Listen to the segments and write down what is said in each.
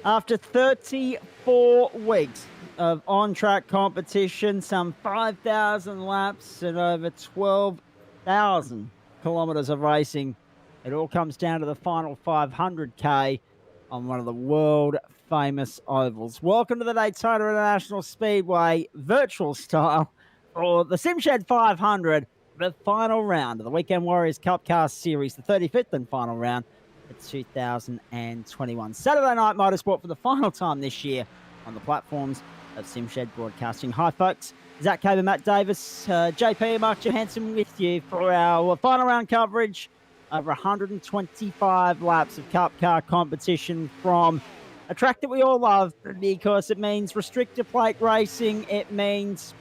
After 34 weeks of on-track competition, some 5,000 laps and over 12,000 kilometres of racing, it all comes down to the final 500K on one of the world-famous ovals. Welcome to the Daytona International Speedway virtual style for the SimShed 500, the final round of the Weekend Warriors Cup Car Series, the 35th and final round. It's 2021. Saturday Night Motorsport for the final time this year on the platforms of SimShed Broadcasting. Hi, folks. Zach Caber, Matt Davis, JP and Mark Johansson with you for our final round coverage. Over 125 laps of Cup Car competition from a track that we all love because it means restrictor plate racing. It means,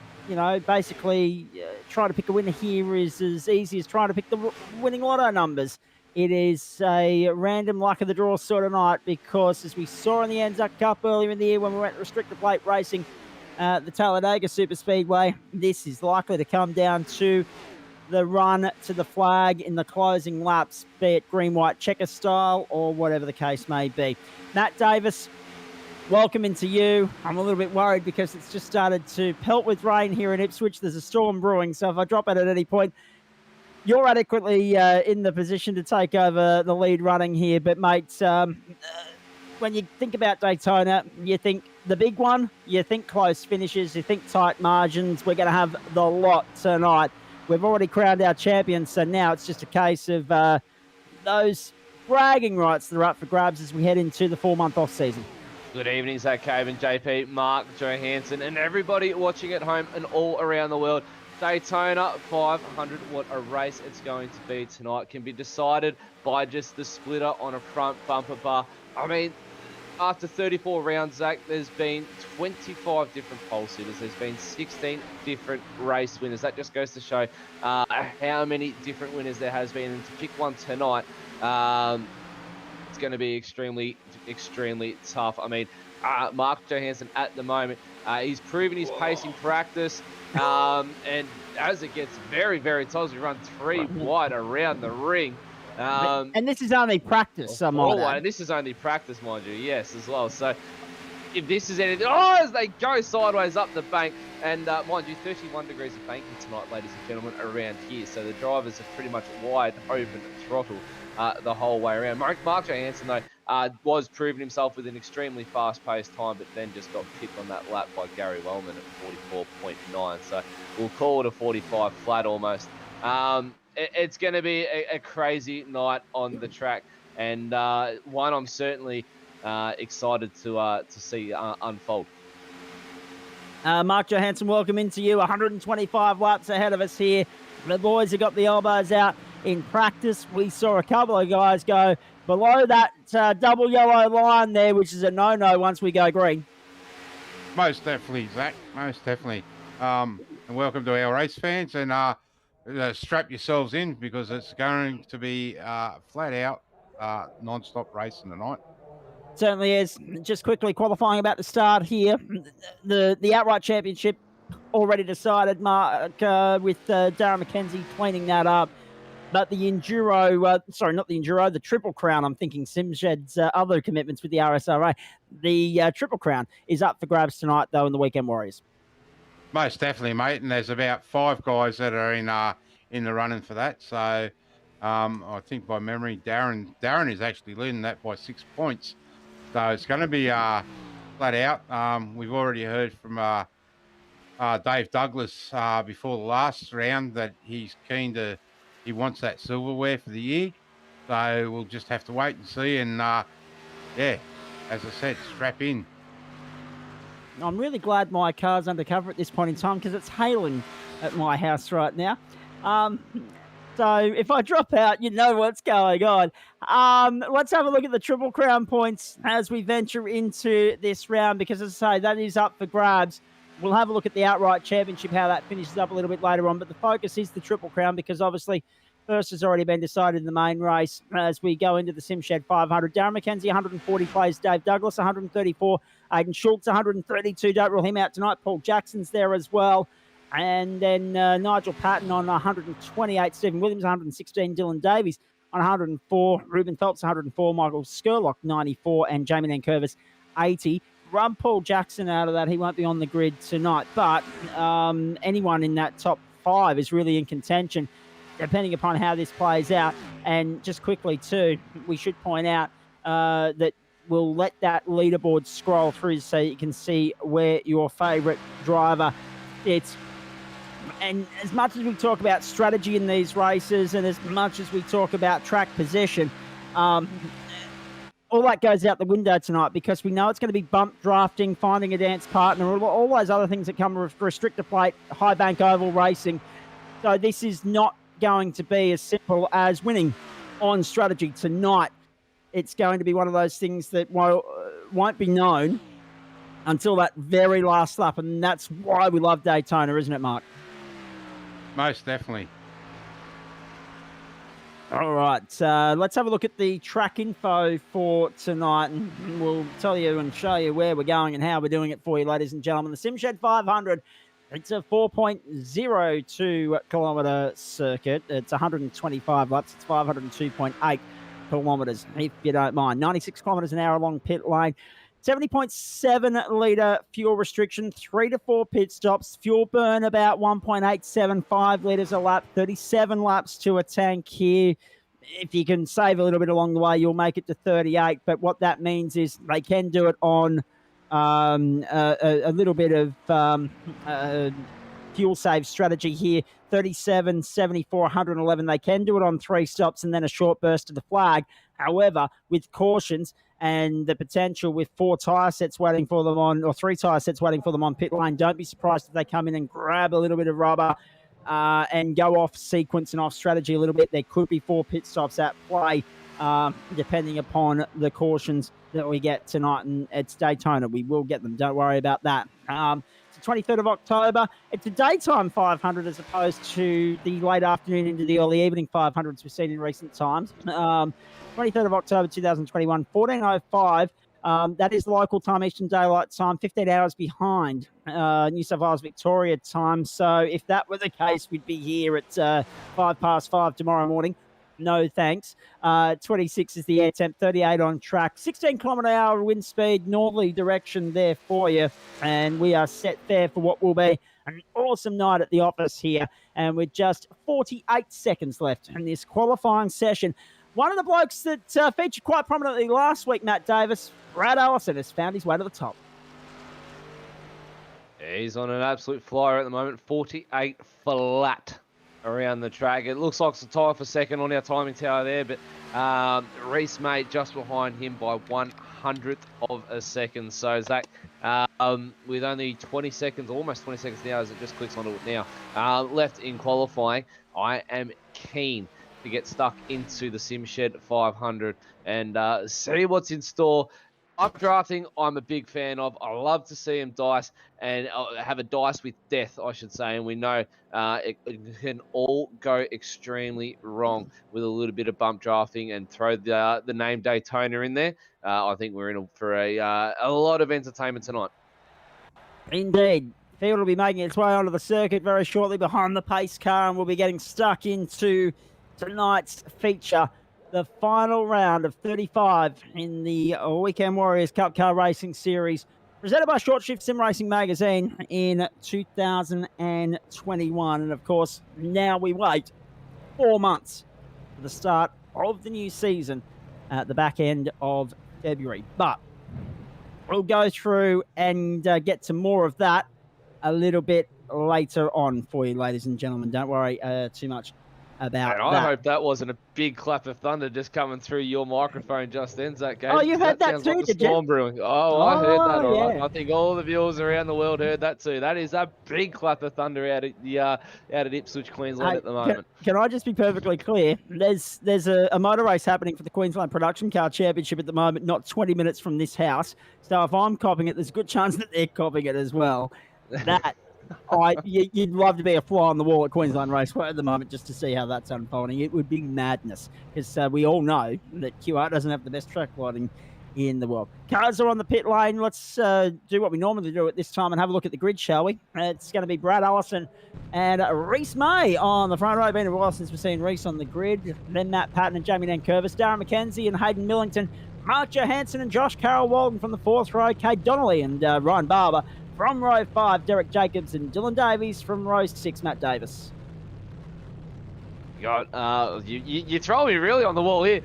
basically trying to pick a winner here is as easy as trying to pick the winning lotto numbers. It is a random luck of the draw sort of night because, as we saw in the Anzac Cup earlier in the year when we went restrictor plate racing at the Talladega Super Speedway, this is likely to come down to the run to the flag in the closing laps, be it green, white, checker style or whatever the case may be. Matt Davis, welcome into you. I'm a little bit worried because it's just started to pelt with rain here in Ipswich. There's a storm brewing, so if I drop it at any point, you're adequately in the position to take over the lead running here. But, mate, when you think about Daytona, you think the big one, you think close finishes, you think tight margins. We're going to have the lot tonight. We've already crowned our champions, so now it's just a case of those bragging rights that are up for grabs as we head into the 4-month off-season. Good evening, Zach Caven, JP, Mark Johansson, and everybody watching at home and all around the world. Daytona 500, what a race it's going to be tonight. Can be decided by just the splitter on a front bumper bar. I mean, after 34 rounds, Zach, there's been 25 different pole sitters. There's been 16 different race winners. That just goes to show how many different winners there has been. And to pick one tonight, it's going to be extremely, extremely tough. I mean, Mark Johansson at the moment, he's proven his pace in practice. And as it gets very, very tough, we run 3 wide around the ring. And this is only practice, and this is only practice, mind you, yes, as well. So if this is anything, as they go sideways up the bank, and mind you, 31 degrees of banking tonight, ladies and gentlemen, around here. So the drivers are pretty much wide open throttle the whole way around. Mark Johansson, though, was proving himself with an extremely fast-paced time, but then just got picked on that lap by Gary Wellman at 44.9. So we'll call it a 45 flat almost. It's going to be a crazy night on the track, and one I'm certainly excited to see unfold. Mark Johansson, welcome into you. 125 laps ahead of us here. The boys have got the elbows out in practice. We saw a couple of guys go below that double yellow line there, which is a no-no once we go green. Most definitely, Zach. Most definitely. And welcome to our race fans. And strap yourselves in because it's going to be flat out non-stop racing tonight. Certainly is. Just quickly qualifying about to start here. The outright championship already decided, Mark, with Darren McKenzie cleaning that up. But the Enduro, not the Enduro, the Triple Crown, I'm thinking SimShed's other commitments with the RSRA. The Triple Crown is up for grabs tonight, though, in the Weekend Warriors. Most definitely, mate. And there's about 5 guys that are in the running for that. So I think by memory, Darren is actually leading that by 6 points. So it's going to be flat out. We've already heard from Dave Douglas before the last round that he's keen to, he wants that silverware for the year. So we'll just have to wait and see. And yeah, as I said, strap in. I'm really glad my car's undercover at this point in time because it's hailing at my house right now. So if I drop out, you know what's going on. Let's have a look at the Triple Crown points as we venture into this round because, as I say, that is up for grabs. We'll have a look at the outright championship, how that finishes up a little bit later on. But the focus is the Triple Crown because, obviously, first has already been decided in the main race as we go into the SimShed 500. Darren McKenzie, 140 plays. Dave Douglas, 134. Aidan Schultz, 132. Don't rule him out tonight. Paul Jackson's there as well. And then Nigel Patton on 128. Stephen Williams, 116. Dylan Davies on 104. Ruben Phelps, 104. Michael Skurlock, 94. And Jamie Nankervis, 80. Rub Paul Jackson out of that. He won't be on the grid tonight. But anyone in that top 5 is really in contention, depending upon how this plays out. And just quickly, too, we should point out that we'll let that leaderboard scroll through so you can see where your favourite driver sits. And as much as we talk about strategy in these races and as much as we talk about track position, all that goes out the window tonight because we know it's going to be bump drafting, finding a dance partner, all those other things that come with restrictor plate, high bank oval racing. So this is not going to be as simple as winning on strategy tonight. It's going to be one of those things that won't be known until that very last lap, and that's why we love Daytona, isn't it, Mark? Most definitely. All right, let's have a look at the track info for tonight, and we'll tell you and show you where we're going and how we're doing it for you, ladies and gentlemen. The SimShed 500, it's a 4.02 kilometre circuit. It's 125 laps. It's 502.8 kilometres, if you don't mind. 96 kilometres an hour along pit lane. 70.7 litre fuel restriction, 3 to 4 pit stops, fuel burn about 1.875 litres a lap, 37 laps to a tank here. If you can save a little bit along the way, you'll make it to 38. But what that means is they can do it on a little bit of fuel save strategy here. 37, 74, 111. They can do it on 3 stops and then a short burst to the flag. However, with cautions and the potential with 4 tyre sets waiting for them on, or 3 tyre sets waiting for them on pit lane, don't be surprised if they come in and grab a little bit of rubber and go off sequence and off strategy a little bit. There could be 4 pit stops at play, depending upon the cautions that we get tonight. And it's Daytona. We will get them. Don't worry about that. It's the 23rd of October. It's a daytime 500 as opposed to the late afternoon into the early evening 500s we've seen in recent times. 23rd of October 2021, 14:05. That is local time, Eastern Daylight Time, 15 hours behind New South Wales Victoria time. So if that were the case, we'd be here at 5:05 tomorrow morning. No thanks. 26 is the air temp, 38 on track, 16 kilometre hour wind speed, northerly direction there for you. And we are set there for what will be an awesome night at the office here. And with just 48 seconds left in this qualifying session, one of the blokes that featured quite prominently last week, Matt Davis, Brad Allison, has found his way to the top. Yeah, he's on an absolute flyer at the moment, 48 flat around the track. It looks like it's a tie for second on our timing tower there, but Reese Mate just behind him by 1/100th of a second. So Zach, with only 20 seconds, almost 20 seconds now as it just clicks onto it now, left in qualifying, I am keen to get stuck into the SimShed 500 and see what's in store. Up drafting, I'm a big fan of. I love to see him dice and have a dice with death, I should say. And we know it can all go extremely wrong with a little bit of bump drafting and throw the name Daytona in there. I think we're in for a lot of entertainment tonight. Indeed. Field will be making its way onto the circuit very shortly behind the pace car, and we'll be getting stuck into tonight's feature, the final round of 35 in the Weekend Warriors Cup Car Racing Series, presented by Short Shift Sim Racing Magazine in 2021. And of course, now we wait 4 months for the start of the new season at the back end of February. But we'll go through and get to more of that a little bit later on for you, ladies and gentlemen. Don't worry too much about and I hope that wasn't a big clap of thunder just coming through your microphone just then, Zach. Oh, you heard that too, like did you? Brewing. I heard that all right. Yeah. I think all the viewers around the world heard that too. That is a big clap of thunder out of Ipswich, Queensland at the moment. Can I just be perfectly clear? There's a motor race happening for the Queensland Production Car Championship at the moment, not 20 minutes from this house. So if I'm copying it, there's a good chance that they're copying it as well. That you'd love to be a fly on the wall at Queensland Raceway at the moment just to see how that's unfolding. It would be madness because we all know that QR doesn't have the best track lighting in the world. Cars are on the pit lane. Let's do what we normally do at this time and have a look at the grid, shall we? It's going to be Brad Allison and Reese May on the front row. Been a while since we've seen Reese on the grid. Then Matt Patton and Jamie Nankervis, Darren McKenzie and Hayden Millington Mark Johansson and Josh Carroll Walden from the 4th row, Kate Donnelly and Ryan Barber from row 5, Derek Jacobs and Dylan Davies from row 6, Matt Davis. You throw me really on the wall here.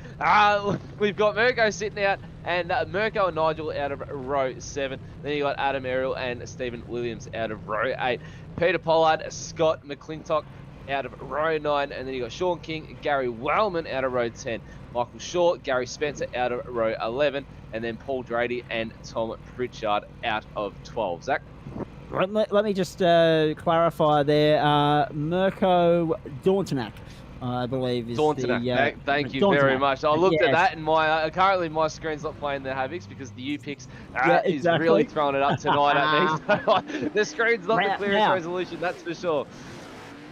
We've got Mirko sitting out, and Mirko and Nigel out of row 7. Then you got Adam Errol and Stephen Williams out of row 8. Peter Pollard, Scott McClintock out of row 9, and then you got Sean King, Gary Wellman out of row 10, Michael Shaw, Gary Spencer out of row 11, and then Paul Drady and Tom Pritchard out of 12. Zach? Let me just clarify there. Mirko Dauntonac, I believe, is Dauntonac. Thank you Dauntonac. very much. I looked at that, and my currently my screen's not playing the Havocs because the U-Pix is really throwing it up tonight at me. The screen's not the clearest resolution, that's for sure.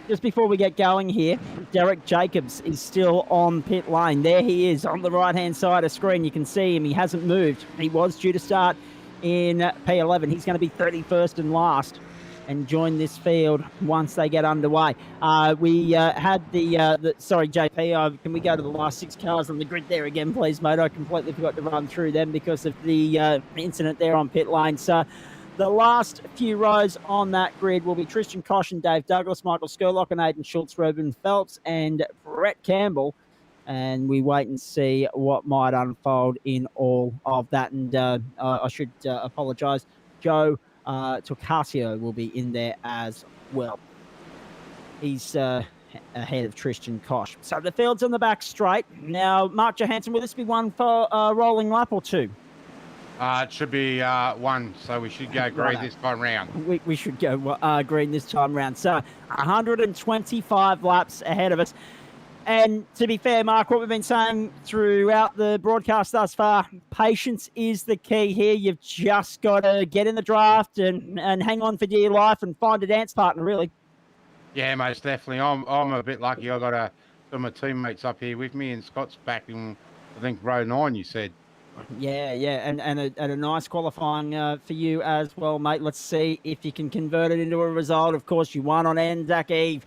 Just before we get going here, Derek Jacobs is still on pit lane. There he is on the right-hand side of screen. You can see him. He hasn't moved. He was due to start in P11. He's going to be 31st and last and join this field once they get underway. We had sorry, JP, can we go to the last 6 cars on the grid there again, please, mate? I completely forgot to run through them because of the incident there on pit lane. So the last few rows on that grid will be Tristan Kosh and Dave Douglas, Michael Skurlock and Aidan Schultz, Ruben Phelps and Brett Campbell. And we wait and see what might unfold in all of that. And I should apologise. Joe Tocasio will be in there as well. He's ahead of Tristan Kosh. So the field's on the back straight. Now, Mark Johansson, will this be one for a rolling lap or 2? It should be 1, so we should go green this time round. We should go green this time round. So 125 laps ahead of us. And to be fair, Mark, what we've been saying throughout the broadcast thus far, patience is the key here. You've just got to get in the draft and hang on for dear life and find a dance partner, really. Yeah, most definitely. I'm a bit lucky. I got some of my teammates up here with me, and Scott's back in, I think, row 9, you said. Yeah, and a nice qualifying for you as well, mate. Let's see if you can convert it into a result. Of course, you won on Anzac Eve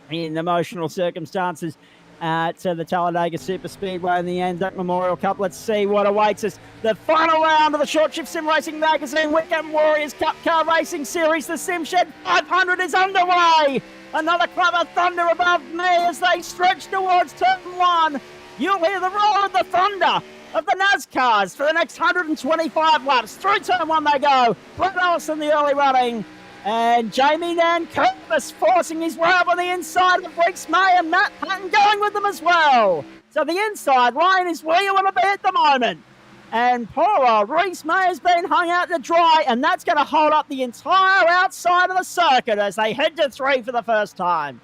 in emotional circumstances at the Talladega Super Speedway and the Anzac Memorial Cup. Let's see what awaits us. The final round of the Short Shift Sim Racing Magazine Weekend Warriors Cup Car Racing Series. The SimShed 500 is underway. Another clever thunder above me as they stretch towards turn 1. You'll hear the roar of the thunder of the NASCARs for the next 125 laps. Through turn 1 they go. Brett Ellis in the early running. And Jamie Nankervis forcing his way up on the inside of Reese May and Matt Patton going with them as well. So the inside line is where you want to be at the moment. And poor old Reese May has been hung out to dry, and that's going to hold up the entire outside of the circuit as they head to 3 for the first time.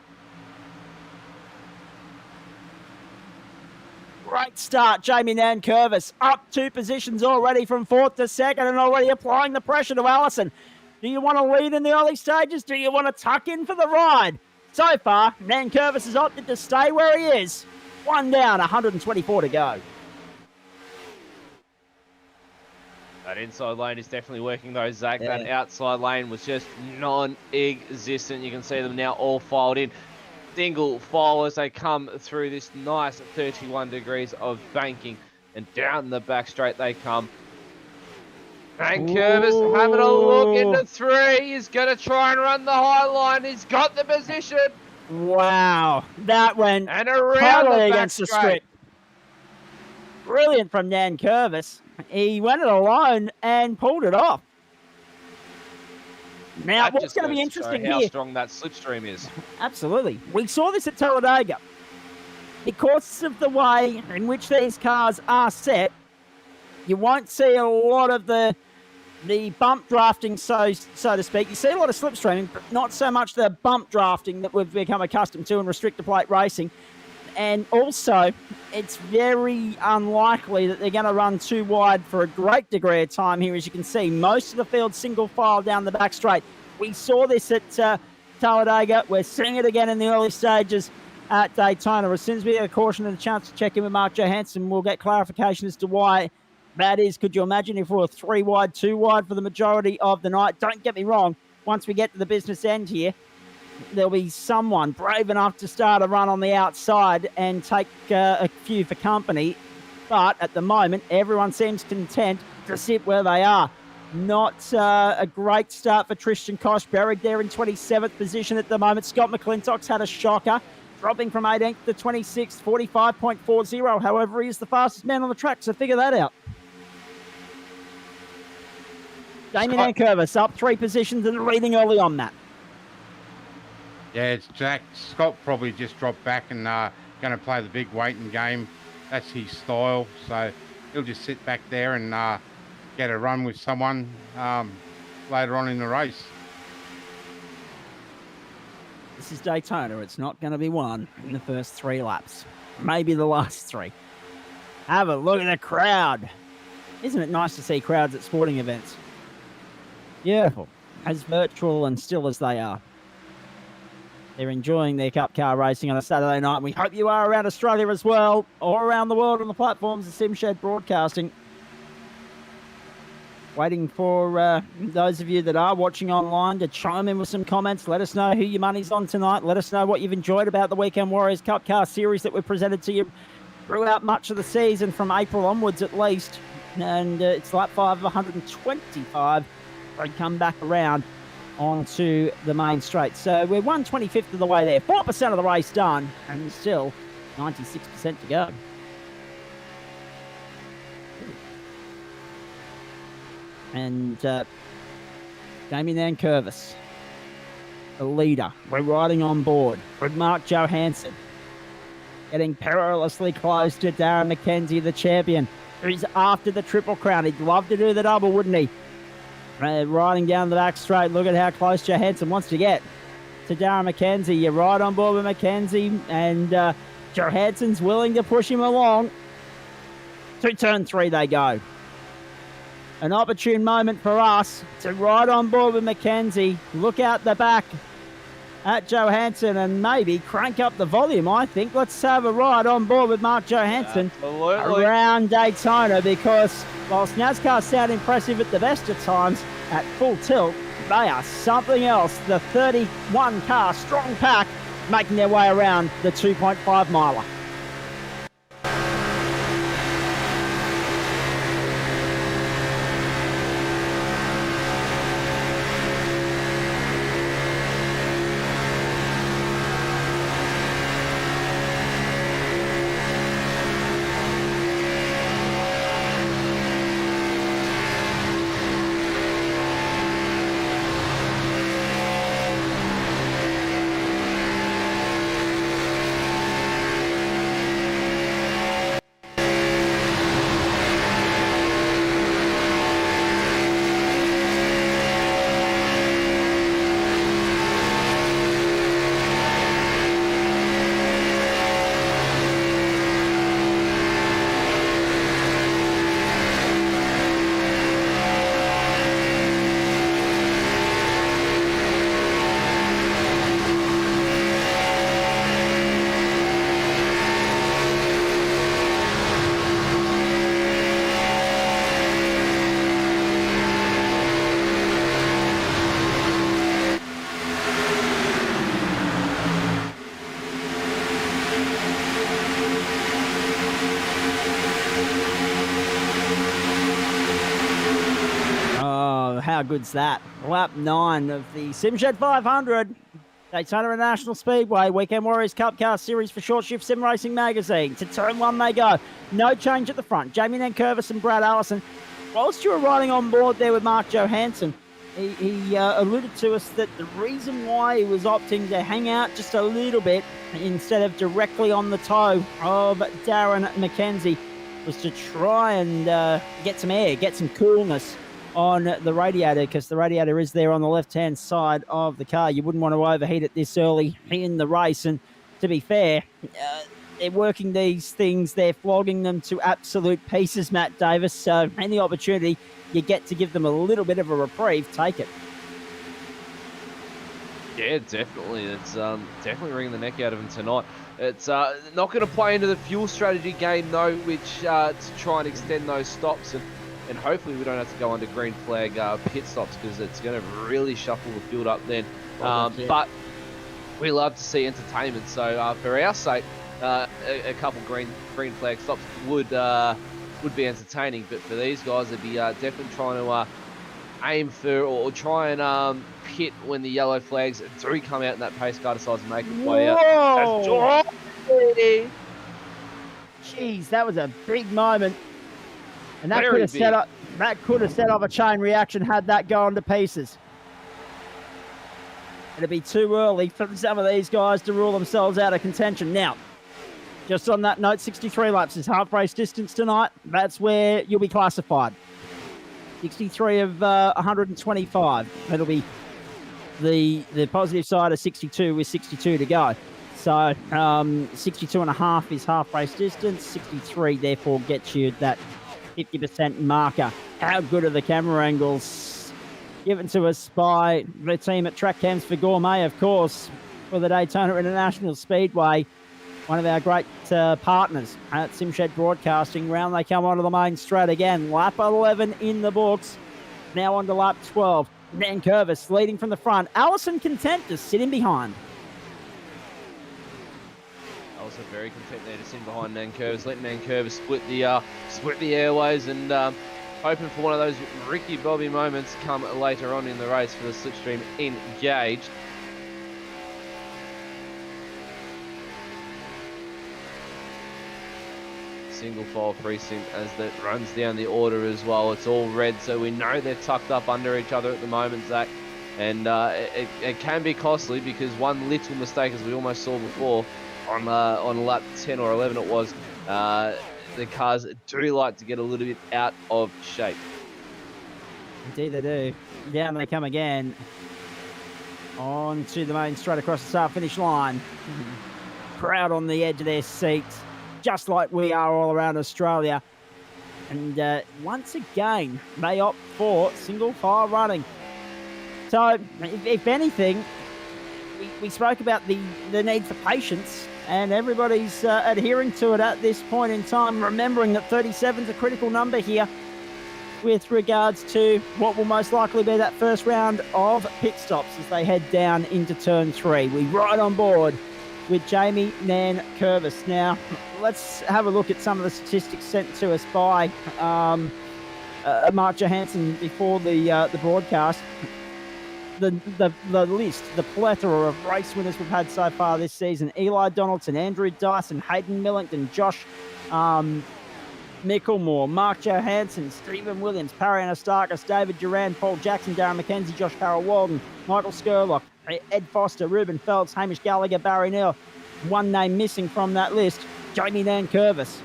Great start, Jamie Nankervis. Up 2 positions already from 4th to 2nd and already applying the pressure to Allison. Do you want to lead in the early stages? Do you want to tuck in for the ride? So far, Nankervis has opted to stay where he is. 1 down, 124 to go. That inside lane is definitely working though, Zach. Yeah. That outside lane was just non-existent. You can see them now all filed in. Single file as they come through this nice 31 degrees of banking. And down the back straight they come. Nankervis having a look into 3. He's going to try and run the high line. He's got the position. Wow. That went and around totally the back against the script. Brilliant from Nankervis. He went it alone and pulled it off. Now, that what's going to be interesting how here... strong that slipstream is. Absolutely. We saw this at Talladega. Because of the way in which these cars are set, you won't see a lot of the bump drafting, so to speak. You see a lot of slipstreaming, but not so much the bump drafting that we've become accustomed to in restrictor plate racing. And also, it's very unlikely that they're going to run too wide for a great degree of time here. As you can see, most of the field single file down the back straight. We saw this at Talladega. We're seeing it again in the early stages at Daytona. As soon as we get a caution and a chance to check in with Mark Johansson, we'll get clarification as to why that is. Could you imagine if we were 3 wide, 2 wide for the majority of the night? Don't get me wrong. Once we get to the business end here, there'll be someone brave enough to start a run on the outside and take a few for company. But at the moment, everyone seems content to sit where they are. Not a great start for Tristan Kosh, buried there in 27th position at the moment. Scott McClintock's had a shocker, dropping from 18th to 26th, 45.40. However, he is the fastest man on the track, so figure that out. Damien Ankervis up 3 positions and leading early on that. Yeah, it's Jack. Scott probably just dropped back and going to play the big waiting game. That's his style. So he'll just sit back there and get a run with someone later on in the race. This is Daytona. It's not going to be won in the first 3 laps. Maybe the last 3. Have a look at the crowd. Isn't it nice to see crowds at sporting events? Beautiful. As virtual and still as they are. They're enjoying their Cup car racing on a Saturday night. We hope you are around Australia as well, or around the world on the platforms of SimShed Broadcasting. Waiting for those of you that are watching online to chime in with some comments. Let us know who your money's on tonight. Let us know what you've enjoyed about the Weekend Warriors Cup car series that we've presented to you throughout much of the season, from April onwards at least. And it's lap 5 of 125. They come back around onto the main straight. So we're 1/25 of the way there. 4% of the race done, and still 96% to go. And Damien Ankervis, the leader. We're riding on board with Mark Johansson, getting perilously close to Darren McKenzie, the champion, who's after the Triple Crown. He'd love to do the double, wouldn't he? Riding down the back straight. Look at how close Johansson wants to get to Darren McKenzie. You're right on board with McKenzie, and Johansson's willing to push him along. To turn 3 they go. An opportune moment for us to ride on board with McKenzie. Look out the back at Johansson and maybe crank up the volume, I think. Let's have a ride on board with Mark Johansson around Daytona, because whilst NASCAR sound impressive at the best of times, at full tilt, they are something else. The 31 car strong pack making their way around the 2.5 miler. How good's that? Lap 9 of the SimShed 500, Daytona International Speedway, Weekend Warriors Cup Car Series for Short Shift Sim Racing Magazine. To turn 1 they go. No change at the front. Jamie Nankervis and Brad Allison. Whilst you were riding on board there with Mark Johansson, he alluded to us that the reason why he was opting to hang out just a little bit instead of directly on the toe of Darren McKenzie was to try and get some air, get some coolness on the radiator, because the radiator is there on the left-hand side of the car. You wouldn't want to overheat it this early in the race. And to be fair, they're working these things, they're flogging them to absolute pieces, Matt Davis. So any opportunity you get to give them a little bit of a reprieve, take it. Yeah, definitely. It's definitely wringing the neck out of him tonight. It's not going to play into the fuel strategy game, though, which to try and extend those stops. And hopefully we don't have to go under green flag pit stops, because it's going to really shuffle the field up then. But we love to see entertainment. So for our sake, a couple green flag stops would be entertaining. But for these guys, they'd be definitely trying to aim for or try and pit when the yellow flags do come out and that pace car decides to make its way out. Whoa! Jeez, that was a big moment. And that could have set off a chain reaction had that gone to pieces. It'd be too early for some of these guys to rule themselves out of contention. Now, just on that note, 63 laps is half race distance tonight. That's where you'll be classified. 63 of 125. It'll be the positive side of 62 with 62 to go. So 62 and a half is half race distance. 63 therefore gets you that 50% marker. How good are the camera angles given to us by the team at Track Cams for Gourmet, of course, for the Daytona International Speedway, one of our great partners at SimShed Broadcasting. Round they come onto the main straight again. Lap 11 in the books. Now on to lap 12. Dan Curvis leading from the front. Allison content to sit in behind. Also very content there to sit behind Nankervis, letting Nankervis split the airways and hoping for one of those Ricky Bobby moments come later on in the race for the slipstream engaged. Single file precinct as that runs down the order as well. It's all red, so we know they're tucked up under each other at the moment, Zach. And it can be costly because one little mistake, as we almost saw before, on lap 10 or 11 it was, the cars do like to get a little bit out of shape. Indeed they do. Down they come again. On to the main straight across the start-finish line. Crowd on the edge of their seats, just like we are all around Australia. And once again, they opt for single file running. So, if anything, we spoke about the need for patience, and everybody's adhering to it at this point in time, remembering that 37 is a critical number here with regards to what will most likely be that first round of pit stops as they head down into turn 3. We ride on board with Jamie Nankervis. Now, let's have a look at some of the statistics sent to us by Mark Johansson before the broadcast. The list, the plethora of race winners we've had so far this season: Eli Donaldson, Andrew Dyson, Hayden Millington, Josh Micklemore, Mark Johansson, Stephen Williams, Parry Anastakis, David Duran, Paul Jackson, Darren McKenzie, Josh Carroll Walden, Michael Skurlock, Ed Foster, Ruben Phelps, Hamish Gallagher, Barry Neal. One name missing from that list, Jamie Nankervis.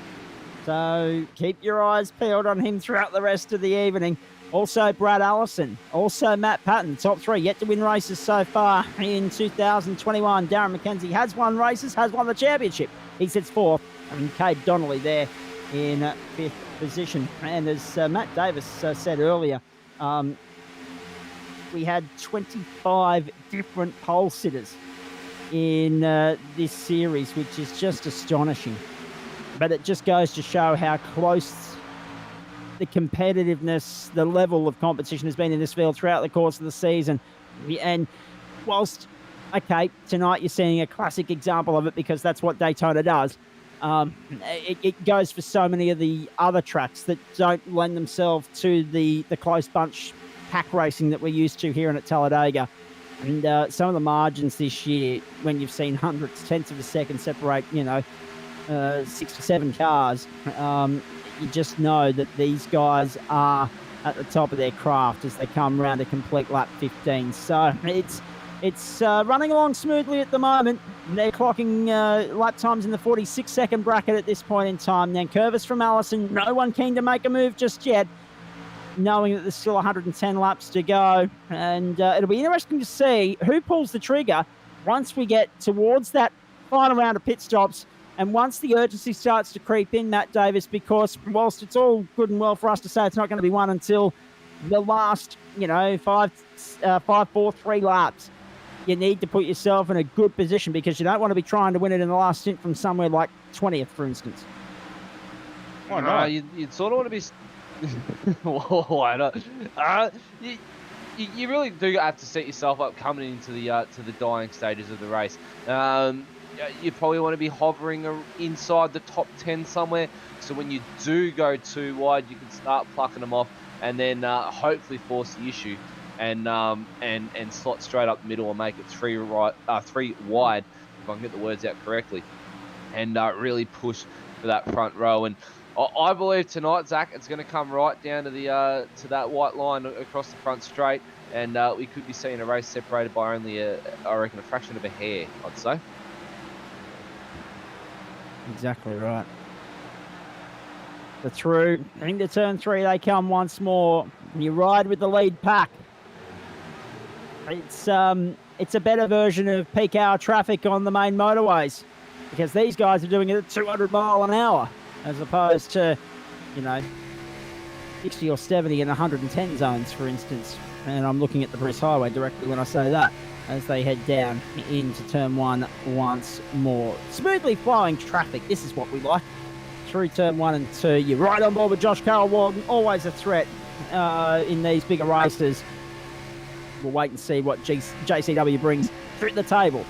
So keep your eyes peeled on him throughout the rest of the evening. Also Brad Allison, also Matt Patton, top 3, yet to win races so far in 2021. Darren McKenzie has won races, has won the championship. He sits 4th, and Cade Donnelly there in 5th position. And as Matt Davis said earlier, we had 25 different pole sitters in this series, which is just astonishing. But it just goes to show how close the competitiveness, the level of competition has been in this field throughout the course of the season. And whilst, okay, tonight you're seeing a classic example of it because that's what Daytona does, it goes for so many of the other tracks that don't lend themselves to the close bunch pack racing that we're used to here in at Talladega. And some of the margins this year, when you've seen hundredths, tenths of a second separate, 6 to 7 cars, you just know that these guys are at the top of their craft as they come around to complete lap 15. So it's running along smoothly at the moment. They're clocking lap times in the 46-second bracket at this point in time. Nankervis from Allison, no one keen to make a move just yet, knowing that there's still 110 laps to go. And it'll be interesting to see who pulls the trigger once we get towards that final round of pit stops. And once the urgency starts to creep in, Matt Davis, because whilst it's all good and well for us to say it's not going to be won until the last, 5, 4, 3 laps, you need to put yourself in a good position because you don't want to be trying to win it in the last stint from somewhere like 20th, for instance. Why not? You'd sort of want to be... Why not? You really do have to set yourself up coming into the dying stages of the race. you probably want to be hovering inside the top 10 somewhere. So when you do go too wide, you can start plucking them off, and then hopefully force the issue and slot straight up the middle and make it three wide, if I can get the words out correctly, and really push for that front row. And I believe tonight, Zach, it's going to come right down to the to that white line across the front straight, and we could be seeing a race separated by only I reckon a fraction of a hair, I'd say. Exactly right. The through into turn 3, they come once more. You ride with the lead pack. It's a better version of peak hour traffic on the main motorways, because these guys are doing it at 200 mile an hour as opposed to, 60 or 70 and 110 zones, for instance. And I'm looking at the Bruce Highway directly when I say that, as they head down into turn 1 once more. Smoothly flowing traffic. This is what we like. Through turn 1 and 2. You're right on board with Josh Carroll-Walden. Always a threat in these bigger races. We'll wait and see what JCW brings through the table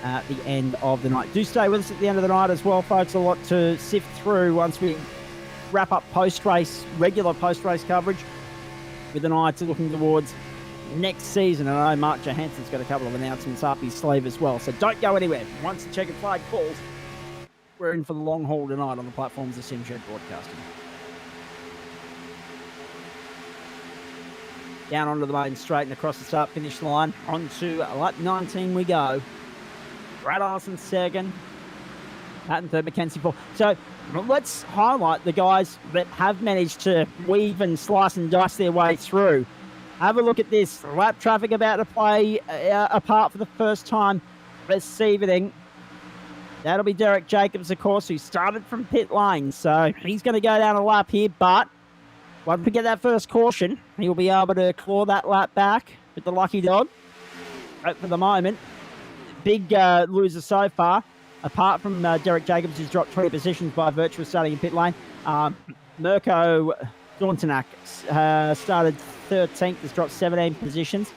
at the end of the night. Do stay with us at the end of the night as well, folks. A lot to sift through once we wrap up post-race, regular post-race coverage, with an eye to looking towards next season. And I know Mark Johansson's got a couple of announcements up his sleeve as well, so don't go anywhere. Once the checkered flag falls, we're in for the long haul tonight on the platforms of SimShed Broadcasting. Down onto the main straight and across the start-finish line. Onto lap 19 we go. Brad Allison second. Patton third, Mackenzie fourth. So let's highlight the guys that have managed to weave and slice and dice their way through. Have a look at this. Lap traffic about to play a part for the first time this evening. That'll be Derek Jacobs, of course, who started from pit lane. So he's going to go down a lap here, but once we get that first caution, he'll be able to claw that lap back with the lucky dog. But for the moment, big loser so far, apart from Derek Jacobs, who's dropped 20 positions by virtue of starting in pit lane. Mirko Dauntenac started 13th, has dropped 17 positions.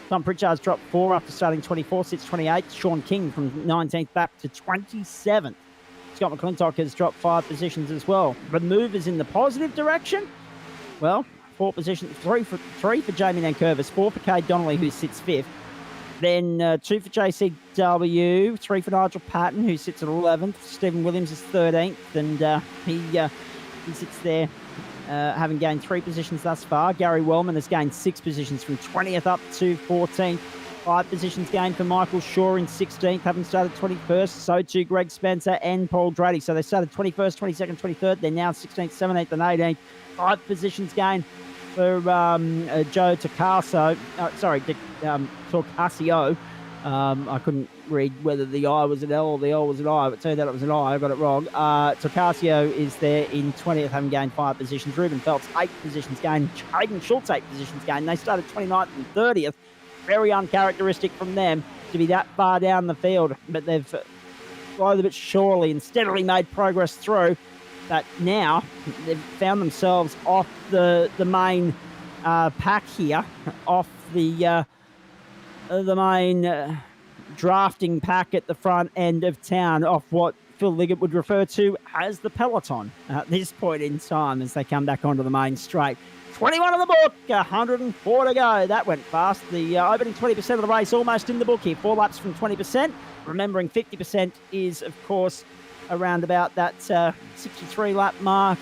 Tom Pritchard's dropped 4 after starting 24, sits 28. Sean King from 19th back to 27th. Scott McClintock has dropped 5 positions as well. The move is in the positive direction. Well, 4 positions, 3 for Jamie Nankervis, 4 for Cade Donnelly, who sits 5th. Then 2 for JCW, 3 for Nigel Patton, who sits at 11th. Stephen Williams is 13th, and he sits there, having gained 3 positions thus far. Gary Wellman has gained 6 positions from 20th up to 14th. 5 positions gained for Michael Shaw in 16th, having started 21st. So too Greg Spencer and Paul Drady. So they started 21st, 22nd, 23rd. They're now 16th, 17th, and 18th. 5 positions gained for Joe Tocasio. Tocasio. I couldn't read whether the I was an L or the L was an I, but turned out it was an I got it wrong. Tocasio is there in 20th, having gained 5 positions. Ruben Phelps, 8 positions gained. Hayden Schultz, 8 positions gained. They started 29th and 30th. Very uncharacteristic from them to be that far down the field, but they've slowly but surely and steadily made progress through. But now they've found themselves off the main pack here, off the main drafting pack at the front end of town, off what Phil Liggett would refer to as the peloton at this point in time as they come back onto the main straight. 21 in the book, 104 to go. That went fast. The opening 20% of the race almost in the book here. 4 laps from 20%. Remembering 50% is, of course, around about that 63 lap mark.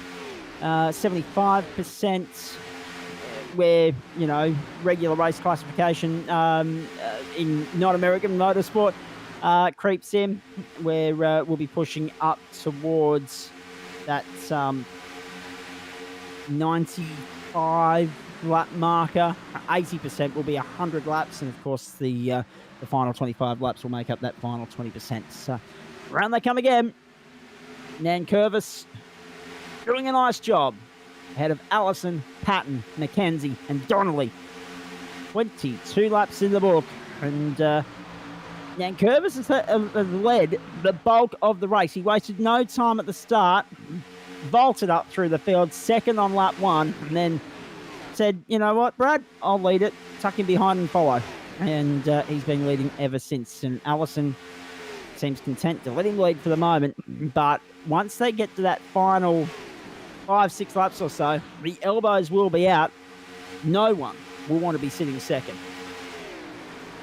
75% where, regular race classification in non-American motorsport creeps in, where we'll be pushing up towards that 95 lap marker. 80% will be 100 laps, and of course the final 25 laps will make up that final 20%. So around they come again. Nankervis doing a nice job ahead of Allison, Patton, McKenzie, and Donnelly. 22 laps in the book, and Nankervis has led the bulk of the race. He wasted no time at the start, vaulted up through the field, second on lap 1, and then said, you know what, Brad, I'll lead it, tuck him behind and follow. And he's been leading ever since. And Allison seems content to let him lead for the moment. But once they get to that final 5-6 laps or so, the elbows will be out. No one will want to be sitting second.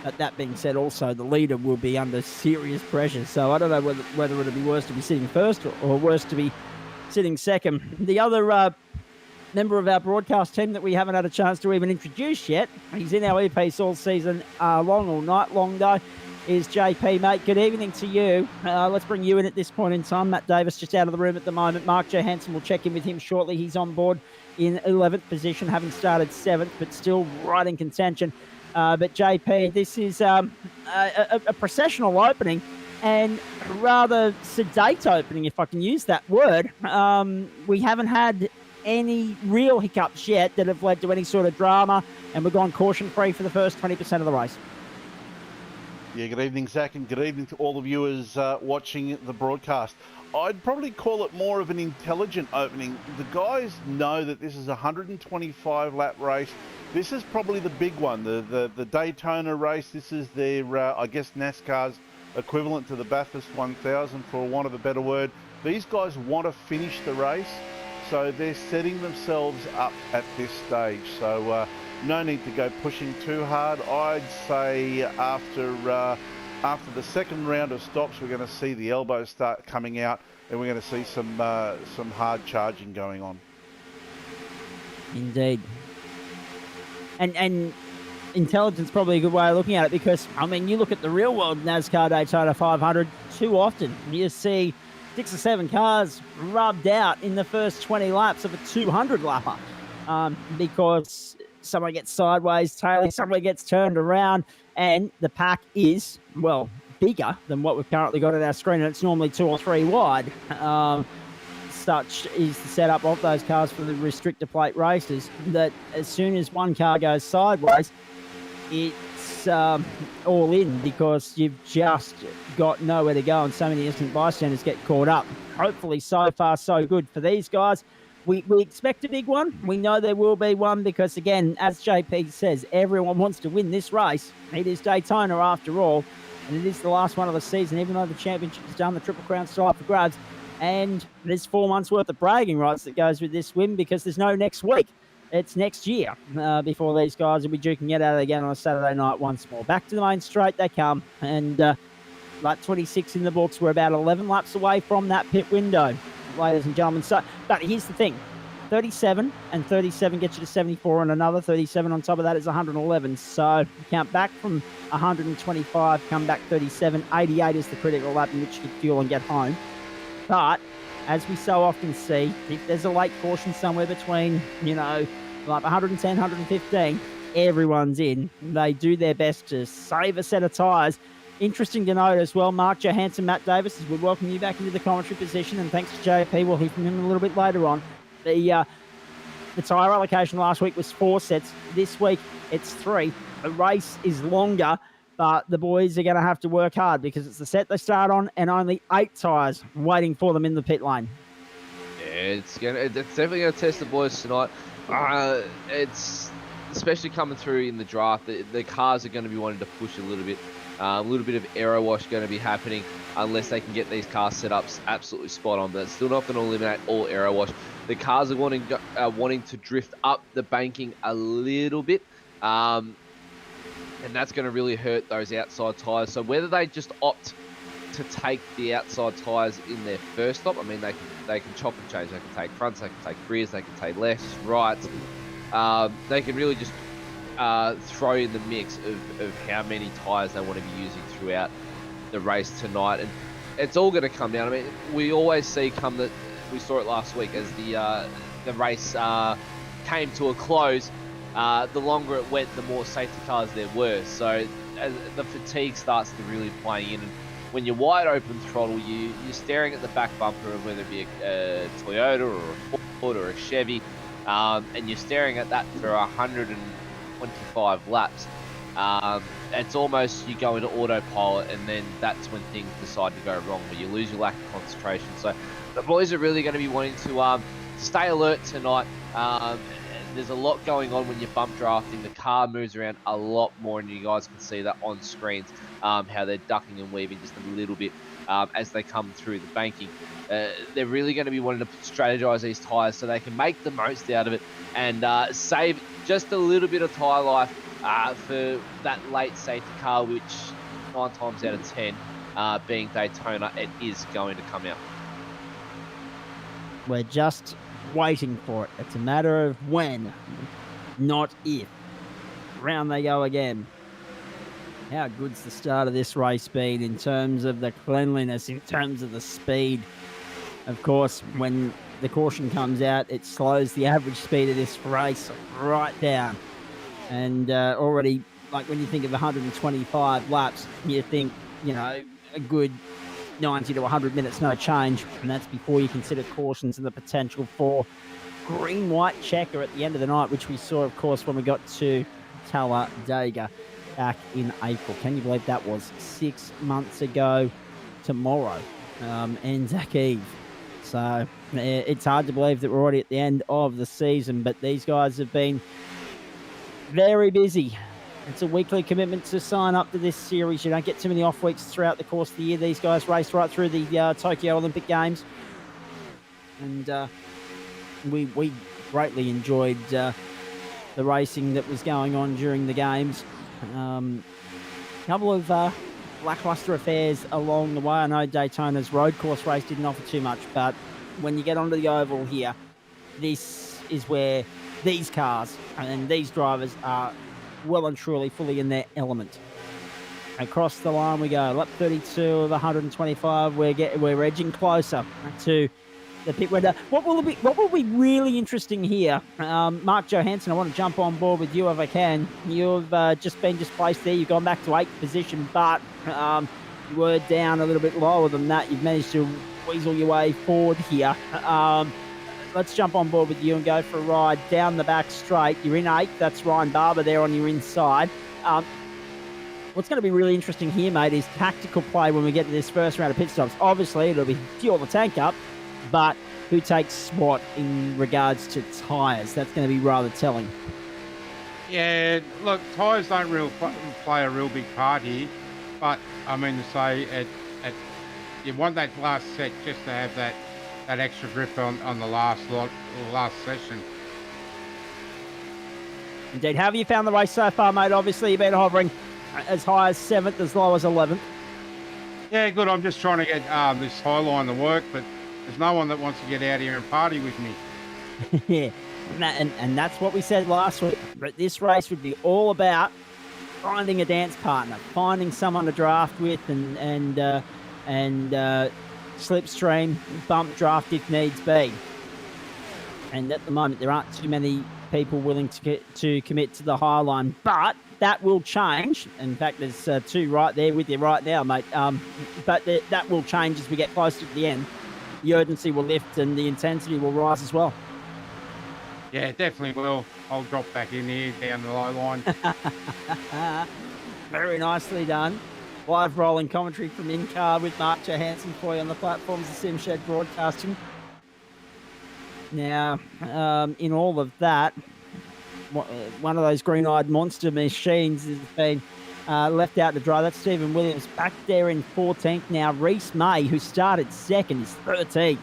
But that being said, also, the leader will be under serious pressure. So I don't know whether it would be worse to be sitting first or worse to be sitting second. The other member of our broadcast team that we haven't had a chance to even introduce yet, he's in our e-piece all season long, all night long, though, is JP, mate. Good evening to you. Let's bring you in at this point in time. Matt Davis just out of the room at the moment. Mark Johansson will check in with him shortly. He's on board in 11th position, having started 7th, but still right in contention. But JP, this is a processional opening and rather sedate opening, if I can use that word. We haven't had any real hiccups yet that have led to any sort of drama, and we've gone caution-free for the first 20% of the race. Yeah, good evening, Zach, and good evening to all the viewers watching the broadcast. I'd probably call it more of an intelligent opening. The guys know that this is a 125-lap race. This is probably the big one, the Daytona race. This is their, I guess, NASCAR's equivalent to the Bathurst 1000, for want of a better word. These guys want to finish the race, so they're setting themselves up at this stage. So no need to go pushing too hard. I'd say after the second round of stops, we're going to see the elbows start coming out, and we're going to see some hard charging going on. Indeed. And intelligence probably a good way of looking at it, because, I mean, you look at the real world NASCAR Daytona 500, too often you see 6 or 7 cars rubbed out in the first 20 laps of a 200 lapper because someone gets sideways, tailing, someone gets turned around, and the pack is, well, bigger than what we've currently got on our screen, and it's normally 2 or 3 wide. Such is the setup of those cars for the restrictor plate races, that as soon as one car goes sideways, it's all in, because you've just got nowhere to go, and so many innocent bystanders get caught up. Hopefully, so far, so good for these guys. We expect a big one. We know there will be one because, again, as JP says, everyone wants to win this race. It is Daytona after all, and it is the last one of the season, even though the championship is done, the Triple Crown still up for grabs. And there's 4 months worth of bragging rights that goes with this win, because there's no next week. It's next year before these guys will be duking it out again on a Saturday night once more. Back to the main straight they come, and lap 26 in the books. We're about 11 laps away from that pit window, ladies and gentlemen. So, but here's the thing. 37 and 37 gets you to 74, and another 37 on top of that is 111. So count back from 125, come back 37. 88 is the critical lap in which you get fuel and get home. But as we so often see, if there's a late caution somewhere between, like 110, 115, everyone's in. They do their best to save a set of tyres. Interesting to note as well, Mark Johansson, Matt Davis, as we welcome you back into the commentary position, and thanks to JP, we'll hear from him a little bit later on. The tyre allocation last week was 4 sets. This week, it's 3. The race is longer, but the boys are going to have to work hard, because it's the set they start on and only 8 tyres waiting for them in the pit lane. Yeah, it's definitely going to test the boys tonight. It's especially coming through in the draft. The cars are going to be wanting to push a little bit. A little bit of aero wash going to be happening unless they can get these car setups absolutely spot on. But it's still not going to eliminate all aero wash. The cars are wanting to drift up the banking a little bit. And that's going to really hurt those outside tyres. So whether they just opt to take the outside tyres in their first stop, I mean, they can chop and change. They can take fronts, they can take rears, they can take lefts, rights. They can really just throw in the mix of how many tyres they want to be using throughout the race tonight. And it's all going to come down. I mean, we always see we saw it last week as the race came to a close. The longer it went, the more safety cars there were. So as the fatigue starts to really play in. And when you're wide open throttle, you're staring at the back bumper of whether it be a Toyota or a Ford or a Chevy, and you're staring at that for 125 laps. It's almost you go into autopilot, and then that's when things decide to go wrong, where you lose your lack of concentration. So the boys are really going to be wanting to stay alert tonight. there's a lot going on when you're bump drafting. The car moves around a lot more, and you guys can see that on screens, how they're ducking and weaving just a little bit as they come through the banking. They're really going to be wanting to strategize these tyres so they can make the most out of it and save just a little bit of tyre life for that late safety car, which 9 times out of 10, being Daytona, it is going to come out. We're just waiting for it. It's a matter of when, not if. Round they go again. How good's the start of this race been in terms of the cleanliness, in terms of the speed? Of course, when the caution comes out, it slows the average speed of this race right down. And already, like when you think of 125 laps, you think, you know, a good 90 to 100 minutes, no change. And that's before you consider cautions and the potential for green-white checker at the end of the night, which we saw, of course, when we got to Talladega back in April. Can you believe that was 6 months ago tomorrow, Anzac Eve? So it's hard to believe that we're already at the end of the season, but these guys have been very busy. It's a weekly commitment to sign up to this series. You don't get too many off weeks throughout the course of the year. These guys raced right through the Tokyo Olympic Games, and we greatly enjoyed the racing that was going on during the games. A couple of lackluster affairs along the way. I know Daytona's road course race didn't offer too much, but when you get onto the oval here, this is where these cars and these drivers are well and truly fully in their element. Across the line we go. Lap 32 of 125. We're edging closer to the pit window. What will be really interesting here, Mark Johansson, I want to jump on board with you if I can. You've just been displaced there. You've gone back to 8th position, but you were down a little bit lower than that. You've managed to weasel your way forward here. Let's jump on board with you and go for a ride down the back straight. You're in 8th. That's Ryan Barber there on your inside. What's going to be really interesting here, mate, is tactical play when we get to this first round of pit stops. Obviously, it'll be fuel the tank up, but who takes what in regards to tyres? That's going to be rather telling. Yeah, look, tyres don't play a real big part here, but I mean to say, you want that last set just to have that extra grip on the last session. Indeed. How have you found the race so far, mate? Obviously, you've been hovering as high as 7th, as low as 11th. Yeah, good. I'm just trying to get this high line to work, but there's no one that wants to get out here and party with me. Yeah, and that's what we said last week. But this race would be all about finding a dance partner, finding someone to draft with, and slipstream, bump draft if needs be. And at the moment, there aren't too many people willing to commit to the high line, but that will change. In fact, there's 2 right there with you right now, mate. But that will change as we get closer to the end. The urgency will lift and the intensity will rise as well. Yeah, definitely will. I'll drop back in here down the low line. Very nicely done. Live rolling commentary from in-car with Mark Johansson for you on the platforms of SimShed Broadcasting. Now, in all of that, one of those green-eyed monster machines has been left out to dry. That's Stephen Williams back there in 14th now. Reese May, who started 2nd, is 13th.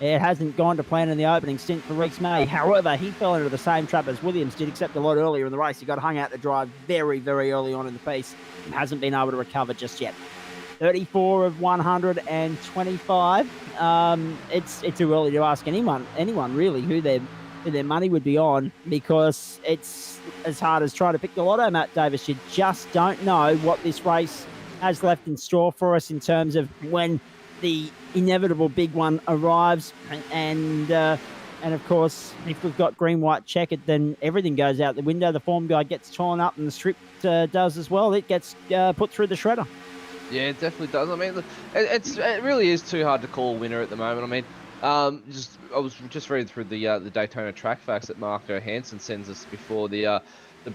It hasn't gone to plan in the opening stint for Reese May. However, he fell into the same trap as Williams did, except a lot earlier in the race. He got hung out to dry very, very early on in the piece and hasn't been able to recover just yet. 34 of 125. It's too early to ask anyone really who their money would be on, because it's as hard as trying to pick the lotto, Matt Davis. You just don't know what this race has left in store for us in terms of when the inevitable big one arrives, and of course, if we've got green-white checkered, then everything goes out the window. The form guide gets torn up, and the strip does as well. It gets put through the shredder. Yeah, it definitely does. I mean, look, it really is too hard to call a winner at the moment. I mean, I was just reading through the Daytona track facts that Mark Johansson sends us before the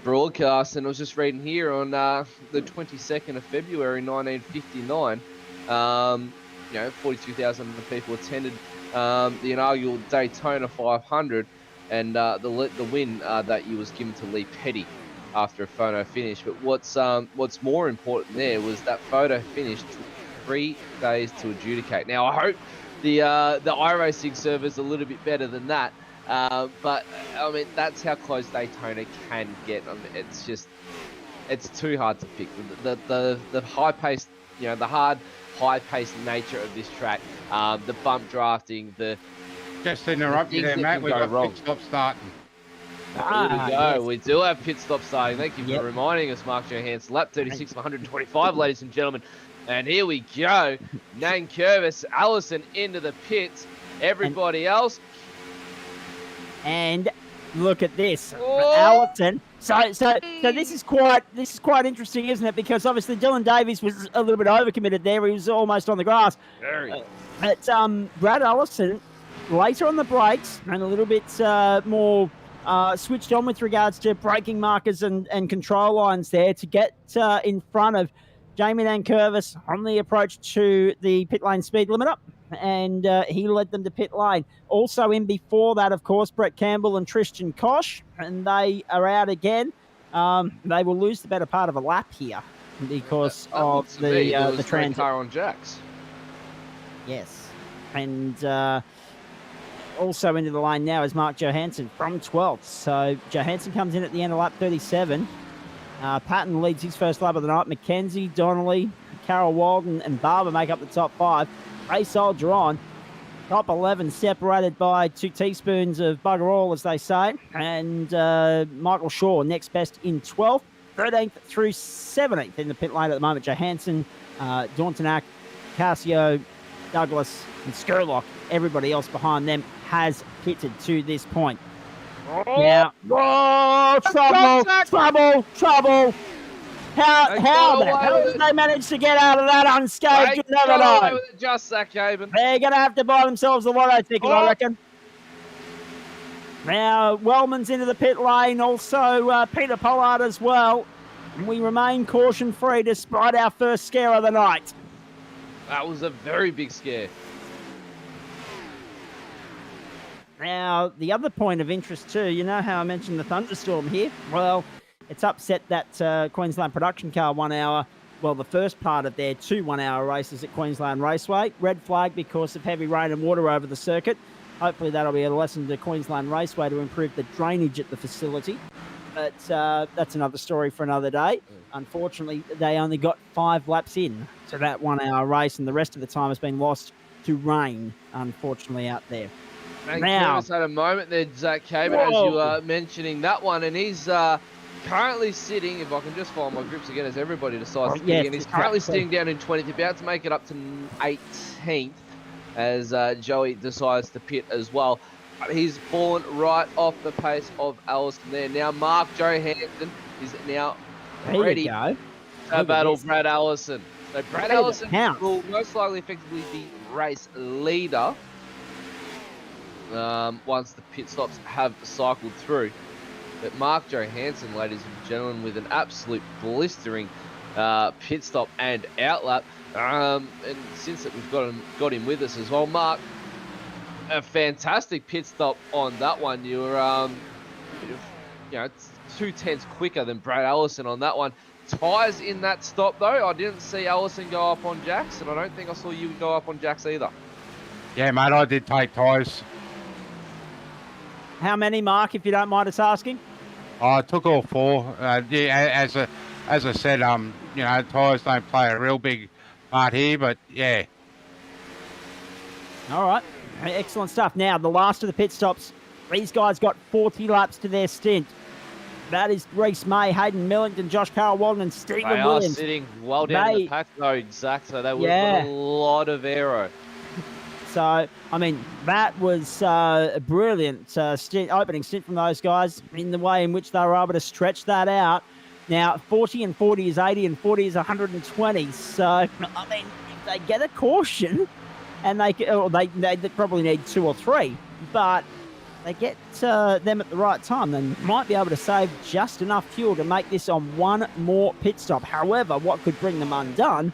broadcast, and I was just reading here on the 22nd of February 1959. 42,000 people attended the inaugural Daytona 500, and the win that he was given to Lee Petty after a photo finish. But what's more important there was that photo finish took 3 days to adjudicate. Now I hope the iRacing server's a little bit better than that, but I mean that's how close Daytona can get. I mean, it's too hard to pick. The high paced, the hard high paced nature of this track, the bump drafting, Just to interrupt you there, Matt. We've got pit stop starting. Here we go. Yes. We do have pit stop starting. Thank you for reminding us, Mark Johansson. Lap 36 of 125, ladies and gentlemen. And here we go. Nankervis, Allison into the pits. Everybody else. And look at this, Oh! Allison. So this is quite interesting, isn't it? Because obviously Dylan Davies was a little bit overcommitted there. He was almost on the grass. Very. But Brad Allison later on the brakes and a little bit more switched on with regards to braking markers and control lines there to get in front of Jamie Nankervis on the approach to the pit lane speed limiter, and he led them to pit lane. Also in before that, of course, Brett Campbell and Tristan Kosh, and they are out again. They will lose the better part of a lap here because of the transit. Car on jacks. Yes, and also into the lane now is Mark Johansson from 12th. So Johansson comes in at the end of lap 37. Patton leads his first lap of the night. Mackenzie, Donnelly, Carol Walden, and Barber make up the top 5. They soldier on. Top 11 separated by 2 teaspoons of bugger all, as they say. And Michael Shaw next best in 12th. 13th through 17th in the pit lane at the moment. Johansson, Dauntonac, Cassio, Douglas, and Skurlock. Everybody else behind them has pitted to this point. Now, trouble. How did they manage to get out of that unscathed? You never know. Just Zach Caben. They're going to have to buy themselves a lotto ticket, I reckon. Now, Wellman's into the pit lane, also Peter Pollard as well. And we remain caution-free despite our first scare of the night. That was a very big scare. Now, the other point of interest too, you know how I mentioned the thunderstorm here? Well, it's upset that Queensland production car 1 hour, well, the first part of their 2 1-hour races at Queensland Raceway. Red flag because of heavy rain and water over the circuit. Hopefully that'll be a lesson to Queensland Raceway to improve the drainage at the facility. But that's another story for another day. Unfortunately, they only got 5 laps in to that 1 hour race, and the rest of the time has been lost to rain, unfortunately, out there. Now, had a moment there, Zach Caben, as you were mentioning that one, and he's currently sitting, if I can just find my grips again, as everybody decides to begin, he's currently sitting down in 20th, about to make it up to 18th, as Joey decides to pit as well. He's fallen right off the pace of Allison there. Now Mark Johansson is now ready to battle Brad Allison. So Brad Allison will most likely effectively be race leader once the pit stops have cycled through. But Mark Johansson, ladies and gentlemen, with an absolute blistering pit stop and outlap. And since that we've got him with us as well, Mark, a fantastic pit stop on that one. You were, it's 2/10 quicker than Brad Allison on that one. Tyres in that stop though. I didn't see Allison go up on jacks, and I don't think I saw you go up on jacks either. Yeah, mate, I did take tyres. How many, Mark, if you don't mind us asking? I took all 4. As I said, tyres don't play a real big part here, but yeah. All right. Excellent stuff. Now, the last of the pit stops. These guys got 40 laps to their stint. That is Reese May, Hayden Millington, Josh Carroll Walden, and Stephen Williams. They are sitting well down in the pack, though, Zach, so they would have got a lot of aero. So, I mean, that was a brilliant opening stint from those guys in the way in which they were able to stretch that out. Now, 40 and 40 is 80 and 40 is 120. So, I mean, if they get a caution, and they probably need 2 or 3, but they get them at the right time, then might be able to save just enough fuel to make this on one more pit stop. However, what could bring them undone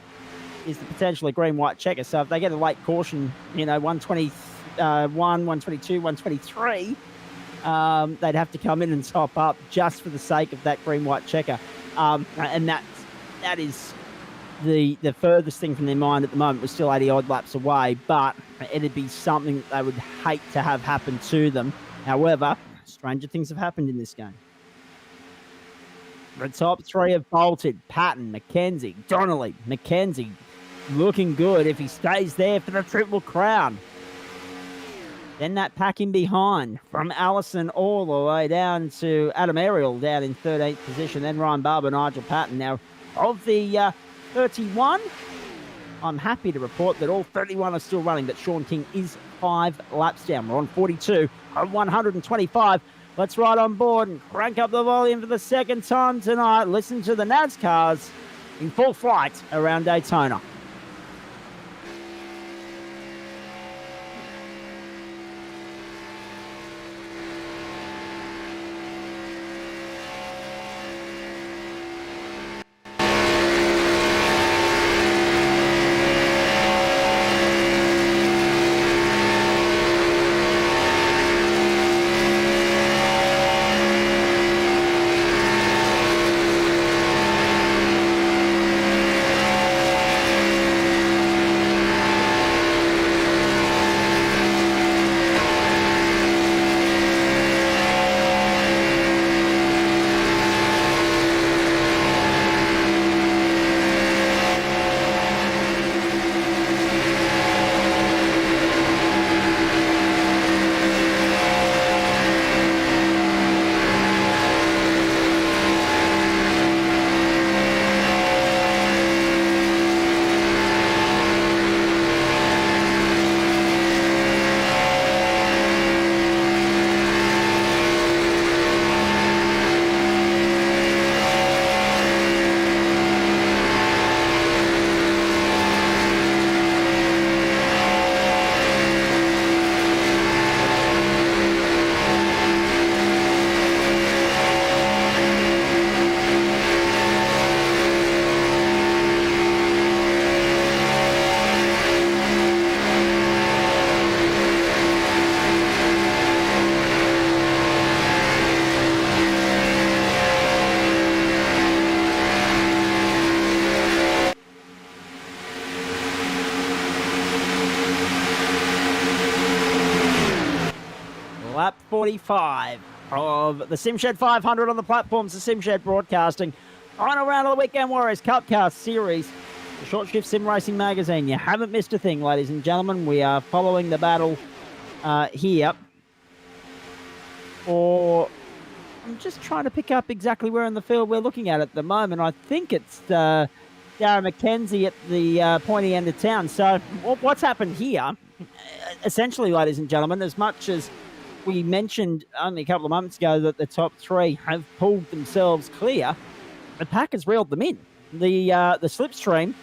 is the potential of green-white checker. So if they get a late caution, 121, 122, 123, they'd have to come in and top up just for the sake of that green-white checker. And that is the furthest thing from their mind at the moment. We're still 80-odd laps away, but it'd be something that they would hate to have happen to them. However, stranger things have happened in this game. The top three have bolted. Patton, McKenzie, Donnelly. McKenzie looking good if he stays there for the Triple Crown. Then that pack in behind from Allison all the way down to Adam Ariel down in 13th position. Then Ryan Barber, Nigel Patton. Now, of the 31, I'm happy to report that all 31 are still running, but Sean King is 5 laps down. We're on 42 on 125. Let's ride on board and crank up the volume for the second time tonight. Listen to the NASCARs in full flight around Daytona. Lap 45 of the SimShed 500 on the platforms of SimShed Broadcasting. Final round of the Weekend Warriors Cupcast Series, the Short Shift Sim Racing Magazine. You haven't missed a thing, ladies and gentlemen. We are following the battle here. I'm just trying to pick up exactly where in the field we're looking at the moment. I think it's Darren McKenzie at the pointy end of town. So what's happened here, essentially, ladies and gentlemen, as much as we mentioned only a couple of moments ago that the top three have pulled themselves clear, the pack has reeled them in. The slipstream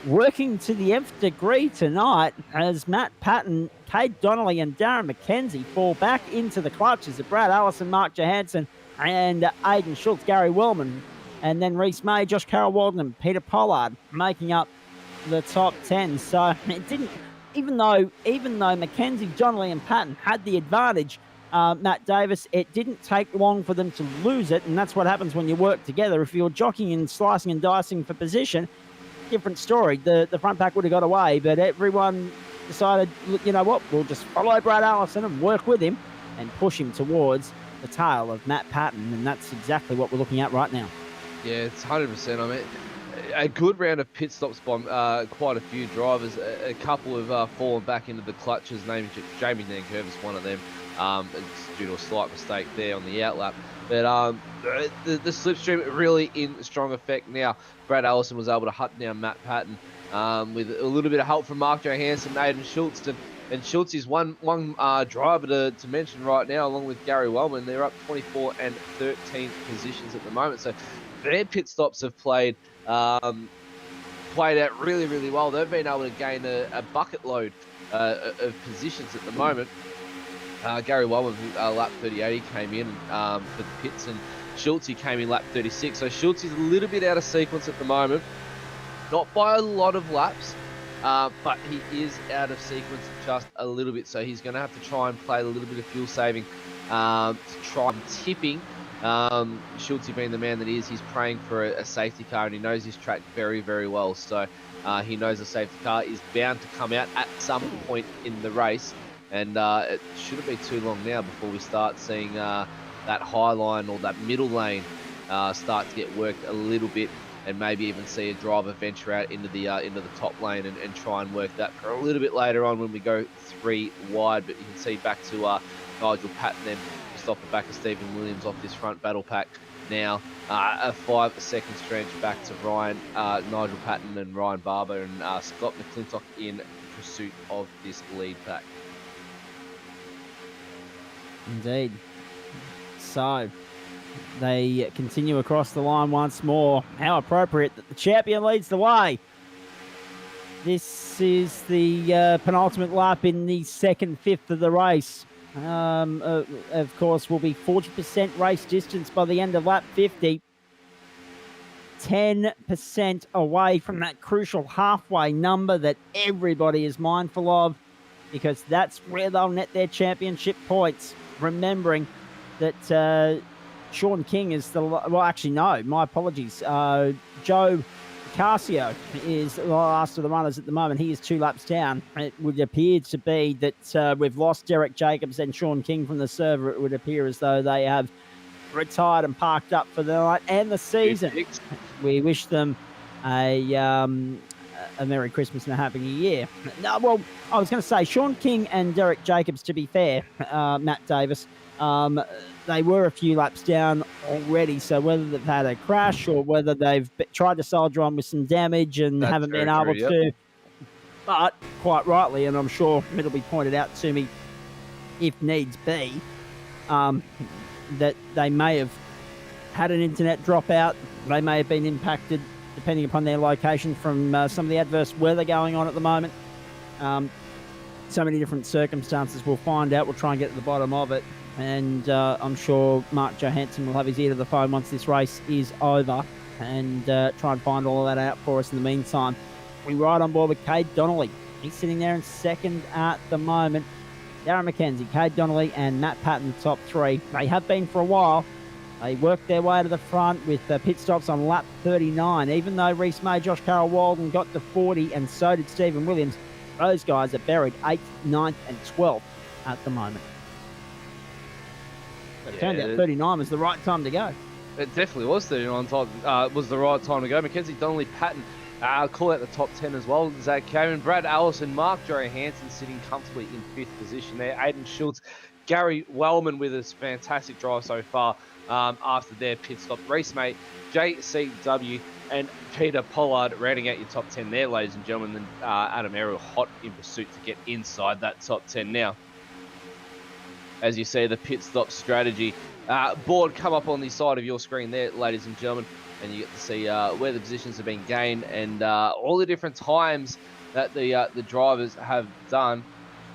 working to the nth degree tonight as Matt Patton, Cade Donnelly and Darren McKenzie fall back into the clutches of Brad Allison, Mark Johansson and Aidan Schultz, Gary Wellman, and then Reese May, Josh Carroll Walden and Peter Pollard making up the top 10. So it didn't, even though McKenzie, Donnelly and Patton had the advantage, Matt Davis, it didn't take long for them to lose it, and that's what happens when you work together. If you're jockeying and slicing and dicing for position, different story. The front pack would have got away, but everyone decided, you know what, we'll just follow Brad Allison and work with him and push him towards the tail of Matt Patton, and that's exactly what we're looking at right now. Yeah, it's 100%. I mean, a good round of pit stops by quite a few drivers. A couple have fallen back into the clutches, namely Jamie Nankervis, one of them. It's due to a slight mistake there on the outlap. But the slipstream really in strong effect now. Brad Allison was able to hunt down Matt Patton with a little bit of help from Mark Johansson and Aidan Schultz. And Schultz is one driver to mention right now, along with Gary Wellman. They're up 24 and 13 positions at the moment. So their pit stops have played out really, really well. They've been able to gain a bucket load of positions at the moment. Gary Wellman, lap 38, he came in for the pits, and Schultz, he came in lap 36. So Schultz is a little bit out of sequence at the moment. Not by a lot of laps, but he is out of sequence just a little bit. So he's going to have to try and play a little bit of fuel saving to try and tipping. Schultz being the man that he is, he's praying for a safety car, and he knows his track very, very well. So he knows a safety car is bound to come out at some point in the race. And it shouldn't be too long now before we start seeing that high line or that middle lane start to get worked a little bit, and maybe even see a driver venture out into the top lane and try and work that for a little bit later on when we go 3 wide. But you can see back to Nigel Patton then just off the back of Stephen Williams off this front battle pack now. A 5-second stretch back to Nigel Patton and Ryan Barber, and Scott McClintock in pursuit of this lead pack. Indeed. So they continue across the line once more. How appropriate that the champion leads the way. This is the penultimate lap in the second fifth of the race. Of course, will be 40% race distance by the end of lap 50. 10% away from that crucial halfway number that everybody is mindful of, because that's where they'll net their championship points. Remembering that Sean King is well, actually, no, my apologies. Joe Casio is the last of the runners at the moment. He is 2 laps down. It would appear to be that we've lost Derek Jacobs and Sean King from the server. It would appear as though they have retired and parked up for the night and the season. We wish them a Merry Christmas and a Happy New Year. No, well, I was going to say Sean King and Derek Jacobs, to be fair, Matt Davis, they were a few laps down already, so whether they've had a crash or whether they've tried to soldier on with some damage and haven't been able to, but quite rightly, and I'm sure it'll be pointed out to me if needs be, that they may have had an internet dropout, they may have been impacted depending upon their location from some of the adverse weather going on at the moment. So many different circumstances. We'll find out. We'll try and get to the bottom of it. And I'm sure Mark Johansson will have his ear to the phone once this race is over and try and find all of that out for us in the meantime. We ride on board with Cade Donnelly. He's sitting there in second at the moment. Darren McKenzie, Cade Donnelly, and Matt Patton, the top 3. They have been for a while. They worked their way to the front with pit stops on lap 39. Even though Reese May, Josh Carroll Walden got to 40, and so did Stephen Williams, those guys are buried 8th, 9th, and 12th at the moment. It turned out 39 was the right time to go. It definitely was 39 was the right time to go. Mackenzie Donnelly, Patton, call out the top 10 as well. Zach Kamen, Brad Allison, Mark Johansson sitting comfortably in 5th position there. Aiden Schultz, Gary Wellman with a fantastic drive so far. After their pit stop. Reese Mate, JCW, and Peter Pollard rounding out your top 10 there, ladies and gentlemen. And Adam Errol hot in pursuit to get inside that top 10 now. As you see, the pit stop strategy board come up on the side of your screen there, ladies and gentlemen, and you get to see where the positions have been gained and all the different times that the drivers have done.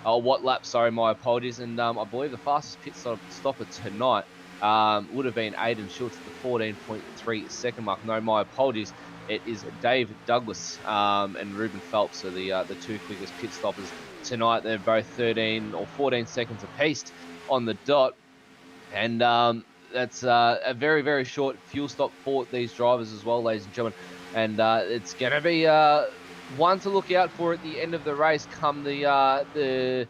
What lap, sorry, my apologies. And I believe the fastest pit stopper tonight would have been Aiden Schultz at the 14.3 second mark. No, my apologies. It is Dave Douglas and Ruben Phelps are the 2 quickest pit stoppers tonight. They're both 13 or 14 seconds apiece on the dot. And that's a very, very short fuel stop for these drivers as well, ladies and gentlemen. And it's going to be one to look out for at the end of the race come the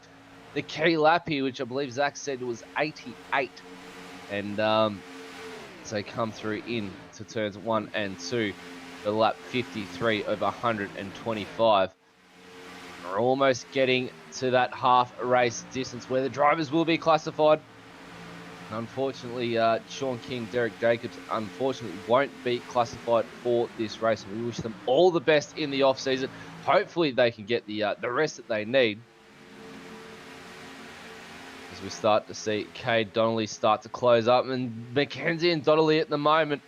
key lap here, which I believe Zach said was 88. And so come through in to turns 1 and 2 for lap 53 of 125. We're almost getting to that half race distance where the drivers will be classified. Unfortunately, Sean King, Derek Jacobs, unfortunately won't be classified for this race. We wish them all the best in the off season. Hopefully they can get the rest that they need. As we start to see Cade Donnelly start to close up, and Mackenzie and Donnelly at the moment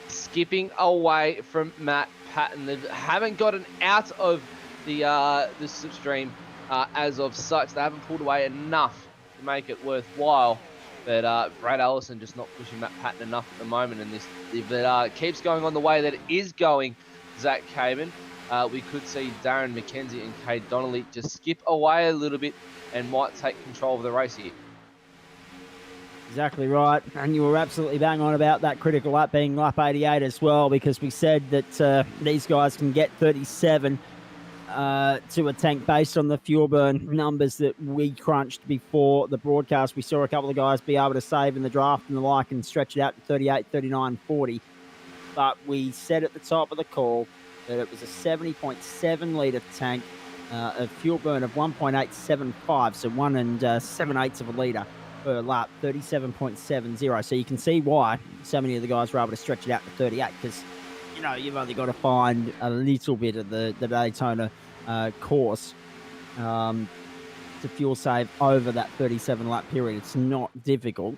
skipping away from Matt Patton. They haven't gotten out of the slipstream as of such. They haven't pulled away enough to make it worthwhile. But Brad Allison just not pushing Matt Patton enough at the moment. And if it keeps going on the way that it is going, Zach Kamen, we could see Darren McKenzie and Cade Donnelly just skip away a little bit and might take control of the race here. Exactly right. And you were absolutely bang on about that critical lap being lap 88 as well, because we said that these guys can get 37 to a tank based on the fuel burn numbers that we crunched before the broadcast. We saw a couple of guys be able to save in the draft and the like and stretch it out to 38, 39, 40. But we said at the top of the call that it was a 70.7 litre tank, a fuel burn of 1.875, so 1 7/8 of a litre per lap, 37.70. So you can see why so many of the guys were able to stretch it out to 38, because you've only got to find a little bit of the Daytona course to fuel save over that 37 lap period. It's not difficult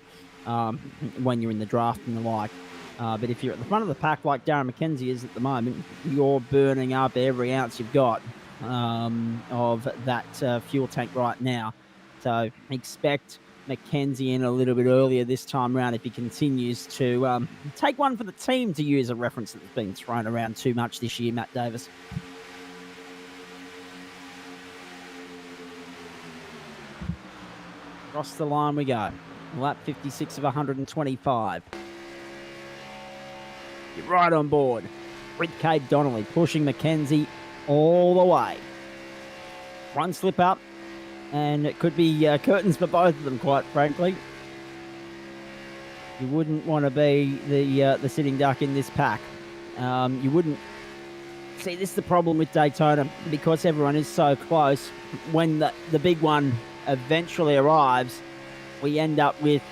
when you're in the draft and the like. But if you're at the front of the pack like Darren McKenzie is at the moment, you're burning up every ounce you've got of that fuel tank right now. So expect McKenzie in a little bit earlier this time round if he continues to take one for the team, to use a reference that's been thrown around too much this year, Matt Davis. Across the line we go. Lap 56 of 125. You're right on board with Cade Donnelly pushing McKenzie all the way. One slip up, and it could be curtains for both of them, quite frankly. You wouldn't want to be the sitting duck in this pack. You wouldn't. See, this is the problem with Daytona, because everyone is so close. When the big one eventually arrives, we end up with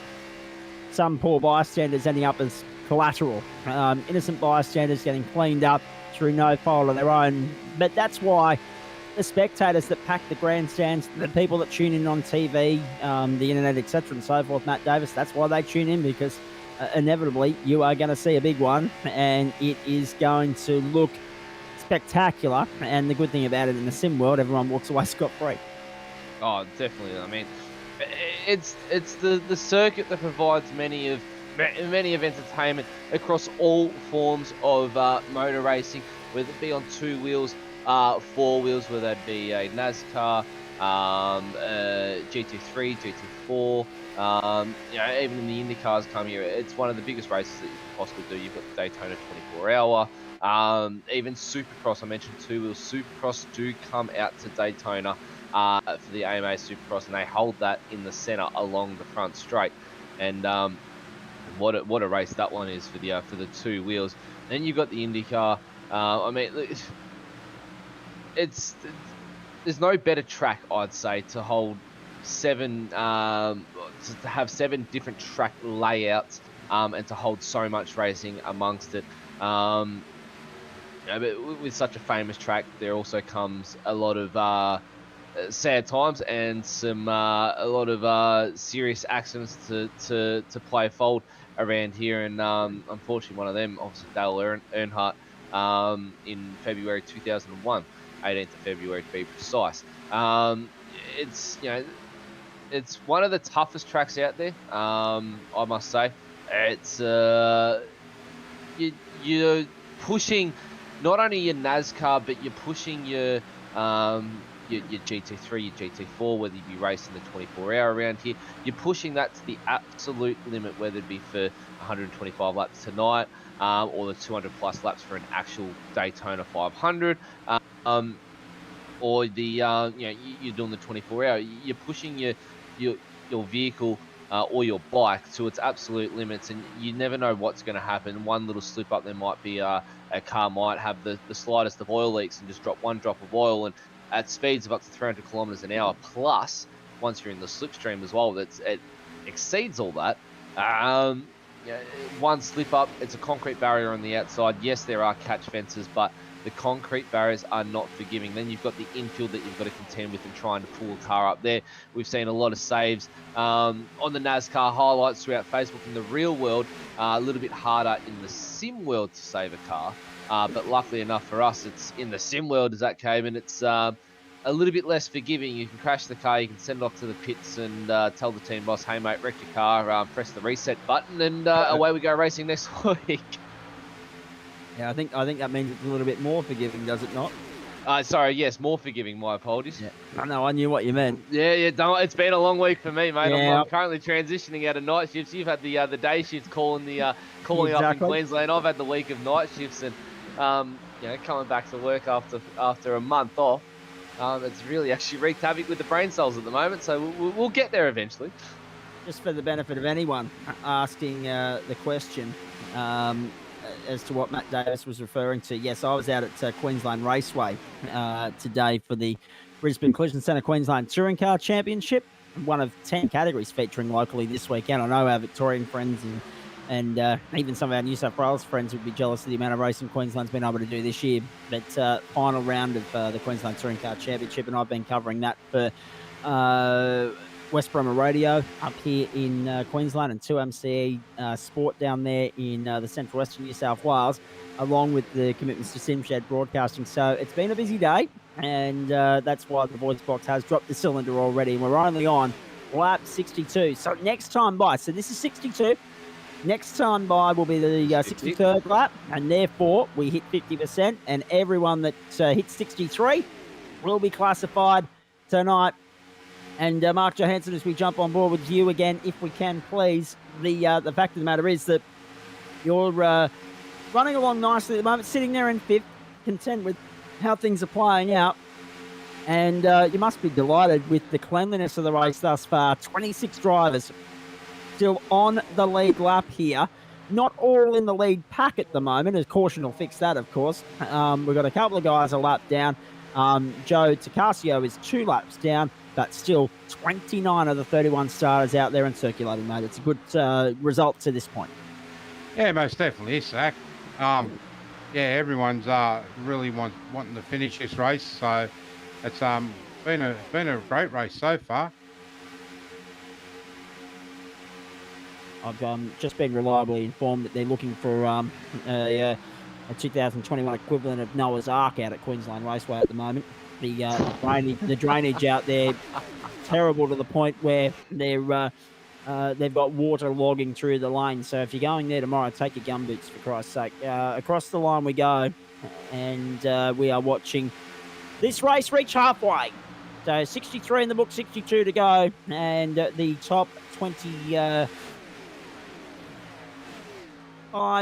some poor bystanders ending up as collateral. Innocent bystanders getting cleaned up through no fault of their own. But that's why the spectators that pack the grandstands, the people that tune in on TV, the internet, etc. and so forth, Matt Davis, that's why they tune in, because inevitably you are going to see a big one, and it is going to look spectacular. And the good thing about it, in the sim world, everyone walks away scot-free. Oh, definitely. I mean, it's the circuit that provides many of entertainment across all forms of motor racing, whether it be on 2 wheels, 4 wheels, whether that be a NASCAR, GT3, GT4, even in the IndyCars come here. It's one of the biggest races that you can possibly do. You've got the Daytona 24-hour, even Supercross. I mentioned 2-wheel Supercross do come out to Daytona for the AMA Supercross, and they hold that in the center along the front straight. And what a race that one is for the 2 wheels. Then you've got the IndyCar. I mean, there's no better track, I'd say, to hold 7 to have 7 different track layouts and to hold so much racing amongst it. But with such a famous track, there also comes a lot of sad times and a lot of serious accidents to play fold around here. And unfortunately, one of them, obviously Dale Earnhardt, in February 2001, 18th of February to be precise. It's one of the toughest tracks out there, I must say. It's you're pushing not only your NASCAR, but you're pushing your GT3, your GT4, whether you be racing the 24-hour around here. You're pushing that to the absolute limit, whether it be for 125 laps tonight, or the 200 plus laps for an actual Daytona 500, or the you're doing the 24-hour. You're pushing your vehicle or your bike to its absolute limits, and you never know what's going to happen. One little slip up, there might be a car might have the slightest of oil leaks and just drop one drop of oil, and at speeds of up to 300 kilometers an hour, plus once you're in the slipstream as well, it exceeds all that. One slip up, it's a concrete barrier on the outside. Yes, there are catch fences, but the concrete barriers are not forgiving. Then you've got the infield that you've got to contend with and trying to pull a car up there. We've seen a lot of saves on the NASCAR highlights throughout Facebook. In the real world, a little bit harder in the sim world to save a car. But luckily enough for us, it's in the sim world, as that came, and it's a little bit less forgiving. You can crash the car, you can send it off to the pits and tell the team boss, hey mate, wreck your car, press the reset button, and away we go racing next week. Yeah, I think that means it's a little bit more forgiving, does it not? Sorry, yes, more forgiving. My apologies. Yeah. I know, I knew what you meant. Yeah. Don't, it's been a long week for me, mate. Yeah. I'm currently transitioning out of night shifts. You've had the day shifts calling calling up in Exactly. Queensland. I've had the week of night shifts, and coming back to work after a month off. It's really actually wreaked havoc with the brain cells at the moment. So we'll get there eventually. Just for the benefit of anyone asking the question as to what Matt Davis was referring to, yes, I was out at Queensland Raceway today for the Brisbane Collision Centre Queensland Touring Car Championship, one of 10 categories featuring locally this weekend. I know our Victorian friends and even some of our New South Wales friends would be jealous of the amount of racing Queensland's been able to do this year. But final round of the Queensland Touring Car Championship, and I've been covering that for West Bromma Radio up here in Queensland and 2MCE Sport down there in the central western New South Wales, along with the commitments to SimShed Broadcasting. So it's been a busy day, and that's why the voice box has dropped the cylinder already. We're only on lap 62. So next time by, so this is 62. Next time by will be the 63rd lap, and therefore we hit 50%, and everyone that hits 63 will be classified tonight. And Mark Johansson, as we jump on board with you again, if we can, please. The fact of the matter is that you're running along nicely at the moment, sitting there in fifth, content with how things are playing out. And you must be delighted with the cleanliness of the race thus far. 26 drivers still on the lead lap here. Not all in the lead pack at the moment, as caution will fix that, of course. We've got a couple of guys a lap down. Joe Tacasio is 2 laps down, but still 29 of the 31 starters out there and circulating, mate. It's a good result to this point. Yeah, most definitely is, Zach. Everyone's really wanting to finish this race, so it's been a great race so far. I've just been reliably informed that they're looking for a 2021 equivalent of Noah's Ark out at Queensland Raceway at the moment. The drainage out there terrible to the point where they've got water logging through the lane. So if you're going there tomorrow, take your gumboots for Christ's sake. Across the line we go, and we are watching this race reach halfway. So 63 in the book, 62 to go, and the top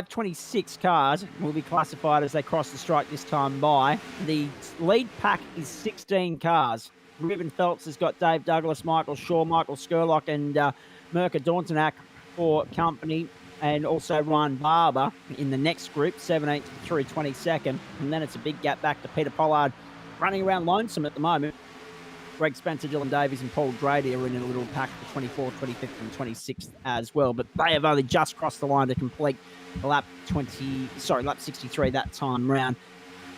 26 cars will be classified as they cross the strike this time by. The lead pack is 16 cars. Ruben Phelps has got Dave Douglas, Michael Shaw, Michael Skurlock, and Mirka Dorntanak for company, and also Ryan Barber in the next group, 17th through 22nd. And then it's a big gap back to Peter Pollard, running around lonesome at the moment. Greg Spencer, Dylan Davies, and Paul Grady are in a little pack for 24th, 25th, and 26th as well. But they have only just crossed the line to complete lap 63 that time round.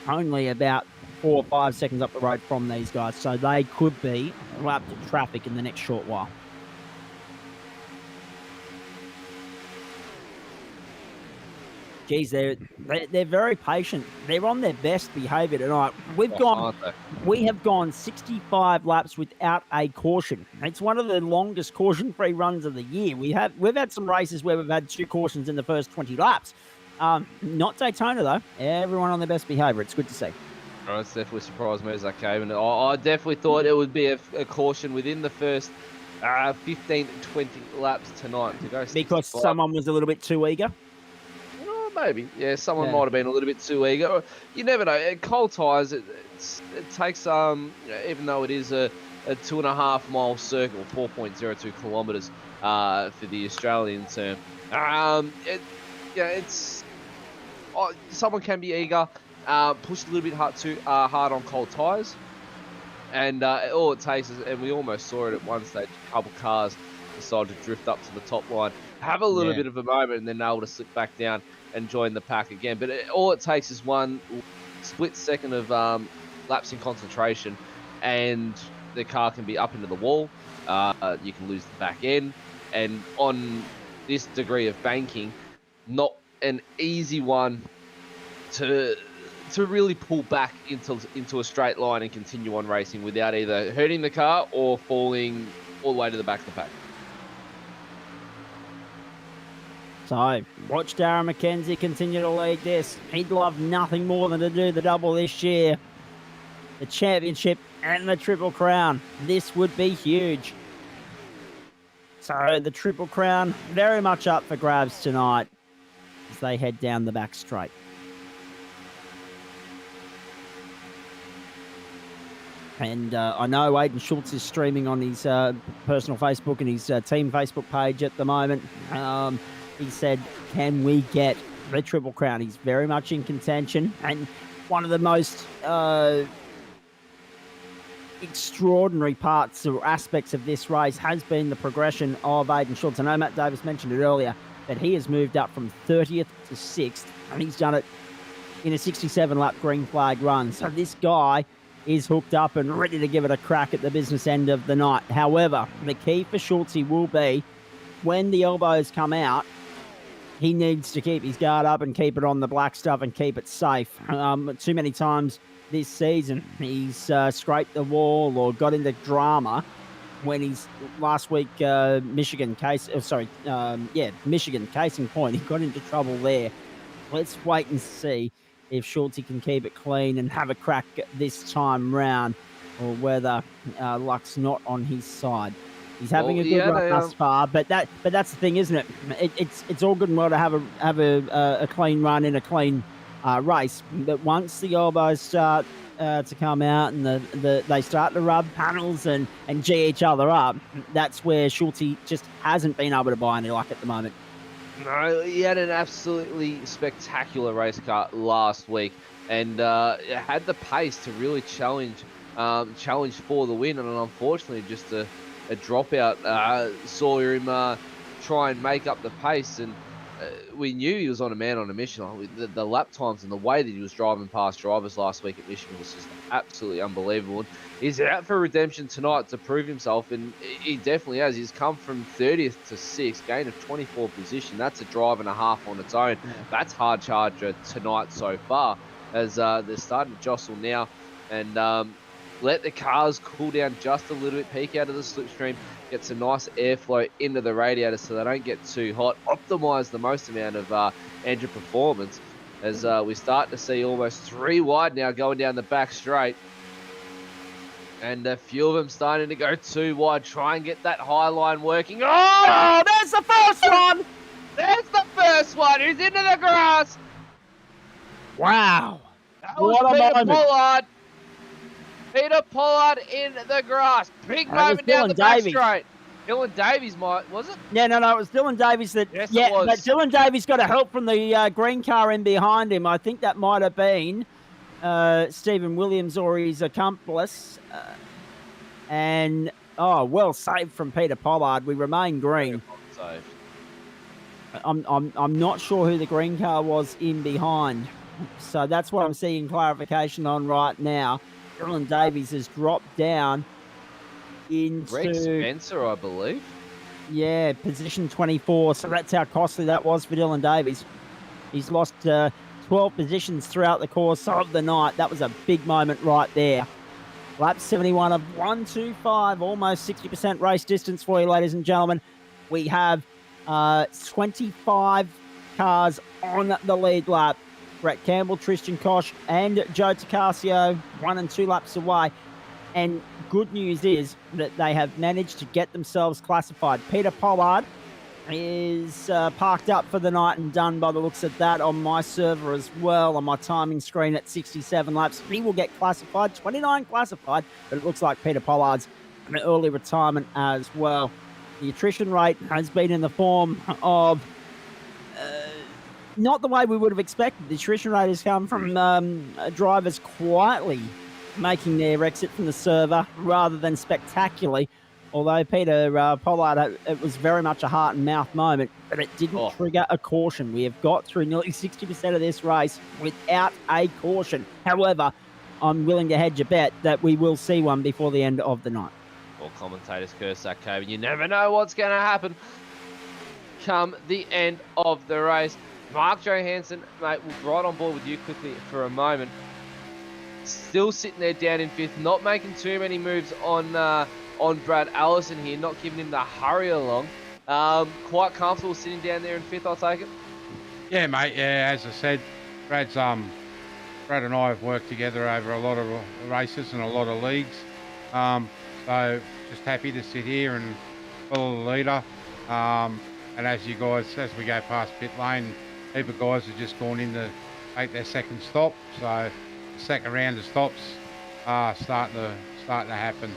Only about 4 or 5 seconds up the road from these guys. So they could be lapped in traffic in the next short while. Geez, they're very patient. They're on their best behaviour tonight. We have gone 65 laps without a caution. It's one of the longest caution-free runs of the year. We've had some races where we've had 2 cautions in the first 20 laps. Not Daytona though. Everyone on their best behaviour. It's good to see. Oh, it's definitely surprised me as I came, and I definitely thought it would be a caution within the first 15 to 20 laps tonight to go. 65. Because someone was a little bit too eager. Maybe, yeah. Someone might have been a little bit too eager. You never know. Cold tyres, it takes even though it is a 2.5 mile circle, 4.02 kilometres for the Australian term. Someone can be eager, push a little bit hard on cold tyres, and all it takes is, and we almost saw it at one stage, a couple cars decided to drift up to the top line, have a little bit of a moment, and then able to slip back down and join the pack again. But all it takes is one split second of lapse in concentration, and the car can be up into the wall. You can lose the back end, and on this degree of banking, not an easy one to really pull back into a straight line and continue on racing without either hurting the car or falling all the way to the back of the pack. So, watch Darren McKenzie continue to lead this. He'd love nothing more than to do the double this year. the championship and the Triple Crown. This would be huge. So the Triple Crown very much up for grabs tonight as they head down the back straight. And I know Aidan Schultz is streaming on his personal Facebook and his team Facebook page at the moment. He said, can we get the Triple Crown? He's very much in contention. And one of the most extraordinary parts or aspects of this race has been the progression of Aidan Schultz. I know Matt Davis mentioned it earlier, that he has moved up from 30th to 6th, and he's done it in a 67-lap green flag run. So this guy is hooked up and ready to give it a crack at the business end of the night. However, the key for Schultz will be when the elbows come out, he needs to keep his guard up and keep it on the black stuff and keep it safe. Too many times this season, he's scraped the wall or got into drama when he's last week, Michigan case in point. He got into trouble there. Let's wait and see if Schultz can keep it clean and have a crack this time round, or whether luck's not on his side. He's having a good run thus far, but that's the thing, isn't it? It's all good and well to have a clean run in a clean race, but once the elbows start to come out and they start to rub panels and G each other up, that's where Schultz just hasn't been able to buy any luck at the moment. No, he had an absolutely spectacular race car last week, and had the pace to really challenge for the win, and unfortunately just a dropout saw him try and make up the pace, and we knew he was on a mission. The lap times and the way that he was driving past drivers last week at Michigan was just absolutely unbelievable. And he's out for redemption tonight to prove himself, and he definitely has. He's come from 30th to 6th, gain of 24 position. That's a drive and a half on its own. That's hard charger tonight so far, as they're starting to jostle now and let the cars cool down just a little bit, peek out of the slipstream, get some nice airflow into the radiators so they don't get too hot, optimize the most amount of engine performance, as we start to see almost 3 wide now going down the back straight, and a few of them starting to go 2 wide, try and get that high line working. Oh, there's the first one! There's the first one! Who's into the grass? Wow. That was Peter Pollard. Peter Pollard in the grass. Big moment down the back straight. Dylan Davies was it? Yeah, no, it was Dylan Davies that. Yes, yeah, it was. But Dylan Davies got a help from the green car in behind him. I think that might have been Stephen Williams or his accomplice. And well saved from Peter Pollard. We remain green. Saved. I'm not sure who the green car was in behind. So that's what I'm seeing clarification on right now. Dylan Davies has dropped down into Greg Spencer, I believe. Yeah, position 24. So that's how costly that was for Dylan Davies. He's lost 12 positions throughout the course of the night. That was a big moment right there. Lap 71 of 125, almost 60% race distance for you, ladies and gentlemen. We have 25 cars on the lead lap. Brett Campbell, Tristan Koch, and Joe Tacasio, 1 and 2 laps away. And good news is that they have managed to get themselves classified. Peter Pollard is parked up for the night and done by the looks of that on my server as well, on my timing screen at 67 laps. He will get classified, 29 classified, but it looks like Peter Pollard's an early retirement as well. The attrition rate has been in the form of not the way we would have expected. The attrition rate has come from drivers quietly making their exit from the server rather than spectacularly. Although Peter Pollard, it was very much a heart and mouth moment, but it didn't trigger a caution. We have got through nearly 60% of this race without a caution. However, I'm willing to hedge a bet that we will see one before the end of the night. All commentators curse that, Kevin. You never know what's going to happen come the end of the race. Mark Johansson, mate, we'll right on board with you quickly for a moment. Still sitting there down in 5th, not making too many moves on Brad Allison here, not giving him the hurry along. Quite comfortable sitting down there in 5th, I'll take it. Yeah, mate. Yeah, as I said, Brad's Brad and I have worked together over a lot of races and a lot of leagues. So just happy to sit here and follow the leader. And as we go past pit lane, a heap of guys have just gone in to take their second stop. So the second round of stops are starting to happen.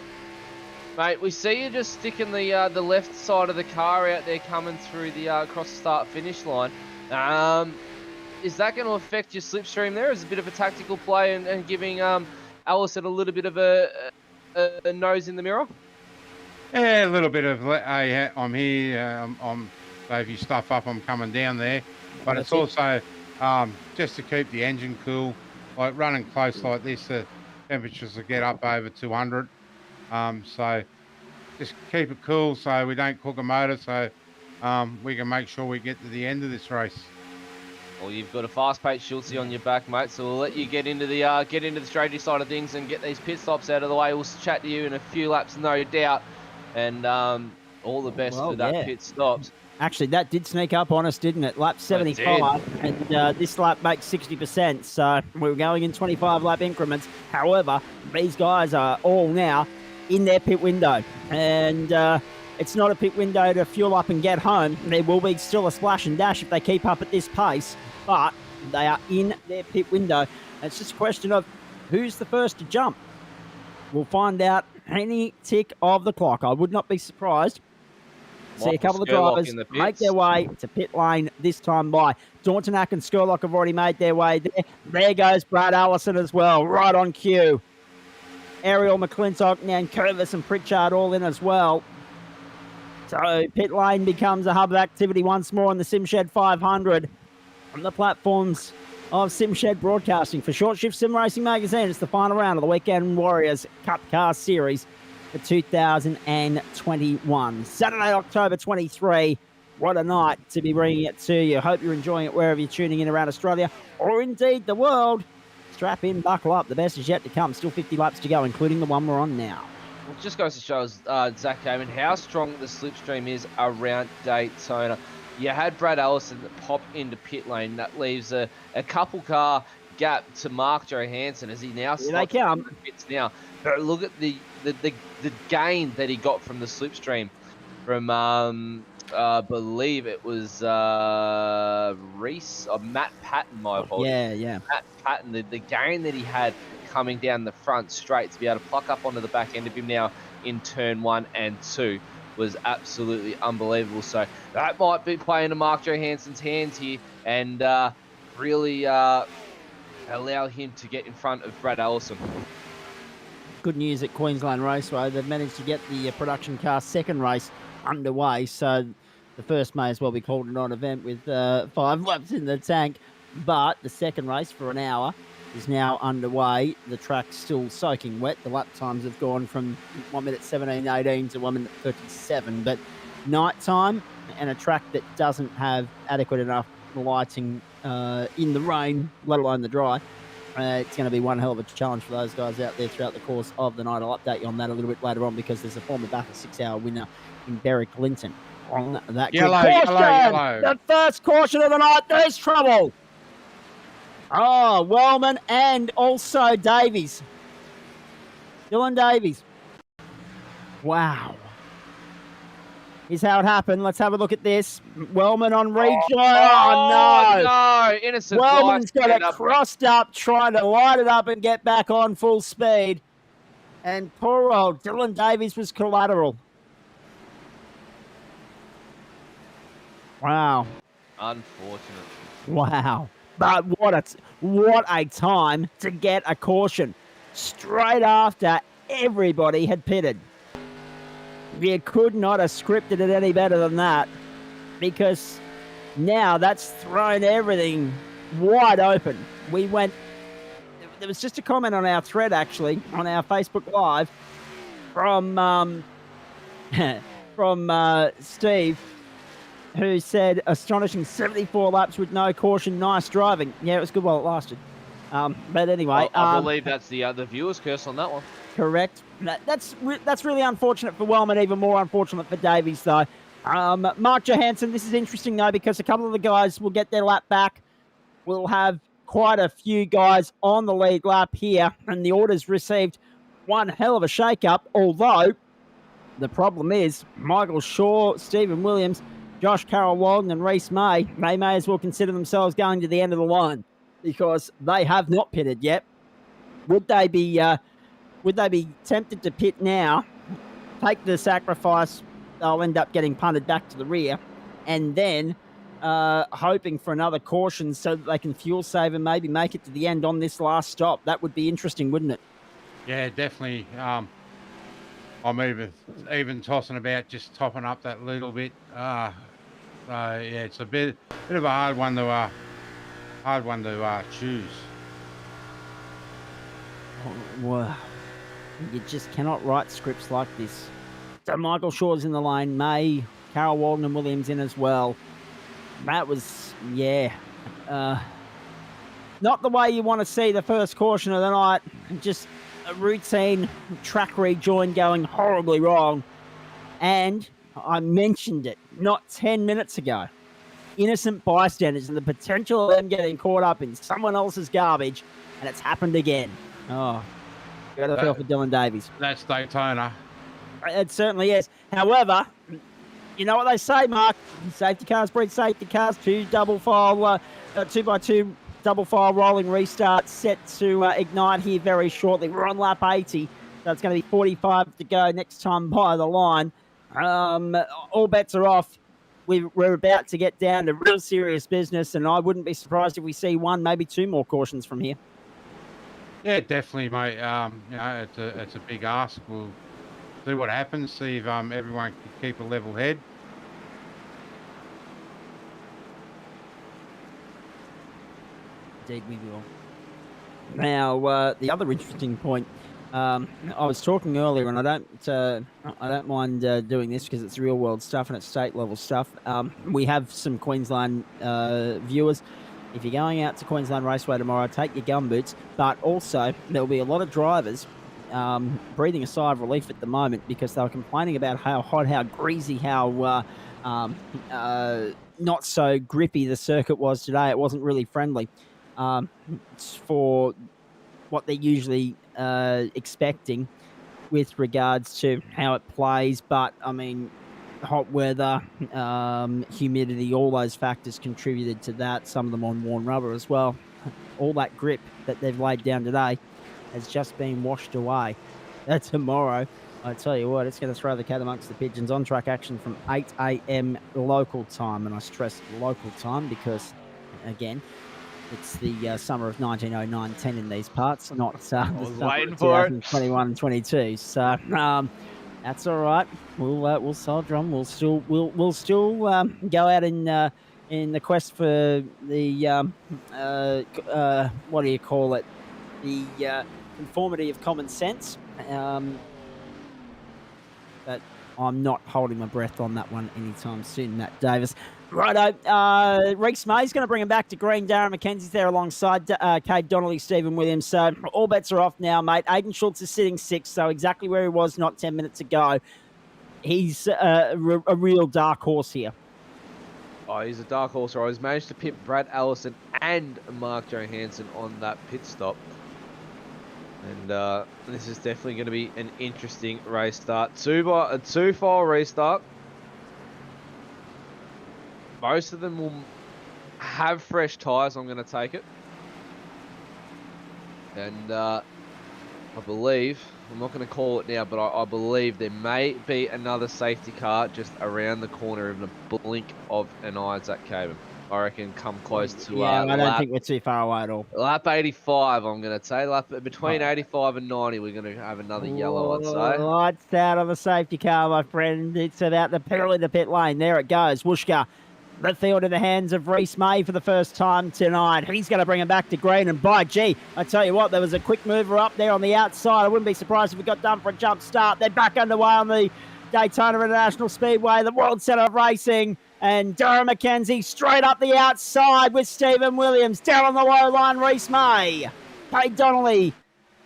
Mate, we see you just sticking the left side of the car out there coming through the across the start-finish line. Is that going to affect your slipstream there? Is it a bit of a tactical play and giving Allison a little bit of a nose in the mirror? Yeah, a little bit of, hey, I'm here, so if you stuff up, I'm coming down there. But it's also just to keep the engine cool. Like running close like this, the temperatures will get up over 200. So just keep it cool so we don't cook a motor, so we can make sure we get to the end of this race. Well, you've got a fast-paced Schultzy on your back, mate, so we'll let you get into the strategy side of things and get these pit stops out of the way. We'll chat to you in a few laps, no doubt, and all the best for that pit stops. Actually, that did sneak up on us, didn't it? Lap 75, and this lap makes 60%, so we're going in 25-lap increments. However, these guys are all now in their pit window, and it's not a pit window to fuel up and get home. There will be still a splash and dash if they keep up at this pace, but they are in their pit window. It's just a question of who's the first to jump. We'll find out any tick of the clock. I would not be surprised to see a couple of drivers make their way to pit lane this time by. Dauntonac and Skurlock have already made their way there. There goes Brad Allison as well, right on cue. Ariel McClintock, Nankervis and Pritchard all in as well. So pit lane becomes a hub of activity once more on the SimShed 500 on the platforms of SimShed Broadcasting. For Short Shift Sim Racing Magazine, it's the final round of the Weekend Warriors Cup Car Series for 2021. Saturday, October 23. What a night to be bringing it to you. Hope you're enjoying it wherever you're tuning in around Australia or indeed the world. Strap in, buckle up. The best is yet to come. Still 50 laps to go, including the one we're on now. Well, it just goes to show us, Zach Kamen, how strong the slipstream is around Daytona. You had Brad Allison pop into pit lane. That leaves a couple car gap to Mark Johansson as he now slots into pits now. But look at the gain that he got from the slipstream from I believe it was Reese or Matt Patton, my apologies. Yeah. Matt Patton, the gain that he had coming down the front straight to be able to pluck up onto the back end of him now in turn 1 and 2 was absolutely unbelievable. So that might be playing to Mark Johansson's hands here and really allow him to get in front of Brad Allison. Good news at Queensland Raceway. They've managed to get the production car second race underway, so the first may as well be called a non-event with 5 laps in the tank, but the second race for an hour is now underway. The track's still soaking wet. The lap times have gone from 1 minute 17:18 to 1 minute 37, but night time and a track that doesn't have adequate enough lighting in the rain, let alone the dry, it's going to be one hell of a challenge for those guys out there throughout the course of the night. I'll update you on that a little bit later on because there's a former Bathurst 6-hour winner in Derek Linton on that. Yellow. The first caution of the night. There's trouble. Oh, Wellman and also Davies. Dylan Davies. Wow. Here's how it happened. Let's have a look at this. Wellman on rejoin. Oh, no. Innocent. Wellman's got it crossed up, trying to light it up and get back on full speed. And poor old Dylan Davies was collateral. Wow. Unfortunate. Wow. But what a time to get a caution straight after everybody had pitted. You could not have scripted it any better than that, because now that's thrown everything wide open. There was just a comment on our thread, actually, on our Facebook Live from Steve, who said, astonishing 74 laps with no caution, nice driving. Yeah, it was good while it lasted. But anyway. I believe that's the viewer's curse on that one. Correct. That's really unfortunate for Wellman, even more unfortunate for Davies, though. Mark Johansson, this is interesting, though, because a couple of the guys will get their lap back. We'll have quite a few guys on the lead lap here, and the order's received one hell of a shake-up, although the problem is Michael Shaw, Stephen Williams, Josh Carroll Walden and Reese May, they may as well consider themselves going to the end of the line because they have not pitted yet. Would they be tempted to pit now, take the sacrifice, they'll end up getting punted back to the rear, and then hoping for another caution so that they can fuel save and maybe make it to the end on this last stop? That would be interesting, wouldn't it? Yeah, definitely. I'm even tossing about just topping up that little bit. So yeah, it's a bit of a hard one to choose. Well, you just cannot write scripts like this. So Michael Shaw's in the lane, May, Carroll Walden and Williams in as well. That was, not the way you want to see the first caution of the night. Just a routine track rejoin going horribly wrong. And I mentioned it not 10 minutes ago. Innocent bystanders and the potential of them getting caught up in someone else's garbage, and it's happened again. Oh, got to feel for Dylan Davies. That's Daytona. It certainly is. However, you know what they say, Mark? Safety cars breed safety cars. 2x2 double file rolling restart set to ignite here very shortly. We're on lap 80, so it's going to be 45 to go next time by the line. All bets are off. We're about to get down to real serious business, and I wouldn't be surprised if we see one, maybe two more cautions from here. Yeah, definitely, mate. It's a big ask. We'll see what happens. See if everyone can keep a level head. Indeed, we will. Now, the other interesting point. I was talking earlier, and I don't mind doing this because it's real world stuff and it's state level stuff. We have some Queensland viewers. If you're going out to Queensland Raceway tomorrow, take your gumboots. But also, there'll be a lot of drivers breathing a sigh of relief at the moment because they were complaining about how hot, how greasy, how not so grippy the circuit was today. It wasn't really friendly for what they're usually expecting with regards to how it plays. But, I mean, hot weather, humidity, all those factors contributed to that. Some of them on worn rubber as well. All that grip that they've laid down today has just been washed away. Tomorrow, I tell you what, it's going to throw the cat amongst the pigeons. On-track action from 8 a.m. local time. And I stress local time because, again, it's the summer of 1909-10 in these parts, not the summer of 2021 and 22. So that's all right. We'll soldier on. We'll still go out in the quest for the what do you call it? The conformity of common sense. But I'm not holding my breath on that one anytime soon, Matt Davis. Righto, Reese May's going to bring him back to green. Darren McKenzie's there alongside Cade Donnelly, Stephen Williams. So all bets are off now, mate. Aidan Schultz is sitting sixth, so exactly where he was not 10 minutes ago. He's a real dark horse here. Oh, he's a dark horse. He's managed to pit Brad Allison and Mark Johansson on that pit stop. And this is definitely going to be an interesting race start. A two-file restart. Most of them will have fresh tyres. I'm going to take it. And I believe, I'm not going to call it now, but I believe there may be another safety car just around the corner in a blink of an eye, Zach Caven. I reckon come close to I don't think we're too far away at all. Lap 85, I'm going to say. Between 85 and 90, we're going to have another yellow, I'd say. Lights out of the safety car, my friend. It's about the pedal in the pit lane. There it goes. Whooshka. The field in the hands of Reese May for the first time tonight. He's going to bring him back to green. And by gee, I tell you what, there was a quick mover up there on the outside. I wouldn't be surprised if we got done for a jump start. They're back underway on the Daytona International Speedway, the World Centre of Racing. And Darren McKenzie straight up the outside with Stephen Williams. Down on the low line, Reese May. Cade Donnelly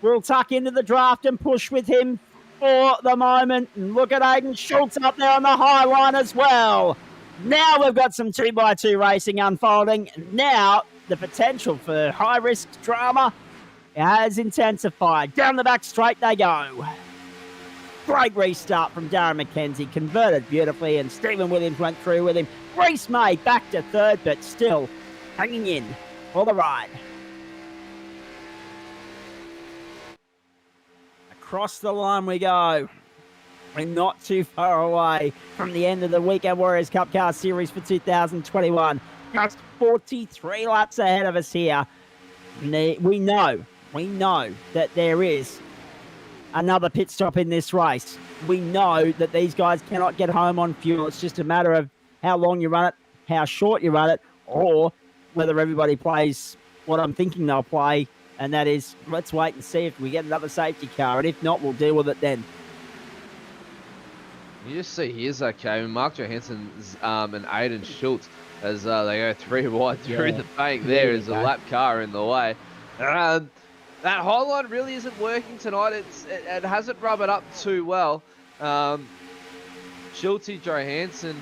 will tuck into the draft and push with him for the moment. And look at Aidan Schultz up there on the high line as well. Now we've got some 2x2 racing unfolding. Now the potential for high-risk drama has intensified. Down the back straight they go. Great restart from Darren McKenzie, converted beautifully, and Stephen Williams went through with him. Reese May back to third, but still hanging in for the ride. Across the line we go. We're not too far away from the end of the Weekend Warriors Cup Car Series for 2021. Just 43 laps ahead of us here. We know that there is another pit stop in this race. We know that these guys cannot get home on fuel. It's just a matter of how long you run it, how short you run it, or whether everybody plays what I'm thinking they'll play, and that is, let's wait and see if we get another safety car, and if not, we'll deal with it then. You just see here's okay. Mark Johansson and Aiden Schultz as they go 3 wide through the bank. There is a lap car in the way. That high line really isn't working tonight. It hasn't rubbed up too well. Schultz, Johansson,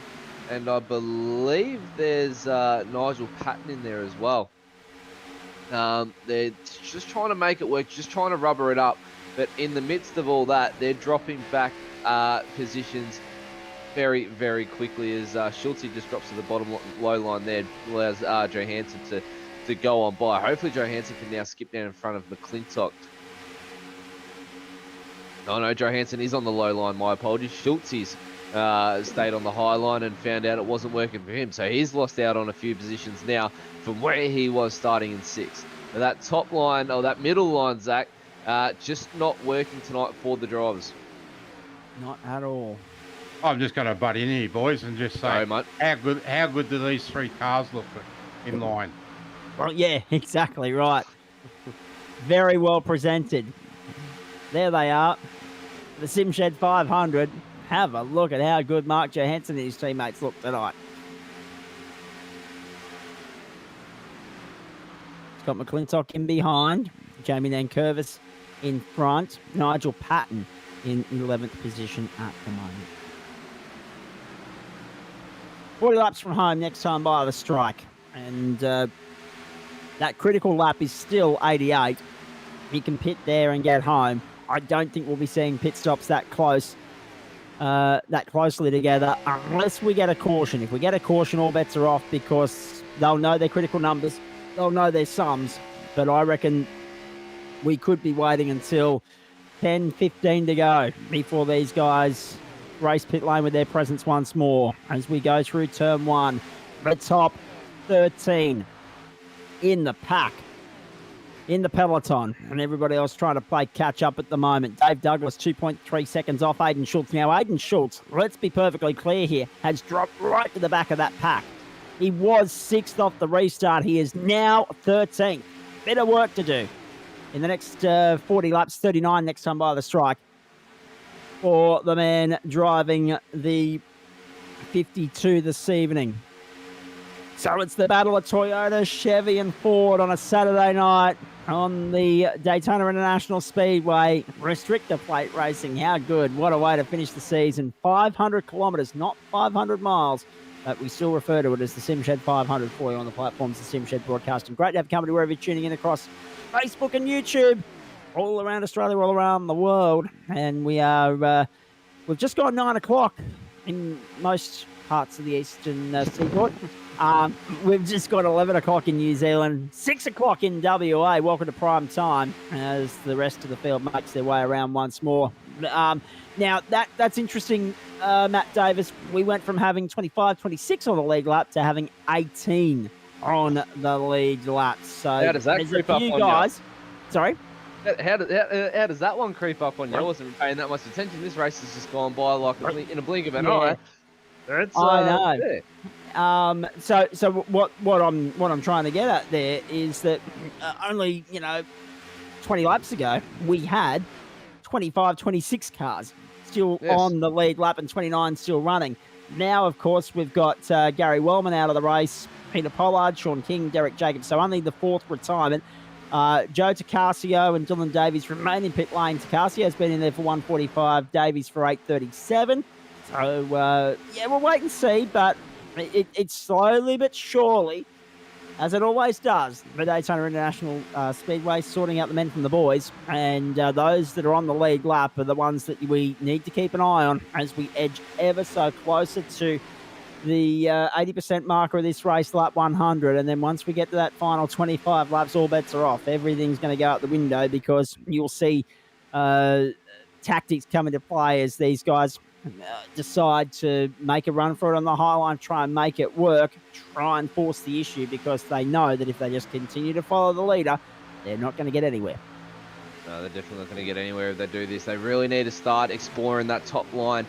and I believe there's Nigel Patton in there as well. They're just trying to make it work, just trying to rubber it up. But in the midst of all that, they're dropping back positions very, very quickly as Schultz just drops to the bottom low line there, allows Johansson to go on by. Hopefully Johansson can now skip down in front of McClintock. No, Johansson is on the low line, my apologies. Schultz stayed on the high line and found out it wasn't working for him, so he's lost out on a few positions now from where he was starting in 6th. But that top line, or that middle line, Zach, just not working tonight for the drivers. Not at all. I'm just going to butt in here, boys, and just say, Sorry, mate. how good do these 3 cars look in line? Well, yeah, exactly right. Very well presented. There they are. The SimShed 500. Have a look at how good Mark Johansson and his teammates look tonight. Scott McClintock in behind. Jamie Nankervis in front. Nigel Patton in 11th position at the moment. 40 laps from home next time by the strike. And that critical lap is still 88. He can pit there and get home. I don't think we'll be seeing pit stops that closely together unless we get a caution. If we get a caution, all bets are off because they'll know their critical numbers. They'll know their sums. But I reckon we could be waiting until 10, 15 to go before these guys race pit lane with their presence once more as we go through turn 1. The top 13 in the pack, in the peloton, and everybody else trying to play catch up at the moment. Dave Douglas 2.3 seconds off Aiden Schultz. Now Aiden Schultz, let's be perfectly clear here, has dropped right to the back of that pack. He was 6th off the restart. He is now 13th. Bit of work to do in the next 40 laps, 39 next time by the strike, for the man driving the 52 this evening. So it's the battle of Toyota, Chevy and Ford on a Saturday night on the Daytona International Speedway. Restrictor plate racing. How good. What a way to finish the season. 500 kilometres, not 500 miles. But we still refer to it as the SimShed 500 for you on the platforms of SimShed Broadcasting. Great to have company wherever you're tuning in across Facebook and YouTube, all around Australia, all around the world. And we are, we've just gone 9 o'clock in most parts of the eastern seaboard. We've just got 11 o'clock in New Zealand, 6 o'clock in WA. Welcome to prime time as the rest of the field makes their way around once more. Now, that's interesting, Matt Davis. We went from having 25, 26 on the lead lap to having 18 on the lead lap. So how does that creep up on guys? Sorry? How does that one creep up on you? I wasn't paying that much attention. This race has just gone by like in a blink of an eye. I know. Yeah. So what I'm trying to get at there is that only 20 laps ago we had 25, 26 cars still on the lead lap and 29 still running. Now, of course, we've got Gary Wellman out of the race, Peter Pollard, Sean King, Derek Jacobs. So only the 4th retirement. Joe Tacasio and Dylan Davies remain in pit lane. Tacasio's been in there for 145, Davies for 837. So, we'll wait and see, but it's slowly but surely as it always does, the Daytona International Speedway, sorting out the men from the boys. And those that are on the lead lap are the ones that we need to keep an eye on as we edge ever so closer to the 80% marker of this race, lap 100. And then once we get to that final 25 laps, all bets are off. Everything's going to go out the window because you'll see tactics come into play as these guys decide to make a run for it on the high line, try and make it work, try and force the issue, because they know that if they just continue to follow the leader, they're not going to get anywhere. No, they're definitely not going to get anywhere if they do this. They really need to start exploring that top line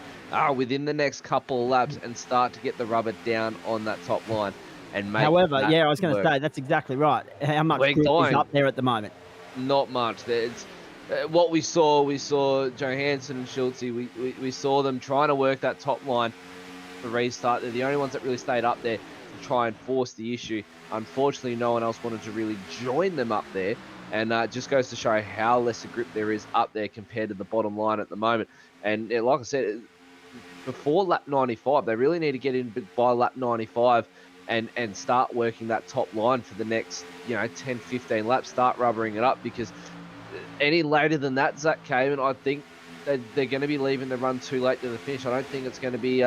within the next couple of laps and start to get the rubber down on that top line. And make However, that yeah, I was going to work. say, that's exactly right. How much We're grip is going. up there at the moment? Not much. It's what we saw Johansson and Schultze. We saw them trying to work that top line for restart. They're the only ones that really stayed up there to try and force the issue. Unfortunately, no one else wanted to really join them up there. And it just goes to show how less a grip there is up there compared to the bottom line at the moment. And like I said, before lap 95, they really need to get in by lap 95 and start working that top line for the next 10, 15 laps. Start rubbering it up, because any later than that, Zach Caven, I think they're going to be leaving the run too late to the finish. I don't think it's going to be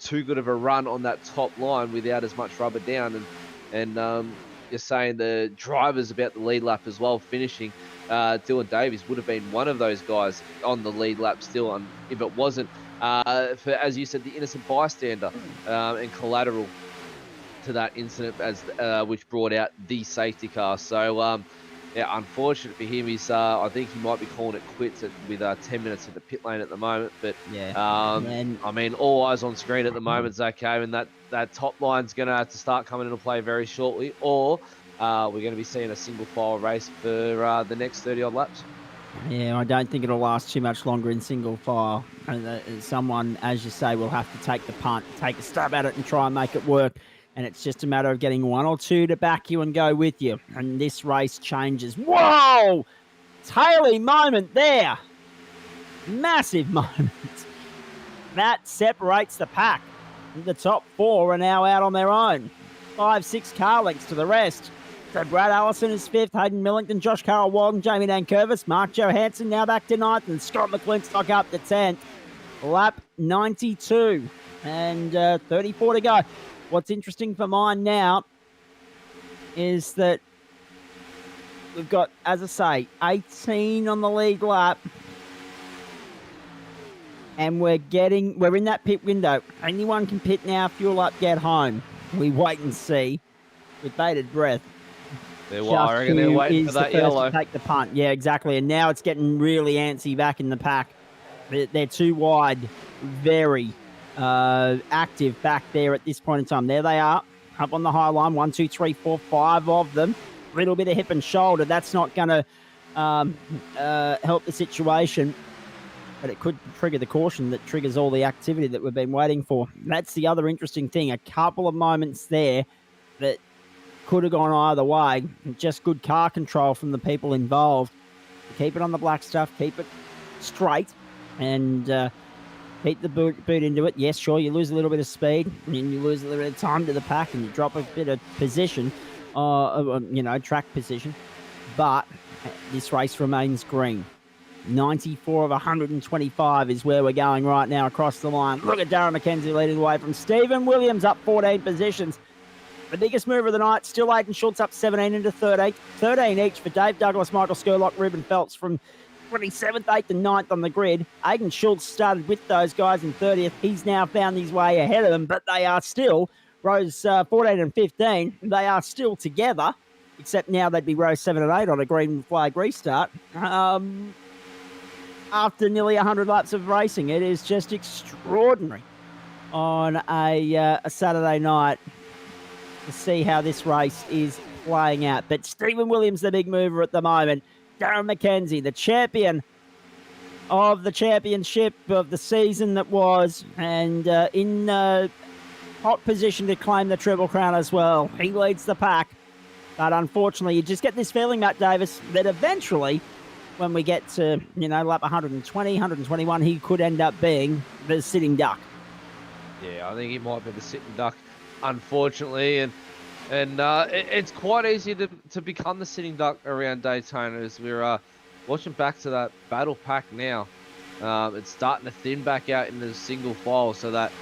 too good of a run on that top line without as much rubber down. And you're saying the drivers about the lead lap as well, finishing. Dylan Davies would have been one of those guys on the lead lap still, and if it wasn't for, as you said, the innocent bystander and collateral to that incident, as which brought out the safety car. So yeah, unfortunate for him. He's I think he might be calling it quits with 10 minutes at the pit lane at the moment. But Yeah. I mean, all eyes on screen at the moment, Zach, and that top line's going to have to start coming into play very shortly, or we're going to be seeing a single file race for the next 30 odd laps. Yeah, I don't think it'll last too much longer in single file. And someone, as you say, will have to take the punt, take a stab at it and try and make it work. And it's just a matter of getting one or two to back you and go with you. And this race changes. Whoa! Haley moment there. Massive moment. That separates the pack. The top four are now out on their own. 5-6 car lengths to the rest. So Brad Allison is fifth, Hayden Millington, Josh Carroll Walden, Jamie Nankervis, Mark Johansson now back to ninth, and Scott McClintock up to 10th. Lap 92 and 34 to go. What's interesting for mine now is that we've got, as I say, 18 on the lead lap. And we're in that pit window. Anyone can pit now, fuel up, get home. We wait and see with bated breath. I reckon they're waiting for that yellow. To take the punt. Yeah, exactly. And now it's getting really antsy back in the pack. They're too wide, very active back there at this point in time. There they are, up on the high line. 1, 2, 3, 4, 5 of them. A little bit of hip and shoulder. That's not going to help the situation. But it could trigger the caution that triggers all the activity that we've been waiting for. That's the other interesting thing. A couple of moments there that could have gone either way. Just good car control from the people involved. Keep it on the black stuff. Keep it straight. And keep the boot into it. Yes, sure, you lose a little bit of speed. And you lose a little bit of time to the pack. And you drop a bit of position. Track position. But this race remains green. 94 of 125 is where we're going right now across the line. Look at Darren McKenzie leading the way from Stephen Williams up 14 positions. The biggest mover of the night, still Aiden Schultz up 17 into 13. 13 each for Dave Douglas, Michael Skurlock, Ruben Phelps from 27th, 8th and 9th on the grid. Aiden Schultz started with those guys in 30th. He's now found his way ahead of them, but they are still, rows 14 and 15, they are still together, except now they'd be rows 7 and 8 on a green flag restart. After nearly 100 laps of racing, it is just extraordinary on a Saturday night to see how this race is playing out. But Stephen Williams, the big mover at the moment. Darren McKenzie, the champion of the championship of the season that was, and in hot position to claim the Triple Crown as well. He leads the pack. But unfortunately, you just get this feeling, Matt Davis, that eventually, when we get to, lap 120, 121, he could end up being the sitting duck. Yeah, I think he might be the sitting duck, unfortunately. And And it's quite easy to become the sitting duck around Daytona as we're watching back to that battle pack now. It's starting to thin back out into the single file, so that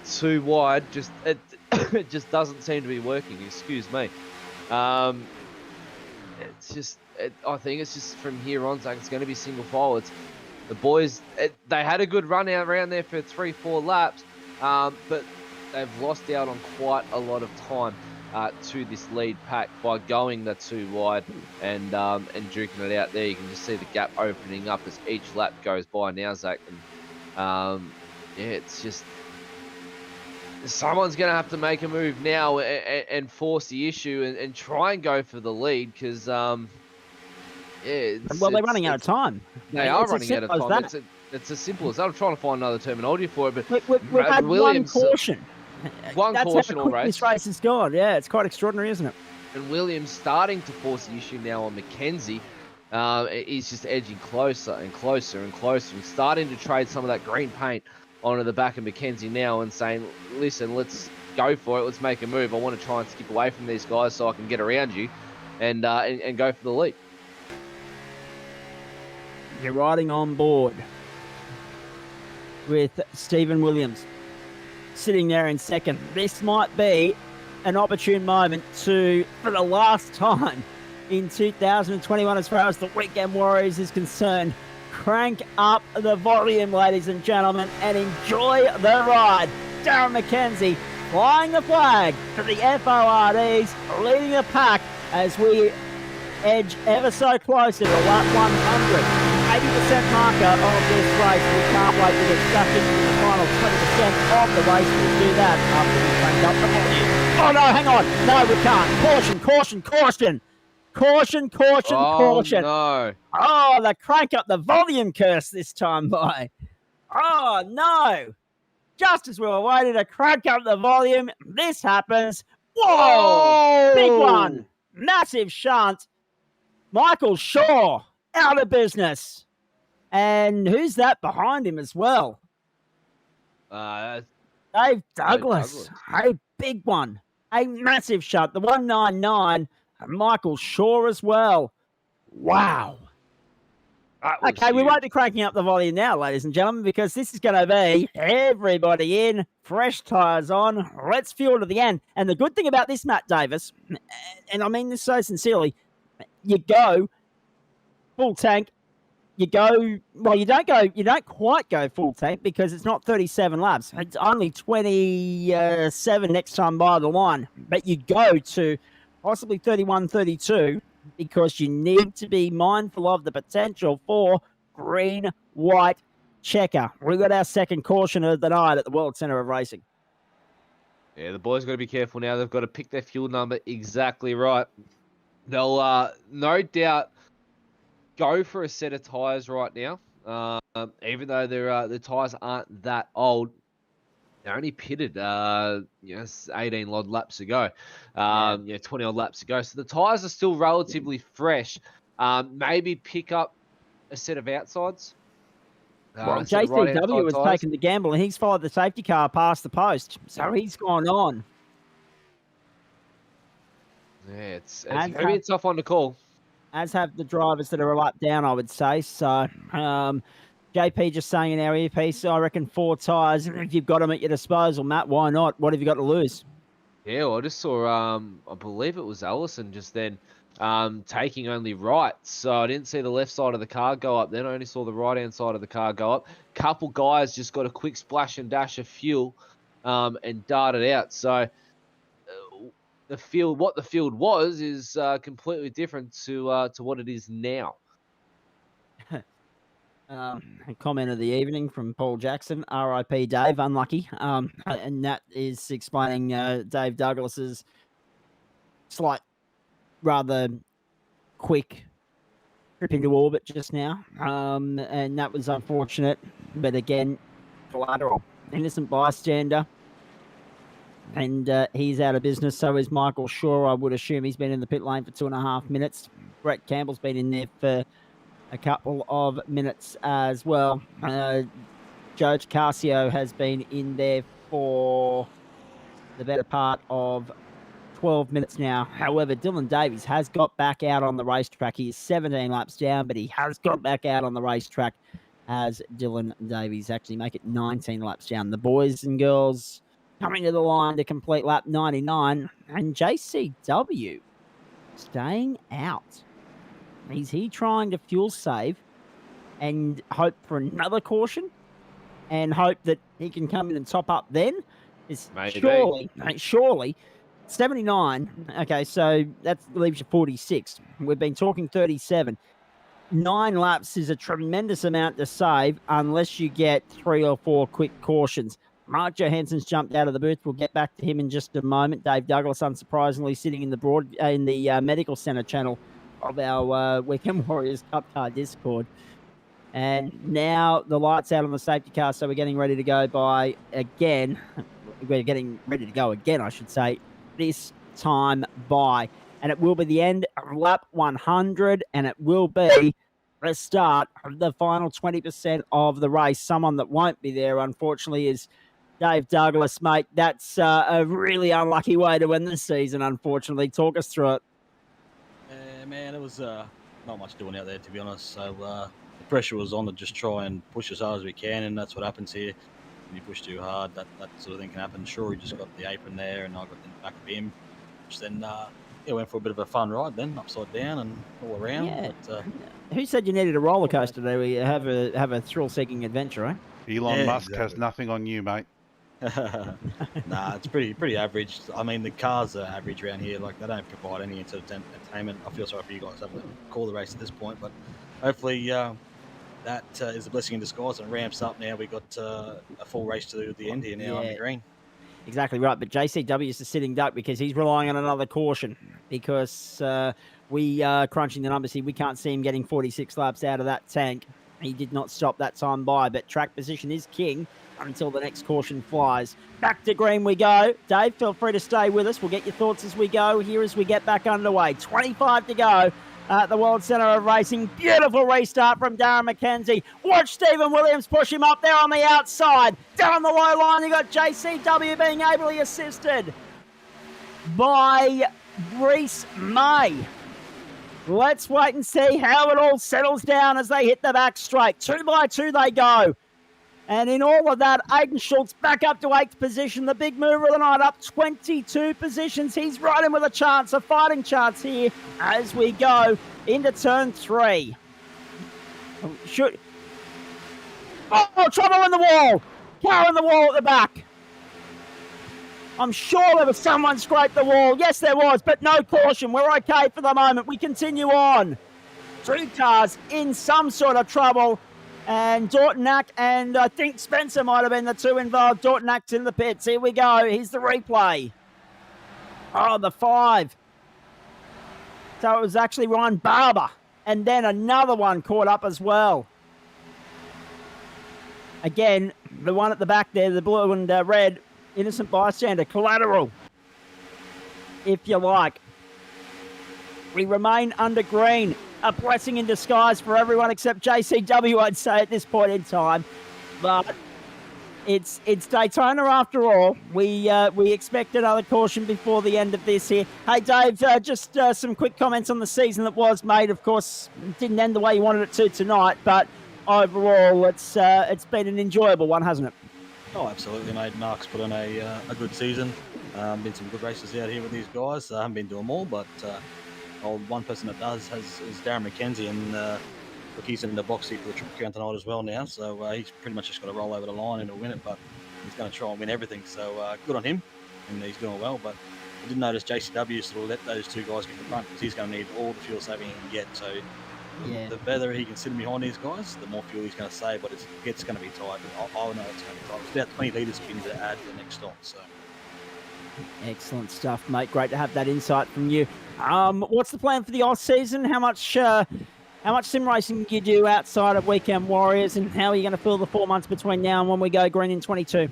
too wide it just doesn't seem to be working. Excuse me. It's just I think it's just from here on, Zach, it's going to be single file. It's the boys. They had a good run out around there for 3-4 laps, but they've lost out on quite a lot of time to this lead pack by going the too wide and duking it out there. You can just see the gap opening up as each lap goes by now, Zach. And yeah, it's just someone's going to have to make a move now and force the issue and try and go for the lead because yeah. Well, they're running out of time. They are running out of time. It's as simple as that. I'm trying to find another terminology for it, but we've had Williams, one caution. One That's caution how all quick race. this race has gone. Yeah, it's quite extraordinary, isn't it? And Williams starting to force the issue now on Mackenzie. He's just edging closer and closer and closer. He's starting to trade some of that green paint onto the back of Mackenzie now and saying, listen, let's go for it. Let's make a move. I want to try and skip away from these guys so I can get around you and go for the lead. You're riding on board with Stephen Williams sitting there in second. This might be an opportune moment to, for the last time in 2021, as far as the Weekend Warriors is concerned, crank up the volume, ladies and gentlemen, and enjoy the ride. Darren McKenzie flying the flag for the FORDs, leading the pack as we edge ever so closer to lap 100. 80% marker of this race. We can't wait to get stuck into the final 20% of the race. We'll do that after we crank up the volume. Oh no, hang on. No, we can't. Caution, caution, caution. Caution, caution, caution. No. Oh, the crank up the volume curse this time by. Oh no. Just as we were waiting to crank up the volume, this happens. Whoa! Big one. Massive shunt. Michael Shaw out of business. And who's that behind him as well? Dave Douglas. A big one. A massive shot. The 199. And Michael Shaw as well. Wow. Okay, huge. we won't be cranking up the volume now, ladies and gentlemen, because this is going to be everybody in, fresh tyres on. Let's fuel to the end. And the good thing about this, Matt Davis, and I mean this so sincerely, you go full tank. You don't quite go full tank because it's not 37 laps. It's only 27 next time by the line. But you go to possibly 31, 32 because you need to be mindful of the potential for green-white checker. We got our second caution of the night at the World Centre of Racing. Yeah, the boys got to be careful now. They've got to pick their fuel number exactly right. They'll no doubt go for a set of tyres right now. Even though the tyres aren't that old, they're only pitted 18 odd laps ago, 20 odd laps ago. So the tyres are still relatively fresh. Maybe pick up a set of outsides. Well, JCW has taken the gamble and he's followed the safety car past the post. So he's gone on. Yeah, it's going to be a tough one to call. As have the drivers that are a lap down, I would say. So, JP just saying in our earpiece, I reckon 4 tyres. If you've got them at your disposal, Matt, why not? What have you got to lose? Yeah, well, I just saw, I believe it was Allison just then taking only right. So I didn't see the left side of the car go up then. I only saw the right-hand side of the car go up. Couple guys just got a quick splash and dash of fuel and darted out. So what the field was is completely different to what it is now. A comment of the evening from Paul Jackson, RIP Dave, unlucky. And that is explaining Dave Douglas's slight, rather quick trip into orbit just now. And that was unfortunate, but again, collateral. Innocent bystander. And he's out of business. So is Michael Shaw. I would assume he's been in the pit lane for 2.5 minutes. Brett Campbell's been in there for a couple of minutes as well. Joe Casio has been in there for the better part of 12 minutes now. However, Dylan Davies has got back out on the racetrack. He is 17 laps down, but he has got back out on the racetrack as Dylan Davies actually make it 19 laps down. The boys and girls coming to the line to complete lap 99, and JCW staying out. Is he trying to fuel save and hope for another caution and hope that he can come in and top up then? Maybe. Surely 79. Okay, so that leaves you 46. We've been talking 37. 9 laps is a tremendous amount to save unless you get 3 or 4 quick cautions. Mark Johansson's jumped out of the booth. We'll get back to him in just a moment. Dave Douglas, unsurprisingly, sitting in the medical center channel of our Weekend Warriors Cup Car Discord. And now the lights out on the safety car, so we're getting ready to go by again. We're getting ready to go again, I should say, this time by. And it will be the end of lap 100, and it will be the start of the final 20% of the race. Someone that won't be there, unfortunately, is Dave Douglas, mate. That's a really unlucky way to win this season, unfortunately. Talk us through it. Man, it was not much doing out there, to be honest. So the pressure was on to just try and push as hard as we can, and that's what happens here. When you push too hard, that sort of thing can happen. Sure, he just got the apron there, and I got in the back of him, which then went for a bit of a fun ride then, upside down and all around. Yeah. But, Who said you needed a roller coaster today? We have a thrill-seeking adventure, eh? Elon Musk exactly. has nothing on you, mate. Nah, it's pretty average. I mean, the cars are average around here. Like, they don't provide any entertainment. I feel sorry for you guys having to call the race at this point, but hopefully that is a blessing in disguise and ramps up now. We got a full race to the end here now on the green. Exactly right, but JCW is a sitting duck because he's relying on another caution because we are crunching the numbers here. We can't see him getting 46 laps out of that tank. He did not stop that time by, but track position is king until the next caution flies. Back to green we go. Dave, feel free to stay with us. We'll get your thoughts as we go here as we get back underway. 25 to go at the World Centre of Racing. Beautiful restart from Darren McKenzie. Watch Stephen Williams push him up there on the outside. Down the low line, you got JCW being ably assisted by Reese May. Let's wait and see how it all settles down as they hit the back straight. 2 by 2 they go. And in all of that, Aidan Schultz back up to 8th position. The big mover of the night up 22 positions. He's right in with a chance, a fighting chance here as we go into turn 3. Oh, trouble in the wall. Car in the wall at the back. I'm sure there was someone scraped the wall. Yes, there was, but no caution. We're okay for the moment. We continue on. 2 cars in some sort of trouble. And Dortonac and I think Spencer might have been the 2 involved. Dortonac's in the pits. Here we go. Here's the replay. Oh, the 5. So it was actually Ryan Barber. And then another one caught up as well. Again, the one at the back there, the blue and red, innocent bystander, collateral, if you like. We remain under green. A blessing in disguise for everyone except JCW, I'd say, at this point in time. But it's Daytona after all. We expect another caution before the end of this here. Hey, Dave, just some quick comments on the season that was made. Of course, didn't end the way you wanted it to tonight, but overall, it's been an enjoyable one, hasn't it? Oh, absolutely, mate. Mark's put on a good season. Been some good races out here with these guys. I haven't been to them all, but one person that does is Darren McKenzie, and look, he's in the box seat for the Triple Crown tonight as well now. So he's pretty much just got to roll over the line and he'll win it, but he's going to try and win everything. So good on him, and he's doing well. But I did notice JCW sort of let those 2 guys get in front because he's going to need all the fuel saving he can get. So the better he can sit behind these guys, the more fuel he's going to save. But it's going to be tight. I know it's going to be tight. It's about 20 litres we need to add for the next stop. So. Excellent stuff, mate. Great to have that insight from you. What's the plan for the off season? How much sim racing do you do outside of Weekend Warriors, and how are you going to fill the 4 months between now and when we go green in 22?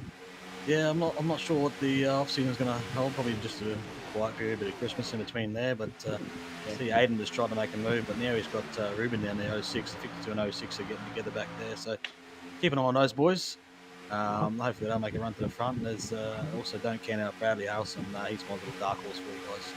Yeah, I'm not sure what the off season is going to hold. Probably just a quiet period, a bit of Christmas in between there. But I see Aiden just tried to make a move, but now he's got Ruben down there, 06, the 52 and 06 are getting together back there. So keep an eye on those boys. Hopefully they'll make a run to the front. And there's also don't count out Bradley Allison. He's my little dark horse for you guys.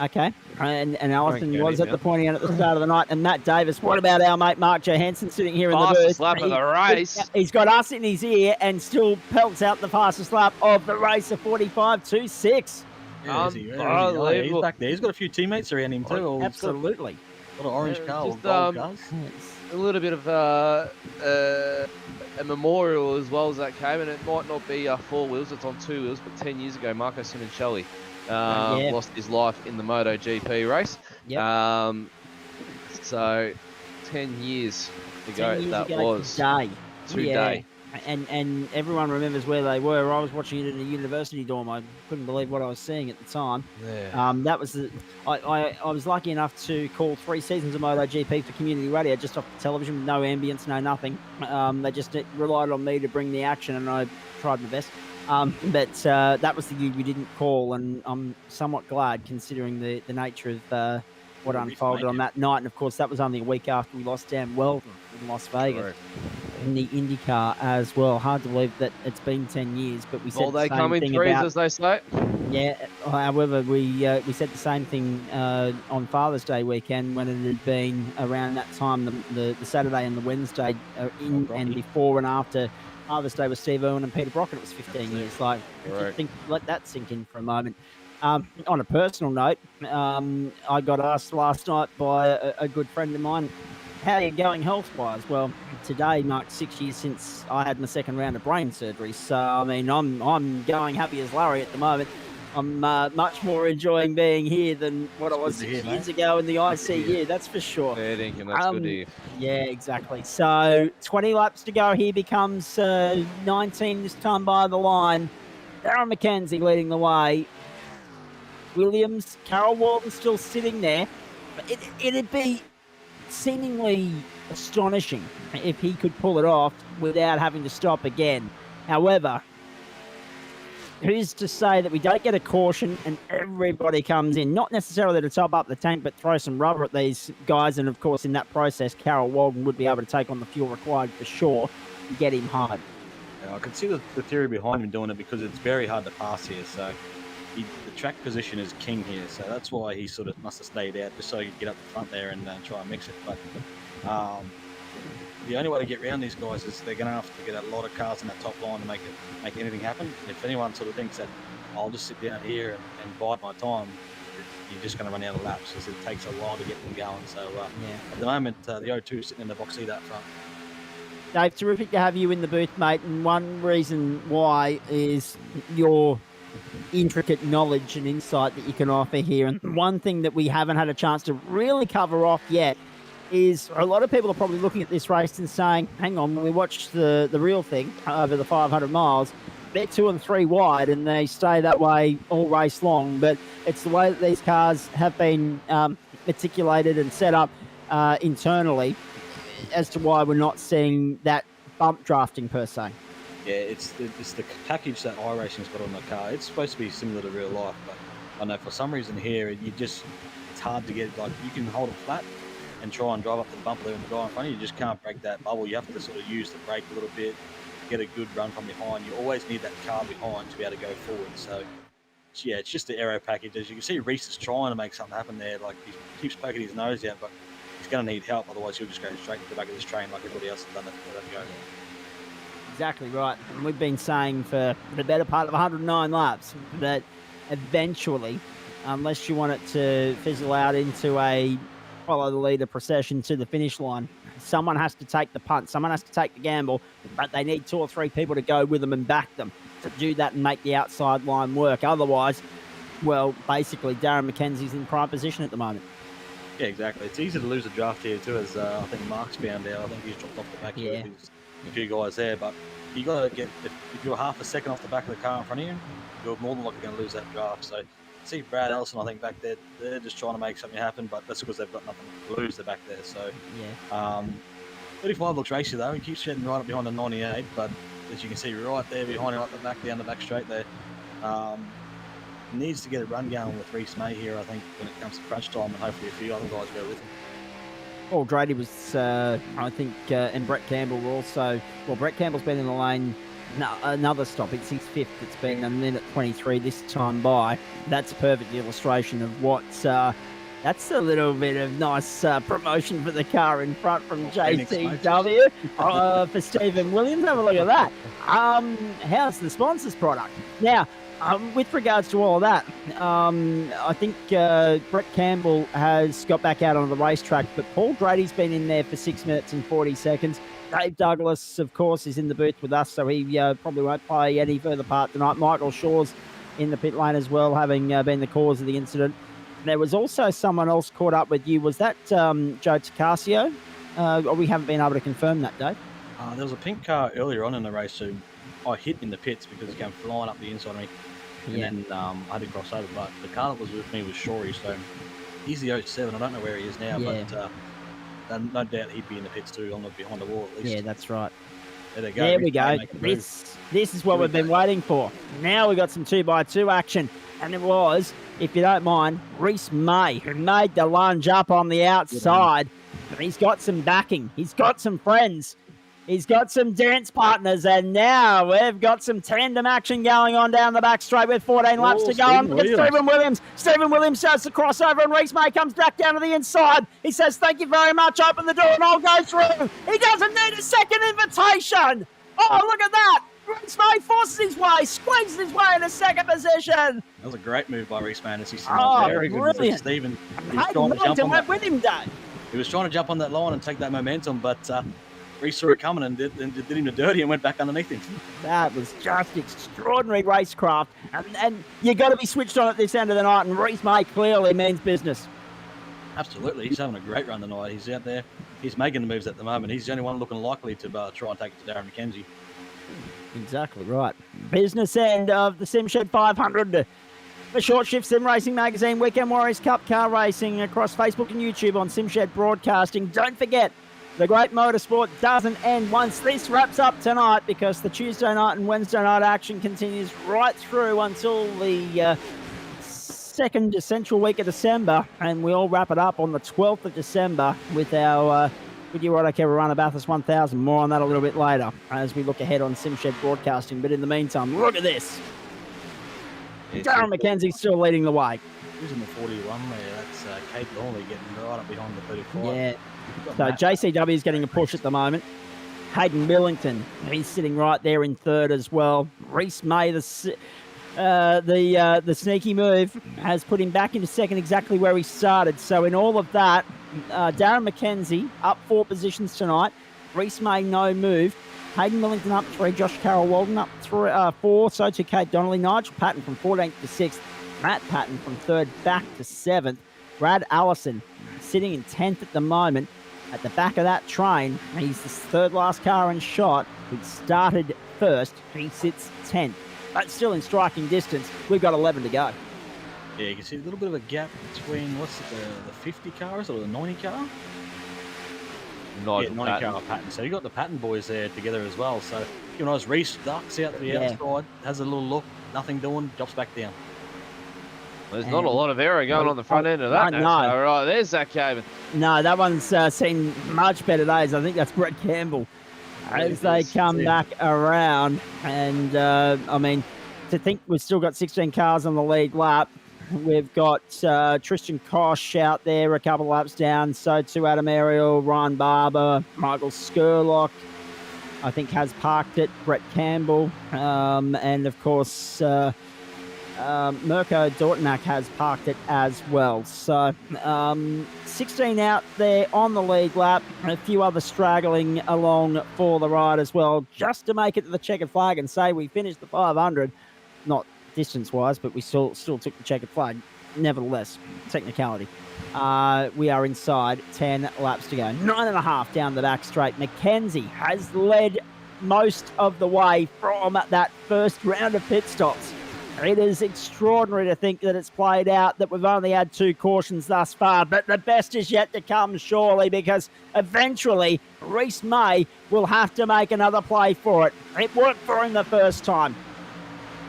Okay, and Allison count was him at the out. pointing out at the start of the night. And Matt Davis, what about our mate Mark Johansson sitting here in the Fastest booth? lap of the race. He's got us in his ear and still pelts out the fastest lap of the race of 45.26. Yeah, is he? He's Unbelievable. back there. He's got a few teammates around him too. Absolutely. Got an orange car or Just, gold cars. A little bit of a memorial as well as that came, and it might not be 4 wheels, it's on 2 wheels, but 10 years ago, Marco Simoncelli lost his life in the MotoGP race. Yep. So 10 years ago 10 years that ago was. today. Today. And everyone remembers where they were. I was watching it in a university dorm. I couldn't believe what I was seeing at the time. Yeah. That was I was lucky enough to call 3 seasons of MotoGP for community radio just off the television with no ambience, no nothing. They just relied on me to bring the action, and I tried my best. But that was the year we didn't call, and I'm somewhat glad considering the nature of what unfolded on that night. And of course, that was only a week after we lost Dan Weldon in Las Vegas. Correct. In the IndyCar as well. Hard to believe that it's been 10 years, but we said Well, the they same come in thing threes, about, as they say. yeah. However, we said the same thing on Father's Day weekend when it had been around that time, the Saturday and the Wednesday and before and after Father's Day with Steve Irwin and Peter Brockett. It was 15 years. Like, let that sink in for a moment. On a personal note, I got asked last night by a good friend of mine, how are you going health-wise? Well, today marks 6 years since I had my second round of brain surgery. So, I mean, I'm going happy as Larry at the moment. I'm much more enjoying being here than what I was 6 years ago in the ICU, that's for sure. Yeah, Dinkin, that's good to hear. Yeah, exactly. So, 20 laps to go. Here becomes 19 this time by the line. Darren McKenzie leading the way. Williams, Carol Walton still sitting there. But it'd be seemingly astonishing if he could pull it off without having to stop again. However, who's to say that we don't get a caution and everybody comes in, not necessarily to top up the tank, but throw some rubber at these guys. And of course, in that process, Carol Walden would be able to take on the fuel required for sure and get him hard. Yeah, I can see the theory behind him doing it because it's very hard to pass here. So the track position is king here. So that's why he sort of must have stayed out, just so he could get up the front there and try and mix it. But the only way to get around these guys is they're going to have to get a lot of cars in that top line to make anything happen. If anyone sort of thinks that I'll just sit down here and bide my time, you're just going to run out of laps because it takes a while to get them going. So at the moment, the O2 is sitting in the box seat up front. Dave, terrific to have you in the booth, mate. And one reason why is your intricate knowledge and insight that you can offer here. And one thing that we haven't had a chance to really cover off yet is a lot of people are probably looking at this race and saying, hang on, when we watch the real thing over the 500 miles, they're 2 and 3 wide and they stay that way all race long. But it's the way that these cars have been articulated and set up internally as to why we're not seeing that bump drafting per se. Yeah, it's the package that iRacing's got on the car. It's supposed to be similar to real life, but I know for some reason here, it's hard to get, like, you can hold it flat and try and drive up to the bumper there and the guy in front of you. You just can't break that bubble. You have to sort of use the brake a little bit, get a good run from behind. You always need that car behind to be able to go forward. So, yeah, it's just the aero package. As you can see, Reese is trying to make something happen there. Like, he keeps poking his nose out, but he's going to need help. Otherwise, he'll just go straight to the back of this train like everybody else has done it. Exactly right. And we've been saying for the better part of 109 laps that eventually, unless you want it to fizzle out into a follow the leader procession to the finish line, someone has to take the punt, someone has to take the gamble, but they need 2 or 3 people to go with them and back them to do that and make the outside line work. Otherwise, well, basically, Darren McKenzie's in prime position at the moment. Yeah, exactly. It's easy to lose a draft here too, as I think Mark's found out. I think he's dropped off the back here. There's a few guys there, but you got to get, if you're half a second off the back of the car in front of you, you're more than likely going to lose that draft. So see Brad Ellison, I think back there, they're just trying to make something happen, but that's because they've got nothing to lose. They're back there. So 35 looks racy though. He keeps heading right up behind the 98, but as you can see right there behind him, up the back, down the back straight there. Needs to get a run going with Reese May here, I think, when it comes to crunch time, and hopefully a few other guys go with him. Paul Drady was, I think, and Brett Campbell were also. Well, Brett Campbell's been in the lane No, another stop. It's his fifth. It's been a minute 23 this time by. That's a perfect illustration of what's. That's a little bit of nice promotion for the car in front from JCW for Stephen Williams. Have a look at that. How's the sponsors product? Now, with regards to all of that, I think Brett Campbell has got back out on the racetrack, but Paul Grady's been in there for 6 minutes and 40 seconds. Dave Douglas, of course, is in the booth with us, so he probably won't play any further part tonight. Michael Shaw's in the pit lane as well, having been the cause of the incident. There was also someone else caught up with you. Was that Joe Tacasio? We haven't been able to confirm that, Dave. There was a pink car earlier on in the race who I hit in the pits because he came flying up the inside of me. And then I had to cross over. But the car that was with me was Shorey, so he's the 07. I don't know where he is now, but no doubt he'd be in the pits too, on the behind the wall at least. Yeah, that's right. There they go. There we go. This is what we've been waiting for. Now we got some 2x2 action. And it was, if you don't mind, Reese May, who made the lunge up on the outside. And he's got some backing. He's got some friends. He's got some dance partners. And now we've got some tandem action going on down the back straight with 14 laps to go. Stephen Williams. Stephen Williams starts the crossover, and Reese May comes back down to the inside. He says, thank you very much. Open the door and I'll go through. He doesn't need a second invitation. Oh, look at that. Reese May forces his way, squeezes his way into second position. That was a great move by Reese May. Very brilliant. Stephen, he went with him, Dave. He was trying to jump on that line and take that momentum, but Reese saw it coming and did him the dirty and went back underneath him. That was just extraordinary racecraft. And you got to be switched on at this end of the night, and Reese May clearly means business. Absolutely. He's having a great run tonight. He's out there. He's making the moves at the moment. He's the only one looking likely to try and take it to Darren McKenzie. Exactly right. Business end of the SimShed 500. The Short Shift Sim Racing Magazine Weekend Warriors Cup car racing across Facebook and YouTube on SimShed Broadcasting. Don't forget, the great motorsport doesn't end once this wraps up tonight, because the Tuesday night and Wednesday night action continues right through until the second essential week of December, and we all wrap it up on the 12th of December with our Goodyear Auto Care run of Bathurst 1000. More on that a little bit later as we look ahead on SimShed Broadcasting. But in the meantime, look at this. Darren McKenzie's still leading the way. Who's in the 41 there? That's Kate Lawley getting right up behind the 35. Yeah. So JCW is getting a push at the moment. Hayden Millington, he's sitting right there in third as well. Reese May, the sneaky move, has put him back into second, exactly where he started. So in all of that, Darren McKenzie up 4 positions tonight. Reese May, no move. Hayden Millington up 3. Josh Carroll Walden up 4. So to Kate Donnelly. Nigel Patton from 14th to 6th. Matt Patton from 3rd back to 7th. Brad Allison sitting in 10th at the moment. At the back of that train, he's the third last car in shot. He started first. He sits 10th. But still in striking distance. We've got 11 to go. Yeah, you can see a little bit of a gap between, what's it, the 50 cars or the 90 car? 90 car Patton. So you got the Patton boys there together as well. So, you know, as Reese ducks out to the outside, has a little look, nothing doing, drops back down. There's not a lot of error going on the front end of that. No. All right, there's Zach Caven. No, that one's seen much better days. I think that's Brett Campbell as they come back around. And, I mean, to think we've still got 16 cars on the lead lap. We've got Tristan Kosh out there a couple of laps down. So too Adam Ariel, Ryan Barber, Michael Skurlock, I think, has parked it. Brett Campbell. And, of course, Mirko Dortnack has parked it as well. So 16 out there on the lead lap, and a few others straggling along for the ride as well, just to make it to the checkered flag and say we finished the 500. Not distance-wise, but we still took the checkered flag. Nevertheless, technicality. We are inside 10 laps to go. 9.5 down the back straight. McKenzie has led most of the way from that first round of pit stops. It is extraordinary to think that it's played out, that we've only had 2 cautions thus far, but the best is yet to come, surely, because eventually Reese May will have to make another play for it. It worked for him the first time.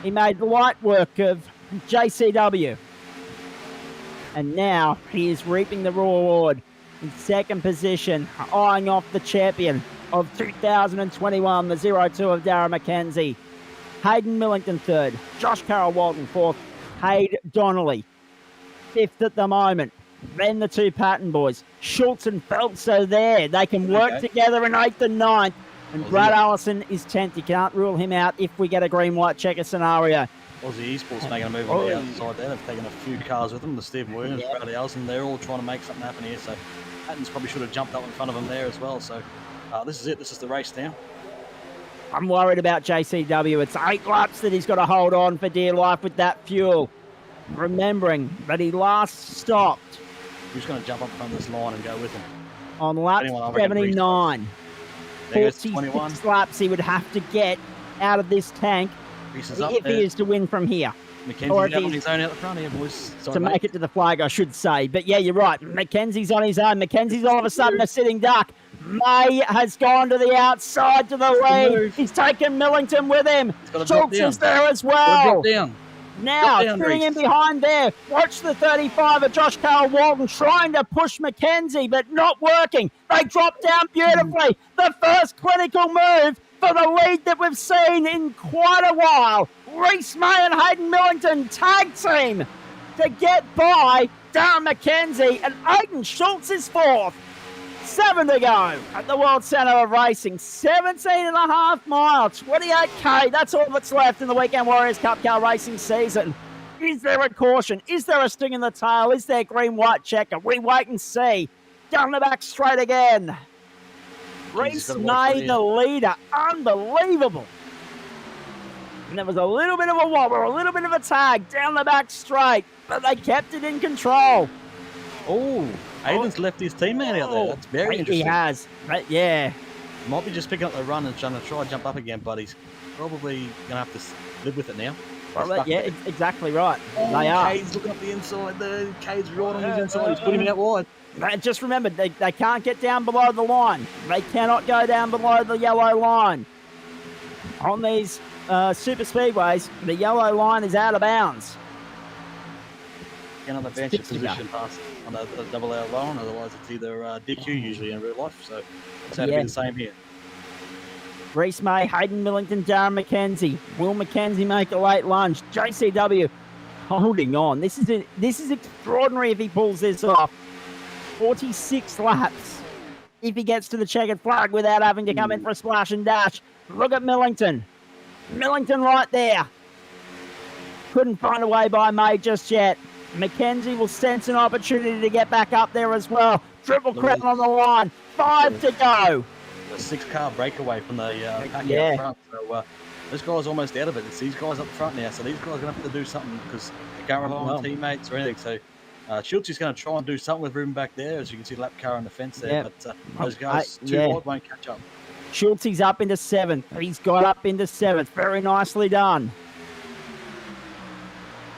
He made light work of JCW. And now he is reaping the reward in second position, eyeing off the champion of 2021, the 02 of Darren McKenzie. Hayden Millington third, Josh Carroll Walton fourth, Hayde Donnelly fifth at the moment. Then the two Patton boys, Schultz and Phelps are there. They can work together in 8th and 9th. And Brad Allison is 10th. You can't rule him out if we get a green-white checker scenario. Aussie Esports making a move on the outside there. They've taken a few cars with them. The Stephen Williams, Bradley Allison, they're all trying to make something happen here. So Patton's probably should have jumped up in front of them there as well. So this is it. This is the race now. I'm worried about JCW. It's 8 laps that he's got to hold on for dear life with that fuel. Remembering that he last stopped. Who's going to jump up in front of this line and go with him? On lap 79. 46 laps he would have to get out of this tank if he is to win from here. Mackenzie's on his own out the front here, boys. To make it to the flag, I should say. But yeah, you're right. Mackenzie's on his own. Mackenzie's all of a sudden a sitting duck. May has gone to the outside to the lead. He's taken Millington with him. Schultz is there as well. Now, sitting in behind there, watch the 35 of Josh Carroll Walton trying to push Mackenzie, but not working. They drop down beautifully. The first clinical move for the lead that we've seen in quite a while. Reese May and Hayden Millington tag team to get by Darren Mackenzie, and Aidan Schultz is fourth. 7 to go at the World Centre of Racing. 17.5 miles, 28k. That's all that's left in the Weekend Warriors Cup car racing season. Is there a caution? Is there a sting in the tail? Is there green-white checker? We wait and see. Down the back straight again. Reese May, the leader. Unbelievable. And there was a little bit of a wobble, a little bit of a tag down the back straight, but they kept it in control. Oh, Aiden's left his teammate out there. That's very interesting. He has, but yeah. Might be just picking up the run and trying to jump up again, but he's probably going to have to live with it now. Well, yeah, exactly right. They are. Cade's looking up the inside there. Cade's right on his inside. He's putting him out wide. But just remember, they can't get down below the line. They cannot go down below the yellow line. On these super speedways, the yellow line is out of bounds. Get on the bench position pass on the double out line, otherwise it's either DQ usually in real life, so it's had to be the same here. Reese May, Hayden Millington, Darren McKenzie. Will McKenzie make a late lunge? JCW holding on. This is extraordinary if he pulls this off. 46 laps if he gets to the checkered flag without having to come in for a splash and dash. Look at Millington. Millington right there. Couldn't find a way by May just yet. McKenzie will sense an opportunity to get back up there as well. Triple Crown on the line. 5 to go. A 6-car breakaway from the pack out front. So this guy's almost out of it. It's these guys up front now. So these guys are going to have to do something because they can't rely on teammates or anything. So Schultz is going to try and do something with room back there. As you can see, lap car on the fence there. But those guys too wide won't catch up. Schultz is up into 7th. He's got up into 7th. Very nicely done.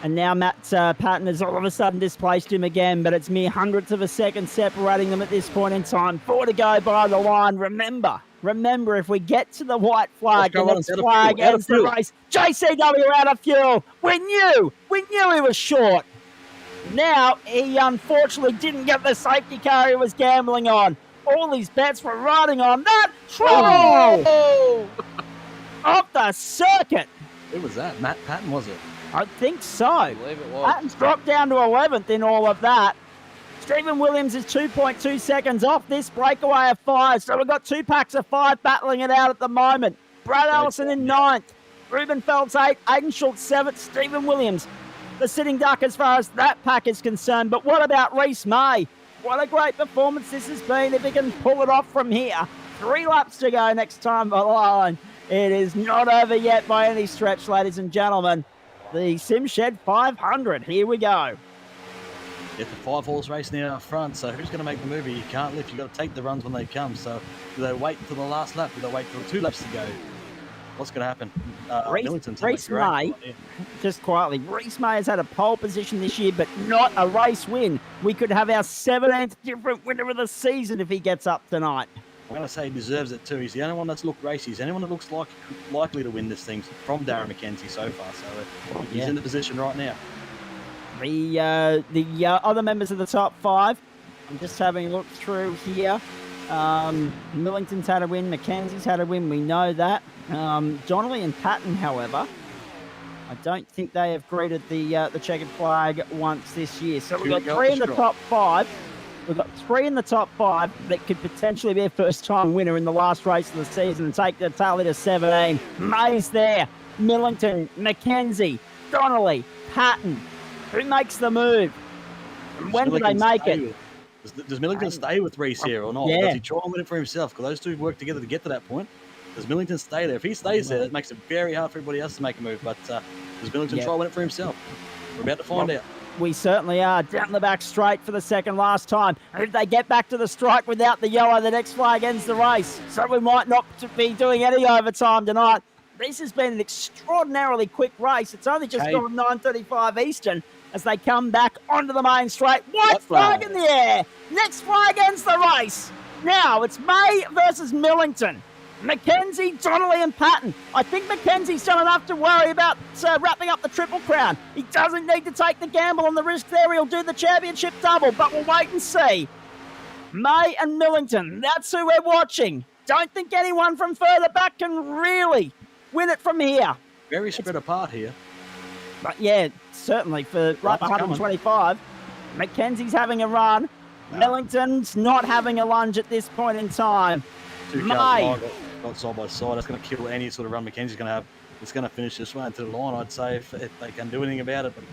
And now Matt Patton has all of a sudden displaced him again, but it's mere hundredths of a second separating them at this point in time. 4 to go by the line. Remember, if we get to the white flag, the next flag ends the race. JCW out of fuel. We knew he was short. Now, he unfortunately didn't get the safety car he was gambling on. All his bets were riding on that trouble off the circuit. Who was that? Matt Patton, was it? I think so. I believe it was. Patton's dropped down to 11th in all of that. Stephen Williams is 2.2 seconds off this breakaway of 5. So we've got 2 packs of 5 battling it out at the moment. Brad Allison in 9th. Ruben Phelps 8th. Aidan Schultz 7th. Stephen Williams, the sitting duck as far as that pack is concerned. But what about Reese May? What a great performance this has been if he can pull it off from here. 3 laps to go next time by the line. It is not over yet by any stretch, ladies and gentlemen. The SimShed 500. Here we go. It's a 5-horse race now up front, so who's going to make the move? You can't lift. You've got to take the runs when they come. So do they wait until the last lap? Do they wait till 2 laps to go? What's going to happen? Reese May, just quietly, Reese May has had a pole position this year, but not a race win. We could have our 17th different winner of the season if he gets up tonight. I'm going to say he deserves it too. He's the only one that's looked racy. He's the only one that looks likely to win this thing from Darren McKenzie so far. So he's in the position right now. The other members of the top 5, I'm just having a look through here. Millington's had a win. Mackenzie's had a win. We know that. Donnelly and Patton, however, I don't think they have greeted the checkered flag once this year. So we've got three in the top five. We've got three in the top five that could potentially be a first-time winner in the last race of the season and take the tally to 17. May's there. Millington, Mackenzie, Donnelly, Patton. Who makes the move? And when do they make it? Does Millington stay with Reese here or not? Yeah. Does he try and win it for himself? Because those two work together to get to that point. Does Millington stay there? If he stays there, it makes it very hard for everybody else to make a move. But does Millington try and win it for himself? We're about to find out. We certainly are. Down the back straight for the second last time. If they get back to the strike without the yellow, the next flag ends the race. So we might not be doing any overtime tonight. This has been an extraordinarily quick race. It's only just gone 9:35 Eastern as they come back onto the main straight. White flag in the air. Next flag ends the race. Now it's May versus Millington. Mackenzie, Donnelly and Patton. I think Mackenzie's done enough to worry about wrapping up the Triple Crown. He doesn't need to take the gamble on the risk there. He'll do the championship double, but we'll wait and see. May and Millington, that's who we're watching. Don't think anyone from further back can really win it from here. Very spread apart here. But yeah, certainly for lap 125. Mackenzie's having a run. Millington's not having a lunge at this point in time. Two cars got side by side. That's going to kill any sort of run Mackenzie's going to have. It's going to finish this way into the line, I'd say, if they can do anything about it. But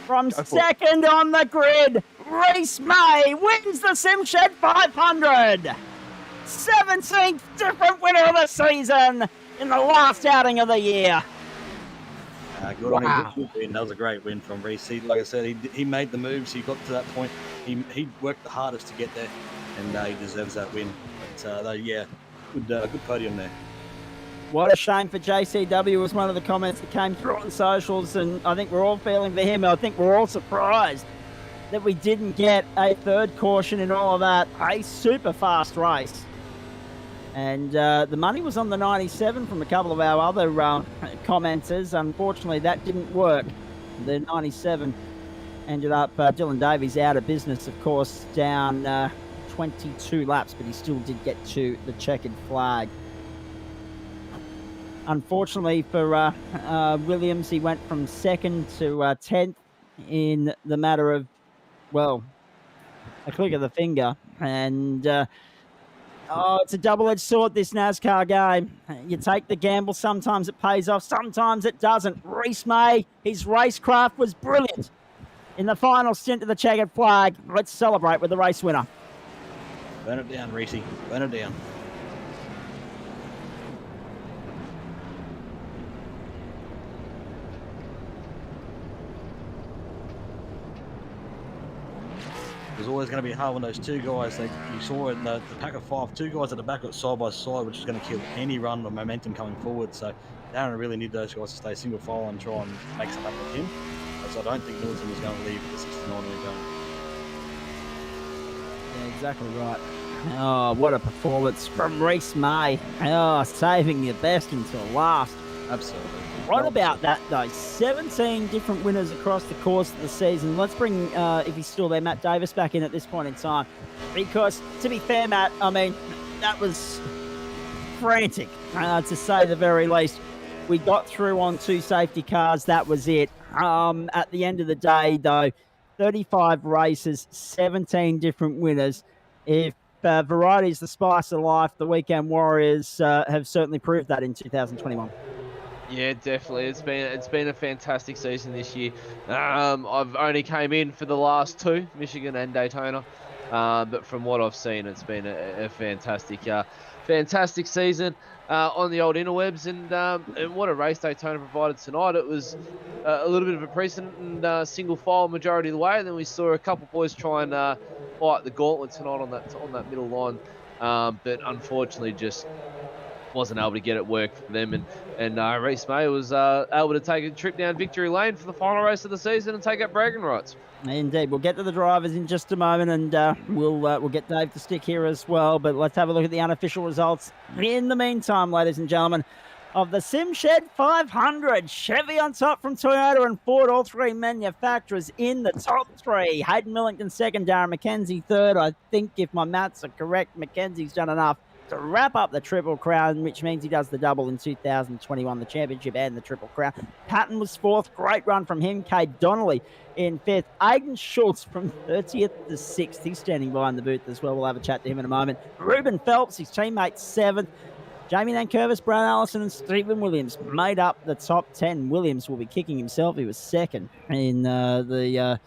from second on the grid, Reese May wins the SimShed 500. 17th different winner of the season in the last outing of the year. Good on him. Good win. That was a great win from Reese. Like I said, he made the moves. He got to that point. He worked the hardest to get there, and he deserves that win. But good podium there. What a shame for JCW was one of the comments that came through on socials, and I think we're all feeling for him. I think we're all surprised that we didn't get a third caution in all of that. A super fast race. And the money was on the 97 from a couple of our other commenters. Unfortunately, that didn't work. The 97 ended up Dylan Davies out of business, of course, down 22 laps, but he still did get to the checkered flag. Unfortunately for Williams, he went from second to 10th in the matter of, well, a click of the finger. And it's a double-edged sword, this NASCAR game. You take the gamble. Sometimes it pays off. Sometimes it doesn't. Reese May, his racecraft was brilliant in the final stint of the checkered flag. Let's celebrate with the race winner. Burn it down, Reese. Burn it down. It was always going to be hard when those two guys, you saw in the pack of five, two guys at the back got side by side, which is going to kill any run or momentum coming forward. So Darren really need those guys to stay single file and try and make something up with him. So I don't think Milton was going to leave the 69 we're going. Yeah, exactly right. Oh, what a performance from Reese May. Oh, saving your best until last. Absolutely. What about that, though? 17 different winners across the course of the season. Let's bring, if he's still there, Matt Davis back in at this point in time. Because, to be fair, Matt, I mean, that was frantic, to say the very least. We got through on 2 safety cars. That was it. At the end of the day, though, 35 races, 17 different winners. If variety is the spice of life, the Weekend Warriors have certainly proved that in 2021. Yeah, definitely. It's been a fantastic season this year. I've only came in for the last 2, Michigan and Daytona, but from what I've seen, it's been a fantastic season on the old interwebs, and what a race Daytona provided tonight. It was a little bit of a precedent and single file majority of the way, and then we saw a couple boys try and fight the gauntlet tonight on that middle line, but unfortunately just wasn't able to get it work for them, and Reese May was able to take a trip down victory lane for the final race of the season and take up bragging rights. Indeed. We'll get to the drivers in just a moment, and we'll get Dave to stick here as well, but let's have a look at the unofficial results. In the meantime, ladies and gentlemen, of the SimShed 500. Chevy on top from Toyota and Ford, all three manufacturers in the top three. Hayden Millington second, Darren McKenzie third. I think if my maths are correct, McKenzie's done enough to wrap up the Triple Crown, which means he does the double in 2021, the championship and the Triple Crown. Patton was fourth. Great run from him. Cade Donnelly in fifth. Aidan Schultz from 30th to 6th. He's standing behind the booth as well. We'll have a chat to him in a moment. Ruben Phelps, his teammate, 7th. Jamie Nankervis, Brad Allison, and Stephen Williams made up the top 10. Williams will be kicking himself. He was second in the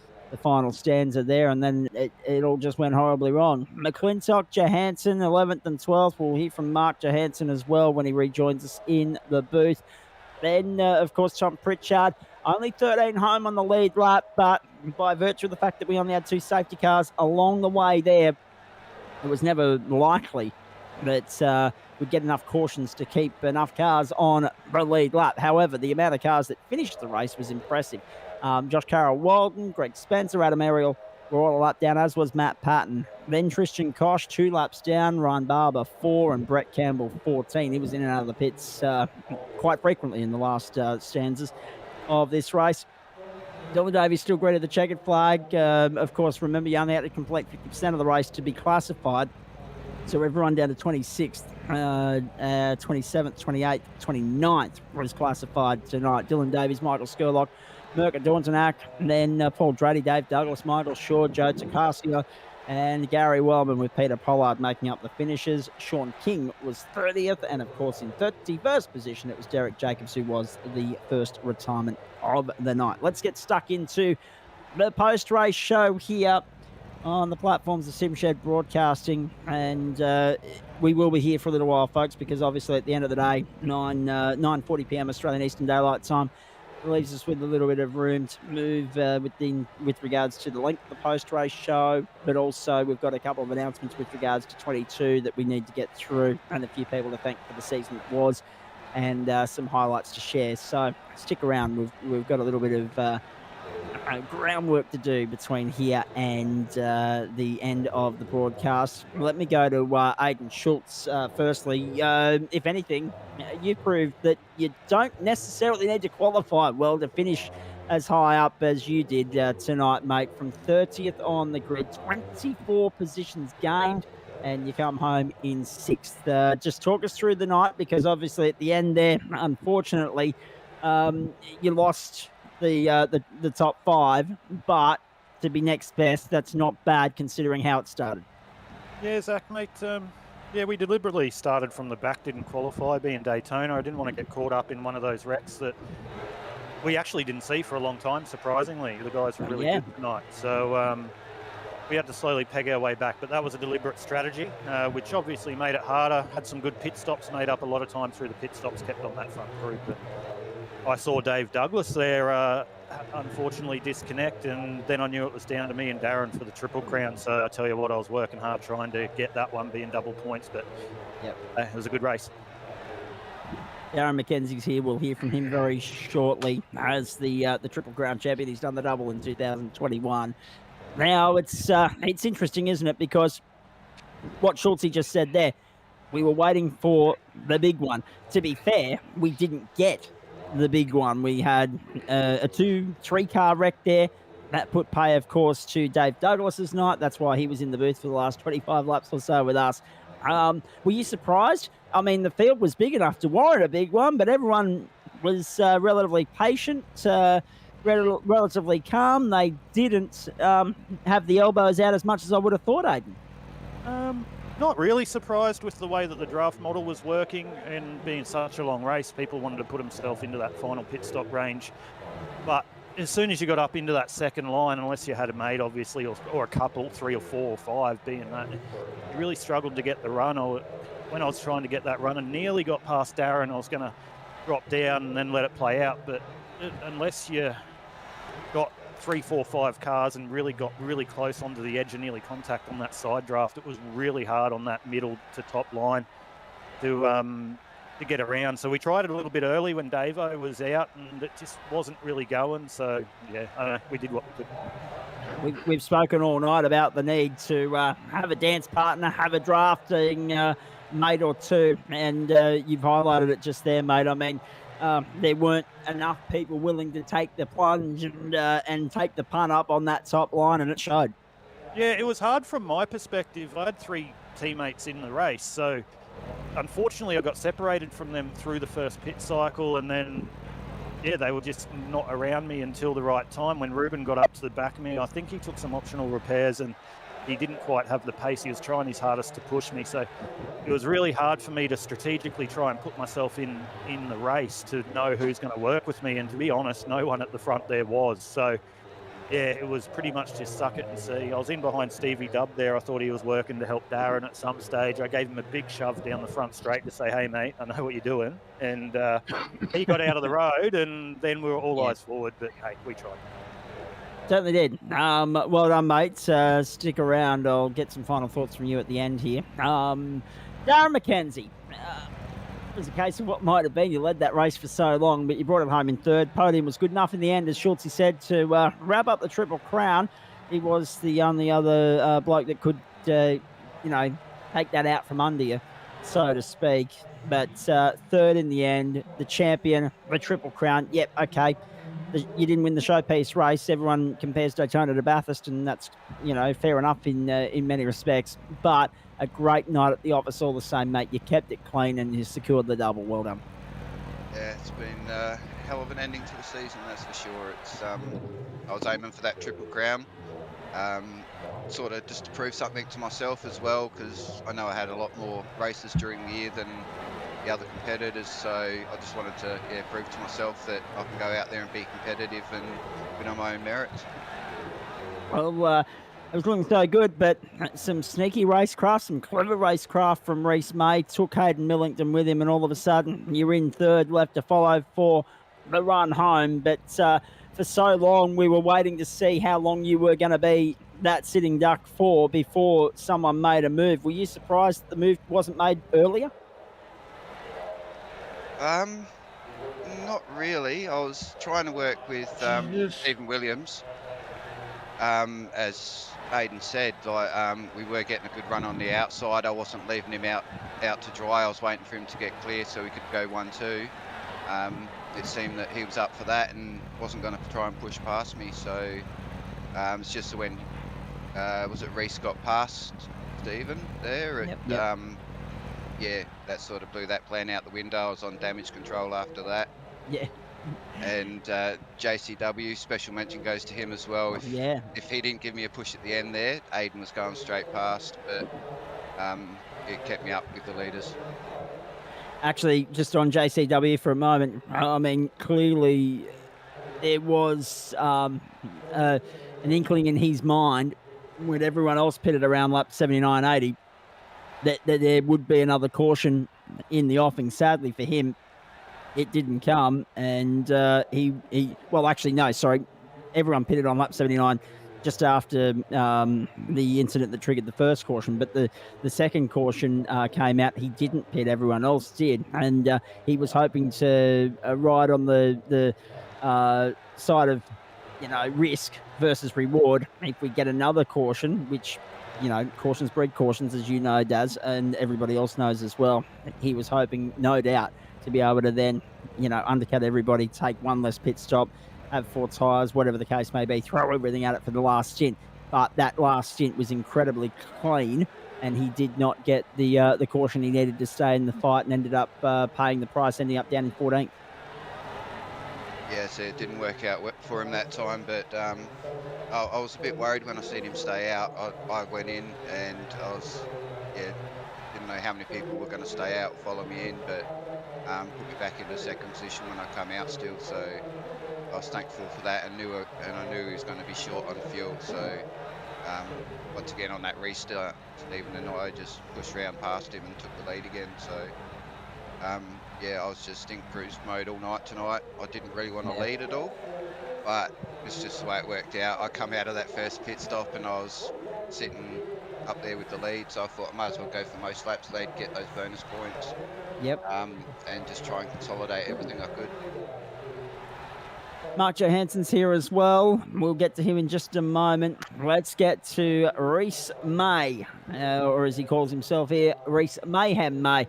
final stanza there, and then it all just went horribly wrong. McClintock, Johansson, 11th and 12th. We'll hear from Mark Johansson as well when he rejoins us in the booth. Then, of course, Tom Pritchard, only 13 home on the lead lap, but by virtue of the fact that we only had 2 safety cars along the way there, it was never likely that we'd get enough cautions to keep enough cars on the lead lap. However, the amount of cars that finished the race was impressive. Josh Carroll Walden, Greg Spencer, Adam Ariel were all a lap down, as was Matt Patton. Then Tristan Koch, 2 laps down, Ryan Barber 4, and Brett Campbell 14. He was in and out of the pits quite frequently in the last stanzas of this race. Dylan Davies still greeted the checkered flag. Of course, remember, you only had to complete 50% of the race to be classified. So everyone down to 26th, 27th, 28th, 29th was classified tonight. Dylan Davies, Michael Skurlock, Mirka Dorntonak, and then Paul Drady, Dave Douglas, Michael Shaw, Joe Tacasio, and Gary Wellman with Peter Pollard making up the finishes. Sean King was 30th, and of course in 31st position it was Derek Jacobs, who was the first retirement of the night. Let's get stuck into the post-race show here on the platforms of SimShed Broadcasting, and we will be here for a little while, folks, because obviously at the end of the day, 9:40 p.m. Australian Eastern Daylight Time leaves us with a little bit of room to move with regards to the length of the post-race show, but also we've got a couple of announcements with regards to 22 that we need to get through, and a few people to thank for the season that was, and some highlights to share. So stick around. We've got a little bit of groundwork to do between here and the end of the broadcast. Let me go to Aidan Schultz firstly. If anything, you proved that you don't necessarily need to qualify well to finish as high up as you did tonight, mate. From 30th on the grid, 24 positions gained, and you come home in 6th. Just talk us through the night, because obviously at the end there, unfortunately, you lost the top 5, but to be next best, that's not bad considering how it started. Yeah, Zach, mate. Yeah, we deliberately started from the back, didn't qualify, being Daytona. I didn't want to get caught up in one of those wrecks that we actually didn't see for a long time, surprisingly. The guys were really good tonight. So we had to slowly peg our way back, but that was a deliberate strategy, which obviously made it harder. Had some good pit stops, made up a lot of time through the pit stops, kept on that front group. But I saw Dave Douglas there unfortunately disconnect, and then I knew it was down to me and Darren for the Triple Crown. So I tell you what, I was working hard trying to get that one being double points, but it was a good race. Darren McKenzie's here. We'll hear from him very shortly as the Triple Crown champion. He's done the double in 2021. Now, it's interesting, isn't it? Because what Schultze just said there, we were waiting for the big one. To be fair, we didn't get the big one. We had a 2-3 car wreck there. That put pay, of course, to Dave Douglas's night. That's why he was in the booth for the last 25 laps or so with us. Were you surprised? I mean, the field was big enough to warrant a big one, but everyone was relatively patient, relatively calm. They didn't have the elbows out as much as I would have thought, Aidan. Not really surprised with the way that the draft model was working, and being such a long race, people wanted to put themselves into that final pit stop range. But as soon as you got up into that second line, unless you had a mate, obviously, or a couple, 3 or 4 or 5 being that, you really struggled to get the run. When I was trying to get that run and nearly got past Darren, I was going to drop down and then let it play out. But unless you got 3, 4, 5 cars and really got really close onto the edge and nearly contact on that side draft, it was really hard on that middle to top line to to get around. So we tried it a little bit early when Davo was out, and it just wasn't really going. So yeah, I don't know, we did what we could. We've spoken all night about the need to have a dance partner, have a drafting mate or two, and you've highlighted it just there, mate. I mean, there weren't enough people willing to take the plunge and take the punt up on that top line, and it showed. Yeah, it was hard from my perspective. I had 3 teammates in the race, so unfortunately I got separated from them through the first pit cycle, and then yeah, they were just not around me until the right time when Ruben got up to the back of me. I think he took some optional repairs and he didn't quite have the pace. He was trying his hardest to push me, so it was really hard for me to strategically try and put myself in the race to know who's going to work with me, and to be honest, no one at the front there was. So yeah, it was pretty much just suck it and see. I was in behind Stevie Dubb there. I thought he was working to help Darren at some stage. I gave him a big shove down the front straight to say, hey, mate, I know what you're doing. And he got out of the road, and then we were all eyes forward. But, hey, we tried. Certainly did. Well done, mate. Stick around. I'll get some final thoughts from you at the end here. Darren McKenzie. It was a case of what might have been. You led that race for so long, but you brought it home in third. Podium was good enough in the end, as Schultze said, to wrap up the Triple Crown. He was the only other bloke that could, take that out from under you, so to speak. But third in the end, the champion, the Triple Crown. Yep, okay. You didn't win the showpiece race. Everyone compares Daytona to Bathurst, and that's, fair enough in many respects. But a great night at the office all the same, mate. You kept it clean and you secured the double. Well done. Yeah, it's been a hell of an ending to the season, that's for sure. It's I was aiming for that Triple Crown, sort of just to prove something to myself as well, because I know I had a lot more races during the year than the other competitors, so I just wanted to prove to myself that I can go out there and be competitive and win on my own merits. Well, it was looking so good, but some sneaky racecraft, some clever racecraft from Reese May took Hayden Millington with him, and all of a sudden you're in third, left to follow for the run home. But for so long we were waiting to see how long you were going to be that sitting duck for before someone made a move. Were you surprised that the move wasn't made earlier? Not really. I was trying to work with Stephen Williams. As Hayden said, we were getting a good run on the outside. I wasn't leaving him out to dry. I was waiting for him to get clear so we could go 1-2. It seemed that he was up for that and wasn't going to try and push past me. So it's just when was it Reese got past Stephen there? Yeah, that sort of blew that plan out the window. I was on damage control after that. Yeah. And JCW, special mention goes to him as well. If he didn't give me a push at the end there, Aiden was going straight past, but it kept me up with the leaders. Actually, just on JCW for a moment, I mean, clearly there was an inkling in his mind when everyone else pitted around lap 79-80 that there would be another caution in the offing. Sadly for him, it didn't come, and everyone pitted on lap 79 just after the incident that triggered the first caution, but the second caution came out. He didn't pit, everyone else did, and he was hoping to ride on the side of risk versus reward. If we get another caution, which cautions breed cautions, as Daz, and everybody else knows as well, he was hoping, no doubt, to be able to then, undercut everybody, take one less pit stop, have 4 tyres, whatever the case may be, throw everything at it for the last stint. But that last stint was incredibly clean, and he did not get the caution he needed to stay in the fight, and ended up paying the price, ending up down in 14th. Yeah, so it didn't work out for him that time, but I was a bit worried when I seen him stay out. I went in and I was, didn't know how many people were going to stay out, follow me in, but put me back into second position when I come out still. So I was thankful for that, and I knew he was going to be short on fuel. So once again on that restart, Stephen and I just pushed round past him and took the lead again. So I was just in cruise mode all night tonight. I didn't really want to lead at all, but it's just the way it worked out. I come out of that first pit stop and I was sitting up there with the lead, so I thought I might as well go for most laps lead, get those bonus points, Yep. and just try and consolidate everything I could. Mark Johansson's here as well. We'll get to him in just a moment. Let's get to Reese May, or as he calls himself here, Reese Mayhem May.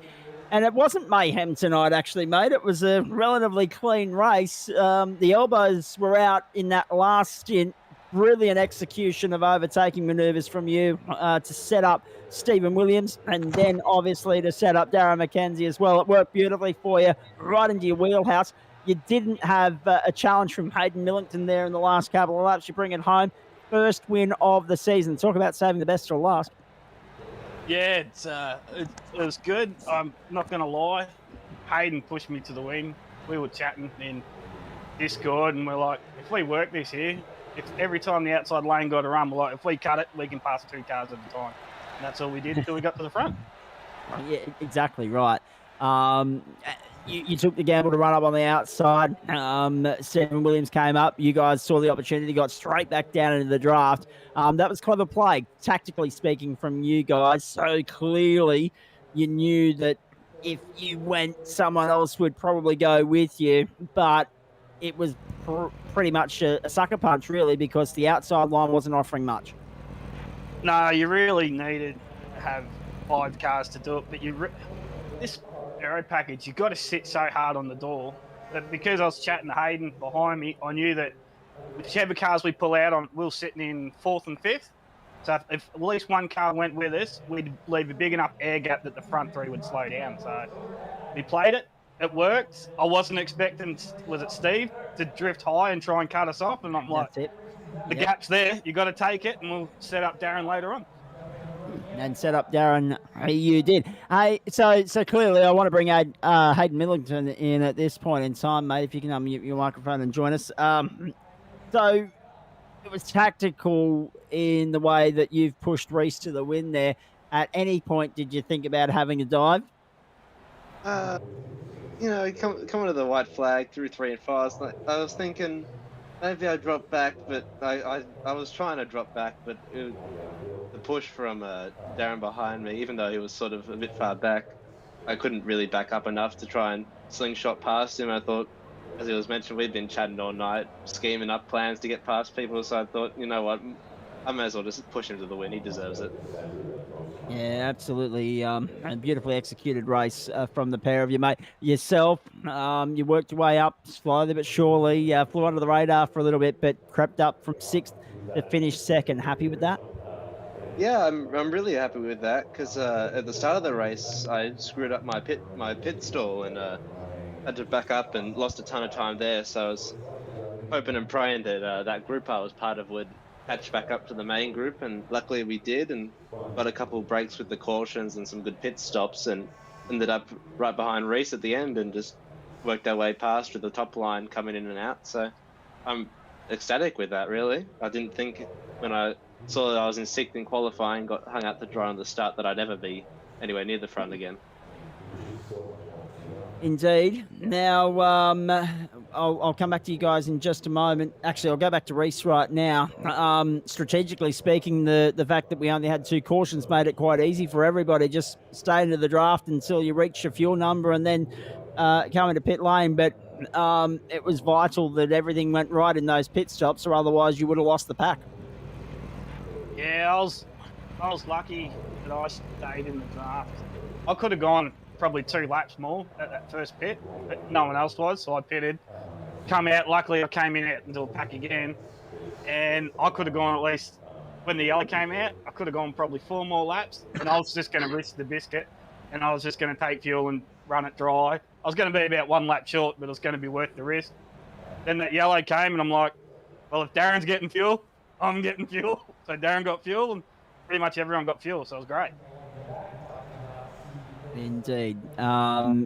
And it wasn't mayhem tonight, actually, mate. It was a relatively clean race. The elbows were out in that last stint. Brilliant execution of overtaking manoeuvres from you to set up Stephen Williams, and then obviously to set up Darren McKenzie as well. It worked beautifully for you, right into your wheelhouse. You didn't have a challenge from Hayden Millington there in the last couple of laps. You bring it home. First win of the season. Talk about saving the best till last. Yeah, it was good. I'm not going to lie. Hayden pushed me to the wing. We were chatting in Discord, and we're like, if we work this here, if every time the outside lane got a run, we're like, if we cut it, we can pass 2 cars at a time. And that's all we did until we got to the front. Yeah, exactly right. You took the gamble to run up on the outside. Stephen Williams came up. You guys saw the opportunity, got straight back down into the draft. That was clever play, tactically speaking, from you guys. So clearly you knew that if you went, someone else would probably go with you. But it was pretty much a sucker punch, really, because the outside line wasn't offering much. No, you really needed to have 5 cars to do it. But this aero package, you've got to sit so hard on the door that because I was chatting to Hayden behind me, I knew that whichever cars we pull out on, we're sitting in 4th and 5th. So if at least one car went with us, we'd leave a big enough air gap that the front 3 would slow down. So we played it. It worked. I wasn't expecting, was it Steve, to drift high and try and cut us off. And I'm like, That's it. The gap's there. You got to take it, and we'll set up Darren later on. And set up Darren, you did. Hey, so clearly I want to bring Hayden Millington in at this point in time, mate, if you can unmute your microphone and join us. So it was tactical in the way that you've pushed Reese to the win there. At any point, did you think about having a dive? Coming to the white flag through 3 and 5, I was thinking maybe I drop back, but I was trying to drop back, but the push from Darren behind me, even though he was sort of a bit far back, I couldn't really back up enough to try and slingshot past him. I thought, as it was mentioned, we'd been chatting all night, scheming up plans to get past people, so I thought, you know what, I may as well just push him to the win. He deserves it. Yeah, absolutely. A beautifully executed race from the pair of you, mate. Yourself, you worked your way up slowly but surely, flew under the radar for a little bit, but crept up from 6th to finish 2nd. Happy with that? Yeah, I'm really happy with that because at the start of the race I screwed up my pit stall and had to back up and lost a ton of time there. So I was hoping and praying that that group I was part of would catch back up to the main group, and luckily we did, and got a couple of breaks with the cautions and some good pit stops, and ended up right behind Reese at the end and just worked our way past with the top line coming in and out. So I'm ecstatic with that, really. I didn't think when I saw that I was in 6th in qualifying, got hung out to dry on the start, that I'd ever be anywhere near the front again. Indeed. Now, I'll come back to you guys in just a moment. Actually, I'll go back to Reese right now. Strategically speaking, the fact that we only had 2 cautions made it quite easy for everybody. Just stay into the draft until you reach your fuel number and then come into pit lane. But it was vital that everything went right in those pit stops, or otherwise you would have lost the pack. Yeah, I was lucky that I stayed in the draft. I could have gone probably 2 laps more at that first pit, but no one else was, so I pitted. Come out, luckily I came in out into a pack again, and I could have gone at least, when the yellow came out, I could have gone probably 4 more laps, and I was just going to risk the biscuit, and I was just going to take fuel and run it dry. I was going to be about 1 lap short, but it was going to be worth the risk. Then that yellow came, and I'm like, well, if Darren's getting fuel, I'm getting fuel. So Darren got fuel, and pretty much everyone got fuel, so it was great. Indeed.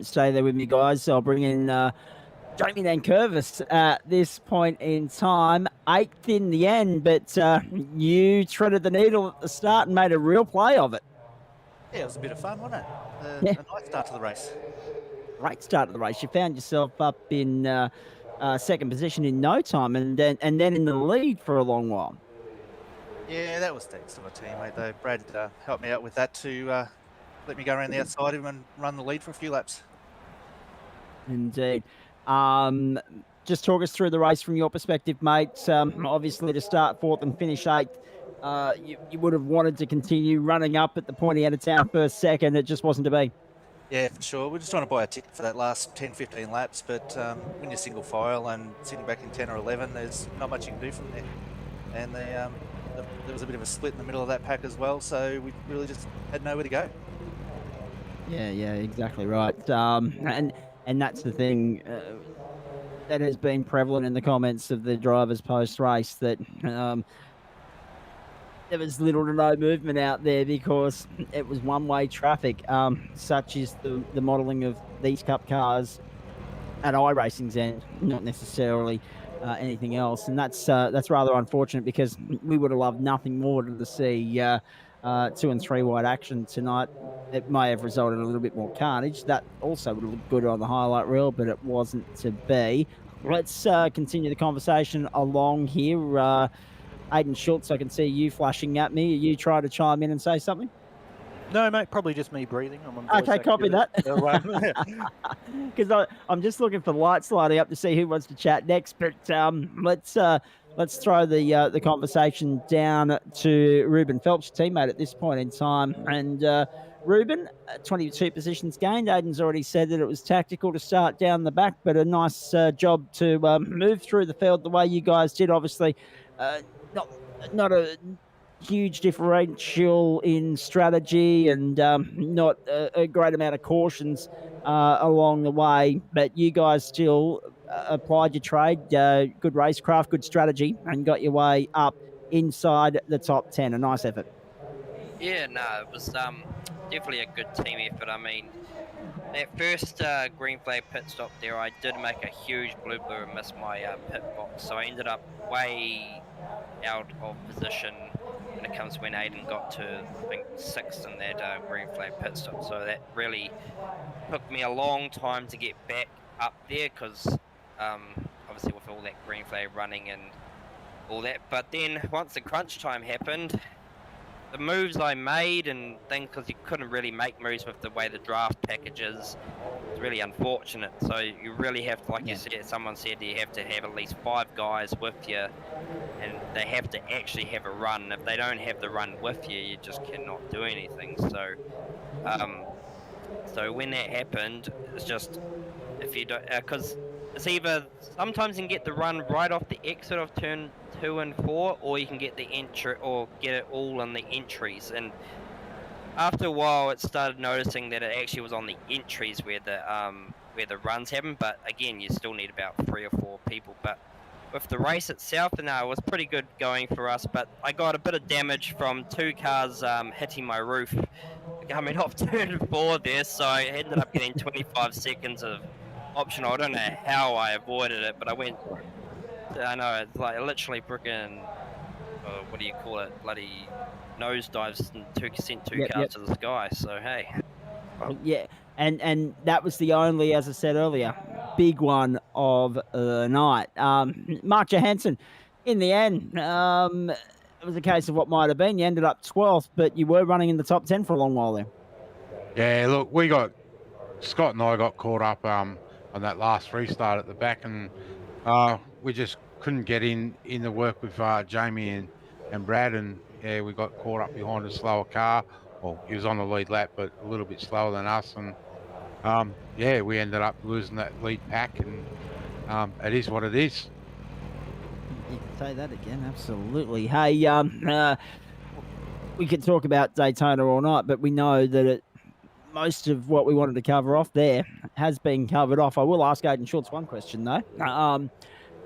Stay there with me, guys. I'll bring in Jamie Nankervis at this point in time. 8th in the end, but you threaded the needle at the start and made a real play of it. Yeah, it was a bit of fun, wasn't it? Yeah. A nice start to the race. Great start of the race. You found yourself up in 2nd position in no time, and then in the lead for a long while. Yeah, that was thanks to my teammate though. Brad helped me out with that to let me go around the outside of him and run the lead for a few laps. Indeed. Just talk us through the race from your perspective, mate. Obviously, to start fourth and finish eighth, you would have wanted to continue running up at the pointy end of town first, second. It just wasn't to be. Yeah, for sure. We're just trying to buy a ticket for that last 10, 15 laps, but when you're single file and sitting back in 10 or 11, there's not much you can do from there. And there was a bit of a split in the middle of that pack as well, so we really just had nowhere to go. Yeah, exactly right. And that's the thing that has been prevalent in the comments of the drivers post race, that there was little to no movement out there because it was one-way traffic. Such is the modelling of these Cup cars at iRacing's end, not necessarily anything else, and that's rather unfortunate because we would have loved nothing more than to see 2 and 3 wide action tonight. It may have resulted in a little bit more carnage. That also would have looked good on the highlight reel, but it wasn't to be. Let's continue the conversation along here. Aidan Schultz, I can see you flashing at me. Are you trying to chime in and say something? No, mate, probably just me breathing. I'm on voice Okay, copy that. activity. Because I'm just looking for the lights lighting up to see who wants to chat next. But let's throw the conversation down to Ruben Phelps, teammate at this point in time. And Ruben, 22 positions gained. Aidan's already said that it was tactical to start down the back, but a nice job to move through the field the way you guys did. Obviously, not a huge differential in strategy, and not a great amount of cautions along the way, but you guys still applied your trade, good racecraft, good strategy, and got your way up inside the top 10. A nice effort. Yeah, no, it was definitely a good team effort. I mean, that first green flag pit stop there, I did make a huge blooper and miss my pit box, so I ended up way out of position when it comes when Aiden got to, I think, 6th in that green flag pit stop. So that really took me a long time to get back up there because obviously with all that green flag running and all that. But then once the crunch time happened, the moves I made and things, because you couldn't really make moves with the way the draft package is, it's really unfortunate. So you really have to, like you said, someone said, you have to have at least 5 guys with you, and they have to actually have a run. If they don't have the run with you, you just cannot do anything. So, so when that happened, it's just, if you don't, because it's either sometimes you can get the run right off the exit of turn 2 and 4, or you can get the entry, or get it all in the entries. And after a while, it started noticing that it actually was on the entries where the runs happen. But again, you still need about 3 or 4 people. But with the race itself, it was pretty good going for us. But I got a bit of damage from 2 cars hitting my roof coming off turn 4 there, so I ended up getting 25 seconds of optional. I don't know how I avoided it, but I went. I know, it's like literally freaking. What do you call it? Bloody nosedives and sent two cars to the sky. So hey. Yeah, and that was the only, as I said earlier, big one of the night. Mark Johansson, in the end, it was a case of what might have been. You ended up 12th, but you were running in the top 10 for a long while there. Yeah, look, Scott and I got caught up on that last restart at the back, and we just couldn't get in the work with Jamie and Brad, and yeah, we got caught up behind a slower car. Well, he was on the lead lap, but a little bit slower than us, and yeah, we ended up losing that lead pack, and it is what it is. You can say that again, absolutely. Hey, we could talk about Daytona all night, but we know that most of what we wanted to cover off there has been covered off. I will ask Aidan Schultz one question, though,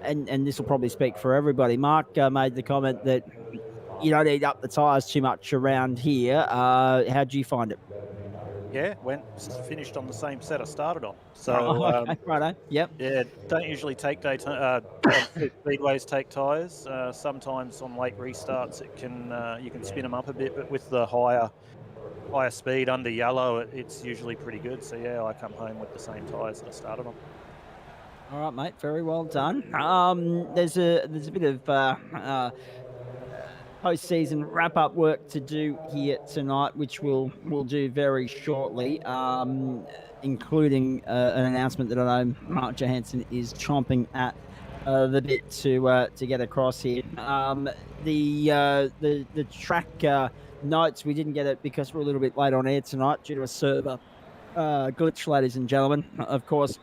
and this will probably speak for everybody. Mark made the comment that you don't eat up the tyres too much around here. How do you find it? Yeah, finished on the same set I started on. So, okay, righto. Yep. Yeah, don't usually take Daytona. Speedways take tyres. Sometimes on late restarts, it can you can spin them up a bit, but with the higher speed under yellow, it's usually pretty good. So yeah, I come home with the same tyres that I started on. All right, mate. Very well done. There's a bit of postseason wrap-up work to do here tonight, which we'll do very shortly, including an announcement that I know Mark Johansson is chomping at the bit to get across here. The track notes, we didn't get it because we're a little bit late on air tonight due to a server glitch, ladies and gentlemen. Of course,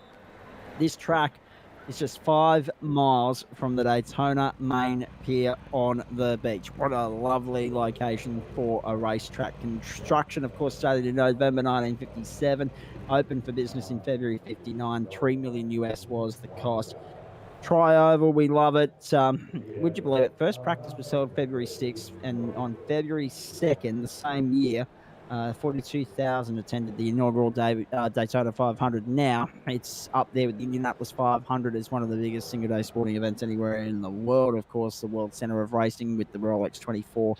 this track is just 5 miles from the Daytona main pier on the beach. What a lovely location for a racetrack. Construction, of course, started in November 1957, opened for business in February 59. $3 million US was the cost. Tri-oval, we love it. Would you believe it? First practice was held February 6th, and on February 2nd, the same year, 42,000 attended the inaugural Daytona 500. Now it's up there with the Indianapolis 500 as one of the biggest single-day sporting events anywhere in the world. Of course, the World Center of Racing with the Rolex 24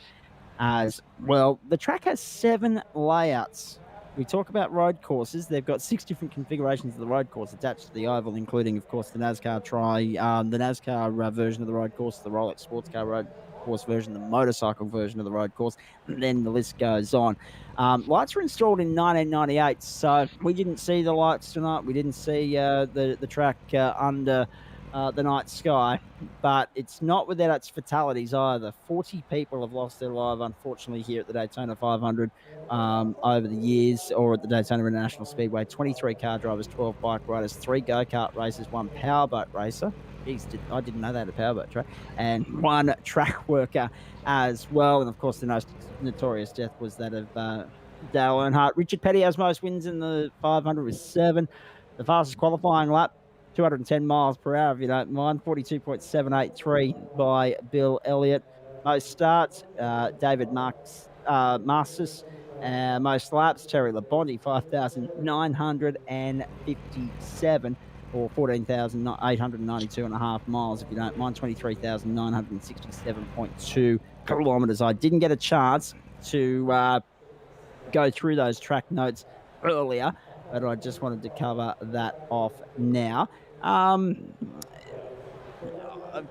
as well. The track has 7 layouts. We talk about road courses. They've got 6 different configurations of the road course attached to the oval, including, of course, the NASCAR the NASCAR version of the road course, the Rolex sports car road course version, the motorcycle version of the road course, and then the list goes on. Lights were installed in 1998, so we didn't see the lights tonight. We didn't see the track under the night sky, but it's not without its fatalities either. 40 people have lost their life, unfortunately, here at the Daytona 500 over the years, or at the Daytona International Speedway. 23 car drivers, 12 bike riders, 3 go-kart racers, 1 powerboat racer. Jeez, I didn't know they had a powerboat track. And 1 track worker as well. And, of course, the most notorious death was that of Dale Earnhardt. Richard Petty has most wins in the 500 with 7. The fastest qualifying lap, 210 miles per hour, if you don't mind. 42.783 by Bill Elliott. Most starts, David Marcis. Most laps, Terry Labonte, 5,957 or 14,892 and a half miles, if you don't mind. 23,967.2 kilometers. I didn't get a chance to go through those track notes earlier, but I just wanted to cover that off now. I've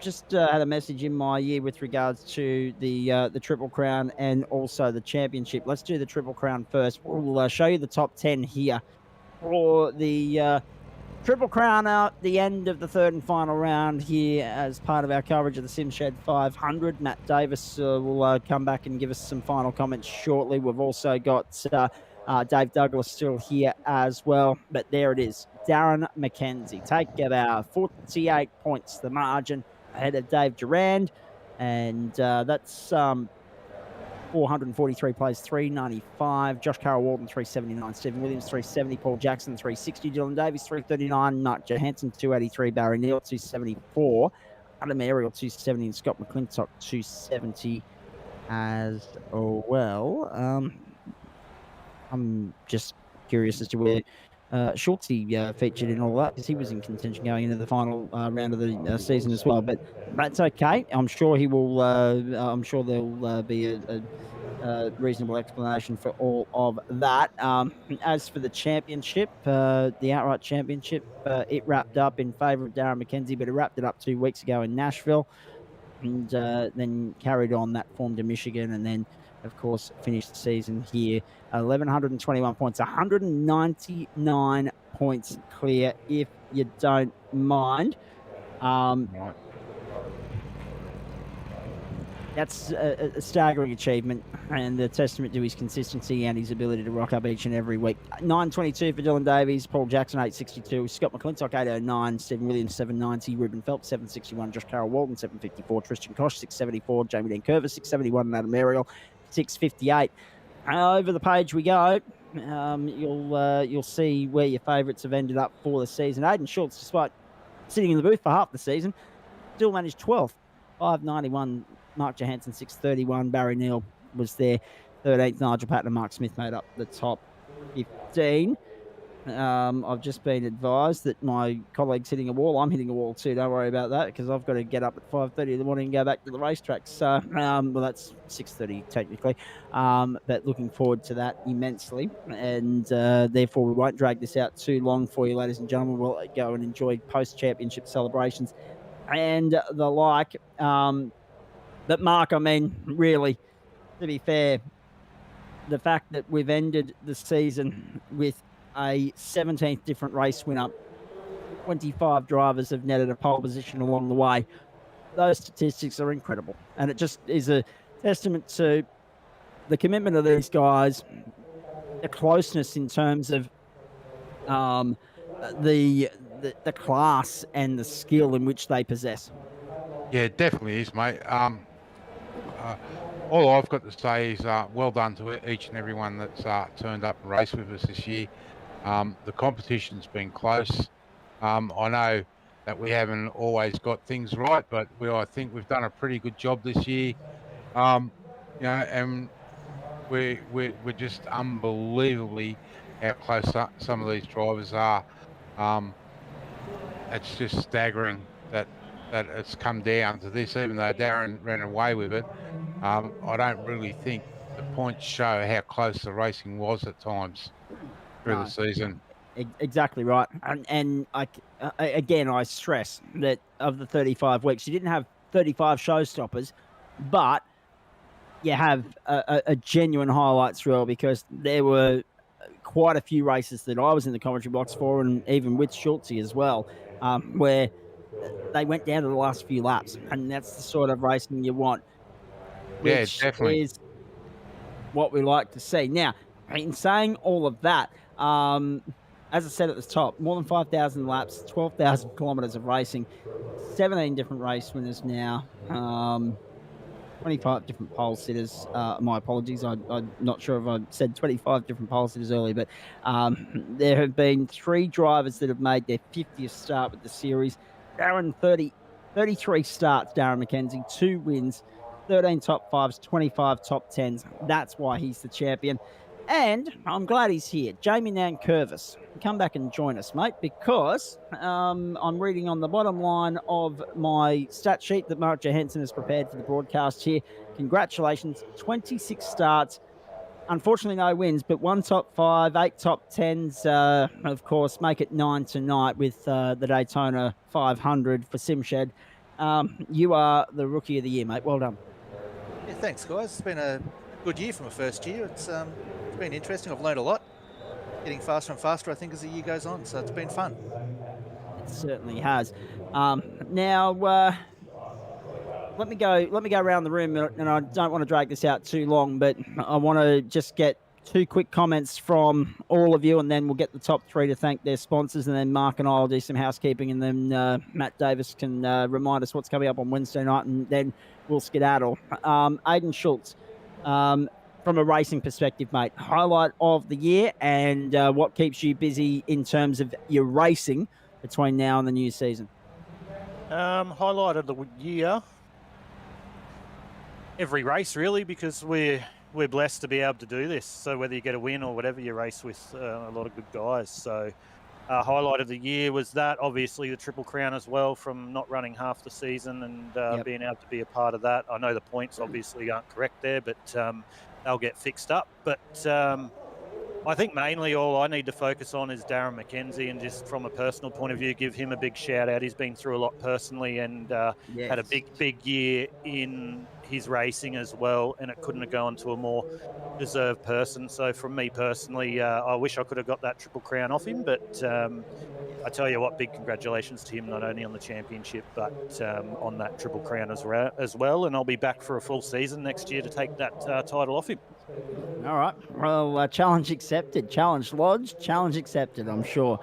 just had a message in my ear with regards to the Triple Crown and also the championship. Let's do the Triple Crown first. We'll show you the top 10 here for the Triple Crown out the end of the 3rd and final round here as part of our coverage of the SimShed 500. Matt Davis will come back and give us some final comments shortly. We've also got Dave Douglas still here as well. But there it is. Darren McKenzie. Take about 48 points, the margin, ahead of Dave Durand. And that's 443 plays, 395. Josh Carroll Walton, 379. Stephen Williams, 370. Paul Jackson, 360. Dylan Davies, 339. Mark Johansson, 283. Barry Neal, 274. Adam Ariel, 270. And Scott McClintock, 270 as well. I'm just curious as to where Schultz featured in all that, because he was in contention going into the final round of the season as well. But that's okay. I'm sure he will. I'm sure there'll be a reasonable explanation for all of that. As for the championship, the outright championship, it wrapped up in favour of Darren McKenzie, but it wrapped it up 2 weeks ago in Nashville, and then carried on that form to Michigan, and then, of course, finished the season here. 1,121 points, 199 points clear, if you don't mind. That's a staggering achievement and a testament to his consistency and his ability to rock up each and every week. 922 for Dylan Davies, Paul Jackson 862, Scott McClintock 809, Stephen Williams 790, Ruben Phelps 761, Josh Carroll Walton 754, Tristan Koch 674, Jamie Dan Curvis 671, and Adam Ariel 658. Over the page we go. You'll see where your favourites have ended up for the season. Aidan Schultz, despite sitting in the booth for half the season, still managed 12th, 591. Mark Johansson 631. Barry Neal was there 13th. Nigel Patton and Mark Smith made up the top 15. I've just been advised that my colleague's hitting a wall. I'm hitting a wall too. Don't worry about that, because I've got to get up at 5:30 in the morning and go back to the racetrack. So, well, that's 6:30 technically. But looking forward to that immensely. And therefore, we won't drag this out too long for you, ladies and gentlemen. We'll go and enjoy post-championship celebrations and the like. But Mark, I mean, really, to be fair, the fact that we've ended the season with a 17th different race winner, 25 drivers have netted a pole position along the way. Those statistics are incredible. And it just is a testament to the commitment of these guys, the closeness in terms of the class and the skill in which they possess. Yeah, it definitely is, mate. All I've got to say is well done to each and everyone that's turned up and raced with us this year. The competition's been close. I know that we haven't always got things right, but I think we've done a pretty good job this year. And we're just unbelievably how close some of these drivers are. It's just staggering that it's come down to this, even though Darren ran away with it. I don't really think the points show how close the racing was at times through the season. Exactly right. And again, I stress that of the 35 weeks, you didn't have 35 showstoppers, but you have a genuine highlights reel, because there were quite a few races that I was in the commentary box for, and even with Schultze as well, where they went down to the last few laps, and that's the sort of racing you want, Yeah, which definitely. is what we like to see. Now, in saying all of that, as I said at the top, more than 5,000 laps, 12,000 kilometers of racing, 17 different race winners now, 25 different pole sitters. My apologies. I'm not sure if I said 25 different pole sitters earlier, but there have been 3 drivers that have made their 50th start with the series. Darren, 33 starts, Darren McKenzie, 2 wins, 13 top 5s, 25 top 10s. That's why he's the champion. And I'm glad he's here. Jamie Nankervis, come back and join us, mate, because I'm reading on the bottom line of my stat sheet that Mark Johansson has prepared for the broadcast here. Congratulations, 26 starts. Unfortunately, no wins, but 1 top 5, 8 top 10s, of course, make it 9 tonight with the Daytona 500 for SimShed. You are the Rookie of the Year, mate. Well done. Yeah, thanks, guys. It's been a good year from a first year. It's been interesting. I've learned a lot. Getting faster and faster, I think, as the year goes on. So it's been fun. It certainly has. Now, let me go around the room, and I don't want to drag this out too long, but I want to just get 2 quick comments from all of you, and then we'll get the top 3 to thank their sponsors, and then Mark and I will do some housekeeping, and then Matt Davis can remind us what's coming up on Wednesday night, and then we'll skedaddle. Aidan Schultz, from a racing perspective, mate, highlight of the year, and what keeps you busy in terms of your racing between now and the new season? Highlight of the year, every race really, because we're blessed to be able to do this. So whether you get a win or whatever, you race with a lot of good guys. So highlight of the year was that, obviously the Triple Crown as well, from not running half the season and being able to be a part of that. I know the points obviously aren't correct there, but they'll get fixed up. But I think mainly all I need to focus on is Darren McKenzie, and just from a personal point of view, give him a big shout out. He's been through a lot personally, and had a big year in his racing as well, and it couldn't have gone to a more deserved person. So from me personally, I wish I could have got that Triple Crown off him, but I tell you what, big congratulations to him, not only on the championship, but on that Triple Crown as well. And I'll be back for a full season next year to take that title off him. All right. Well, challenge accepted. Challenge lodged. Challenge accepted, I'm sure.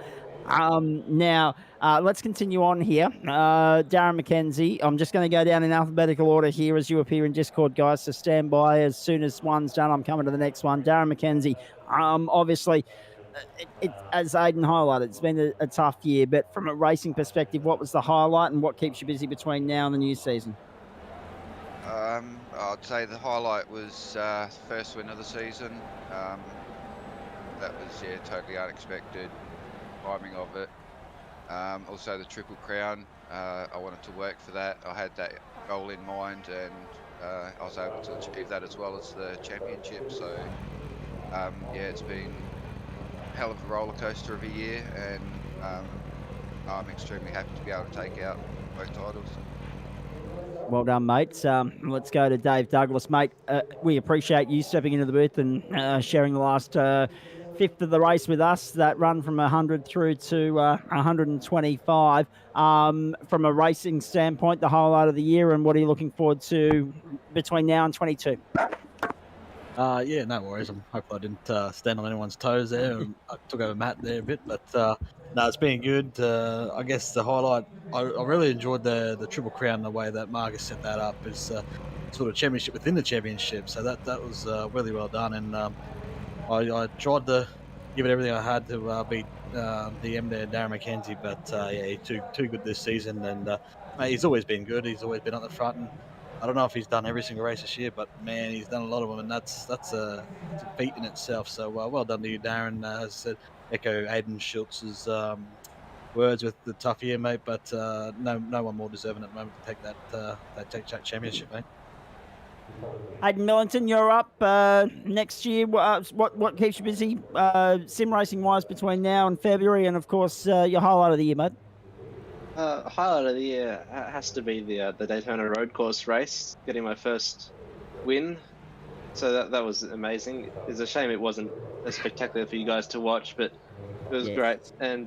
Now, let's continue on here. Darren McKenzie, I'm just going to go down in alphabetical order here as you appear in Discord, guys, so stand by. As soon as one's done, I'm coming to the next one. Darren McKenzie, obviously, as Aidan highlighted, it's been a tough year, but from a racing perspective, what was the highlight and what keeps you busy between now and the new season? I'd say the highlight was first win of the season. That was totally unexpected timing of it. Also the Triple Crown, I wanted to work for that. I had that goal in mind, and I was able to achieve that as well as the championship. So it's been a hell of a roller coaster of a year, and I'm extremely happy to be able to take out both titles. Well done, mates. Let's go to Dave Douglas, mate. We appreciate you stepping into the booth and sharing the last fifth of the race with us. That run from 100 through to 125. From a racing standpoint, the highlight of the year, and what are you looking forward to between now and 22? Yeah, no worries. I'm hopeful I didn't stand on anyone's toes there. I took over Matt there a bit, but no, it's been good. I guess the highlight, I really enjoyed the Triple Crown, the way that Marcus set that up. It's sort of championship within the championship, so that was really well done. And I tried to give it everything I had to beat the M there, Darren McKenzie, but yeah, he's too good this season, and mate, he's always been good. He's always been up the front, and I don't know if he's done every single race this year, but man, he's done a lot of them, and that's a feat in itself. So well done to you, Darren. As I said, echo Aiden Schultz's words with the tough year, mate. But no one more deserving at the moment to take that championship, mate. Hayden Millington, you're up next year. What keeps you busy sim racing wise between now and February, and of course your highlight of the year, mate? Highlight of the year has to be the Daytona road course race, getting my first win. So that was amazing. It's a shame it wasn't as spectacular for you guys to watch, but it was great. And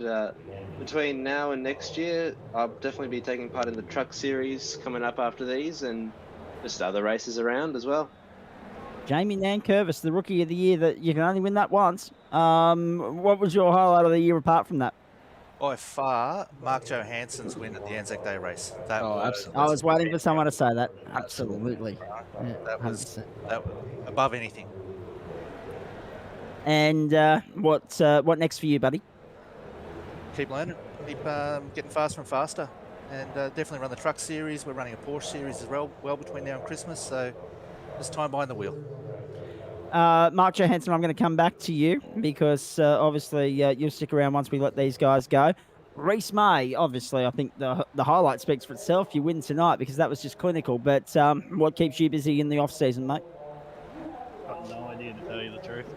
between now and next year, I'll definitely be taking part in the truck series coming up after these, and just other races around as well. Jamie Nankervis, the rookie of the year, that you can only win that once. What was your highlight of the year apart from that? By far, Mark Johansson's win at the Anzac Day race. Absolutely. I was waiting for someone to say that. Absolutely. Yeah, that was above anything. And what next for you, buddy? Keep learning, keep getting faster and faster, and definitely run the truck series. We're running a Porsche series as well between now and Christmas, so just time behind the wheel. Mark Johansson, I'm going to come back to you because obviously you'll stick around once we let these guys go. Reese May, obviously, I think the highlight speaks for itself. You win tonight because that was just clinical. But what keeps you busy in the off season, mate? Got no idea, to tell you the truth.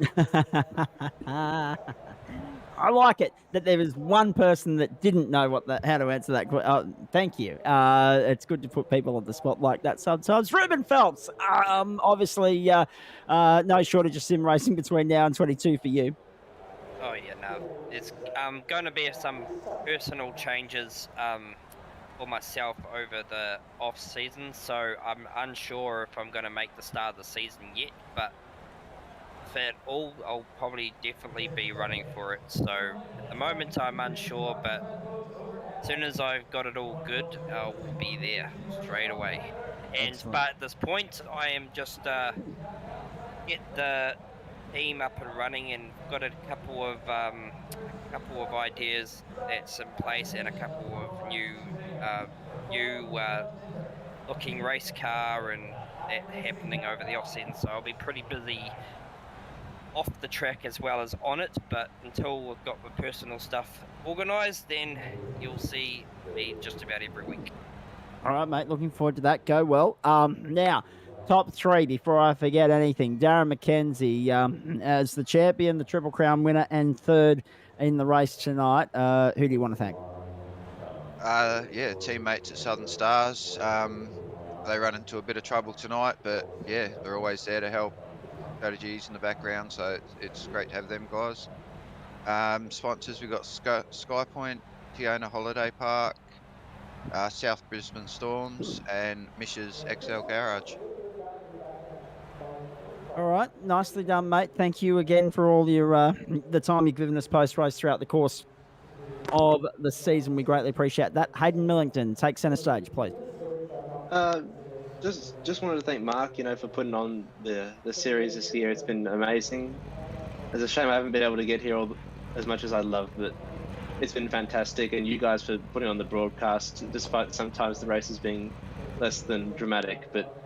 I like it that there is one person that didn't know how to answer that. Thank you. It's good to put people on the spot like that sometimes. Ruben Phelps, obviously, no shortage of sim racing between now and 22 for you. Oh yeah, no, it's going to be some personal changes for myself over the off season, so I'm unsure if I'm going to make the start of the season yet, but at all, I'll probably definitely be running for it. So at the moment I'm unsure, but as soon as I've got it all good, I'll be there straight away. But at this point, I am just get the team up and running, and got a couple of ideas that's in place, and a couple of new looking race car and that happening over the off season. So I'll be pretty busy off the track as well as on it, but until we've got the personal stuff organised, then you'll see me just about every week. All right, mate, looking forward to that. Go well. Now, top three, before I forget anything. Darren McKenzie, as the champion, the Triple Crown winner, and third in the race tonight, who do you want to thank? Yeah, teammates at Southern Stars. They run into a bit of trouble tonight, but yeah, they're always there to help. Strategies in the background, so it's great to have them guys. Sponsors, we've got SkyPoint, Tiona Holiday Park, South Brisbane Storms, and Mish's XL Garage. All right, nicely done, mate. Thank you again for all your the time you've given us post-race throughout the course of the season. We greatly appreciate that. Hayden Millington, take centre stage, please. Just wanted to thank Mark, for putting on the series this year. It's been amazing. It's a shame I haven't been able to get here as much as I'd love, but it's been fantastic. And you guys for putting on the broadcast, despite sometimes the races being less than dramatic. But,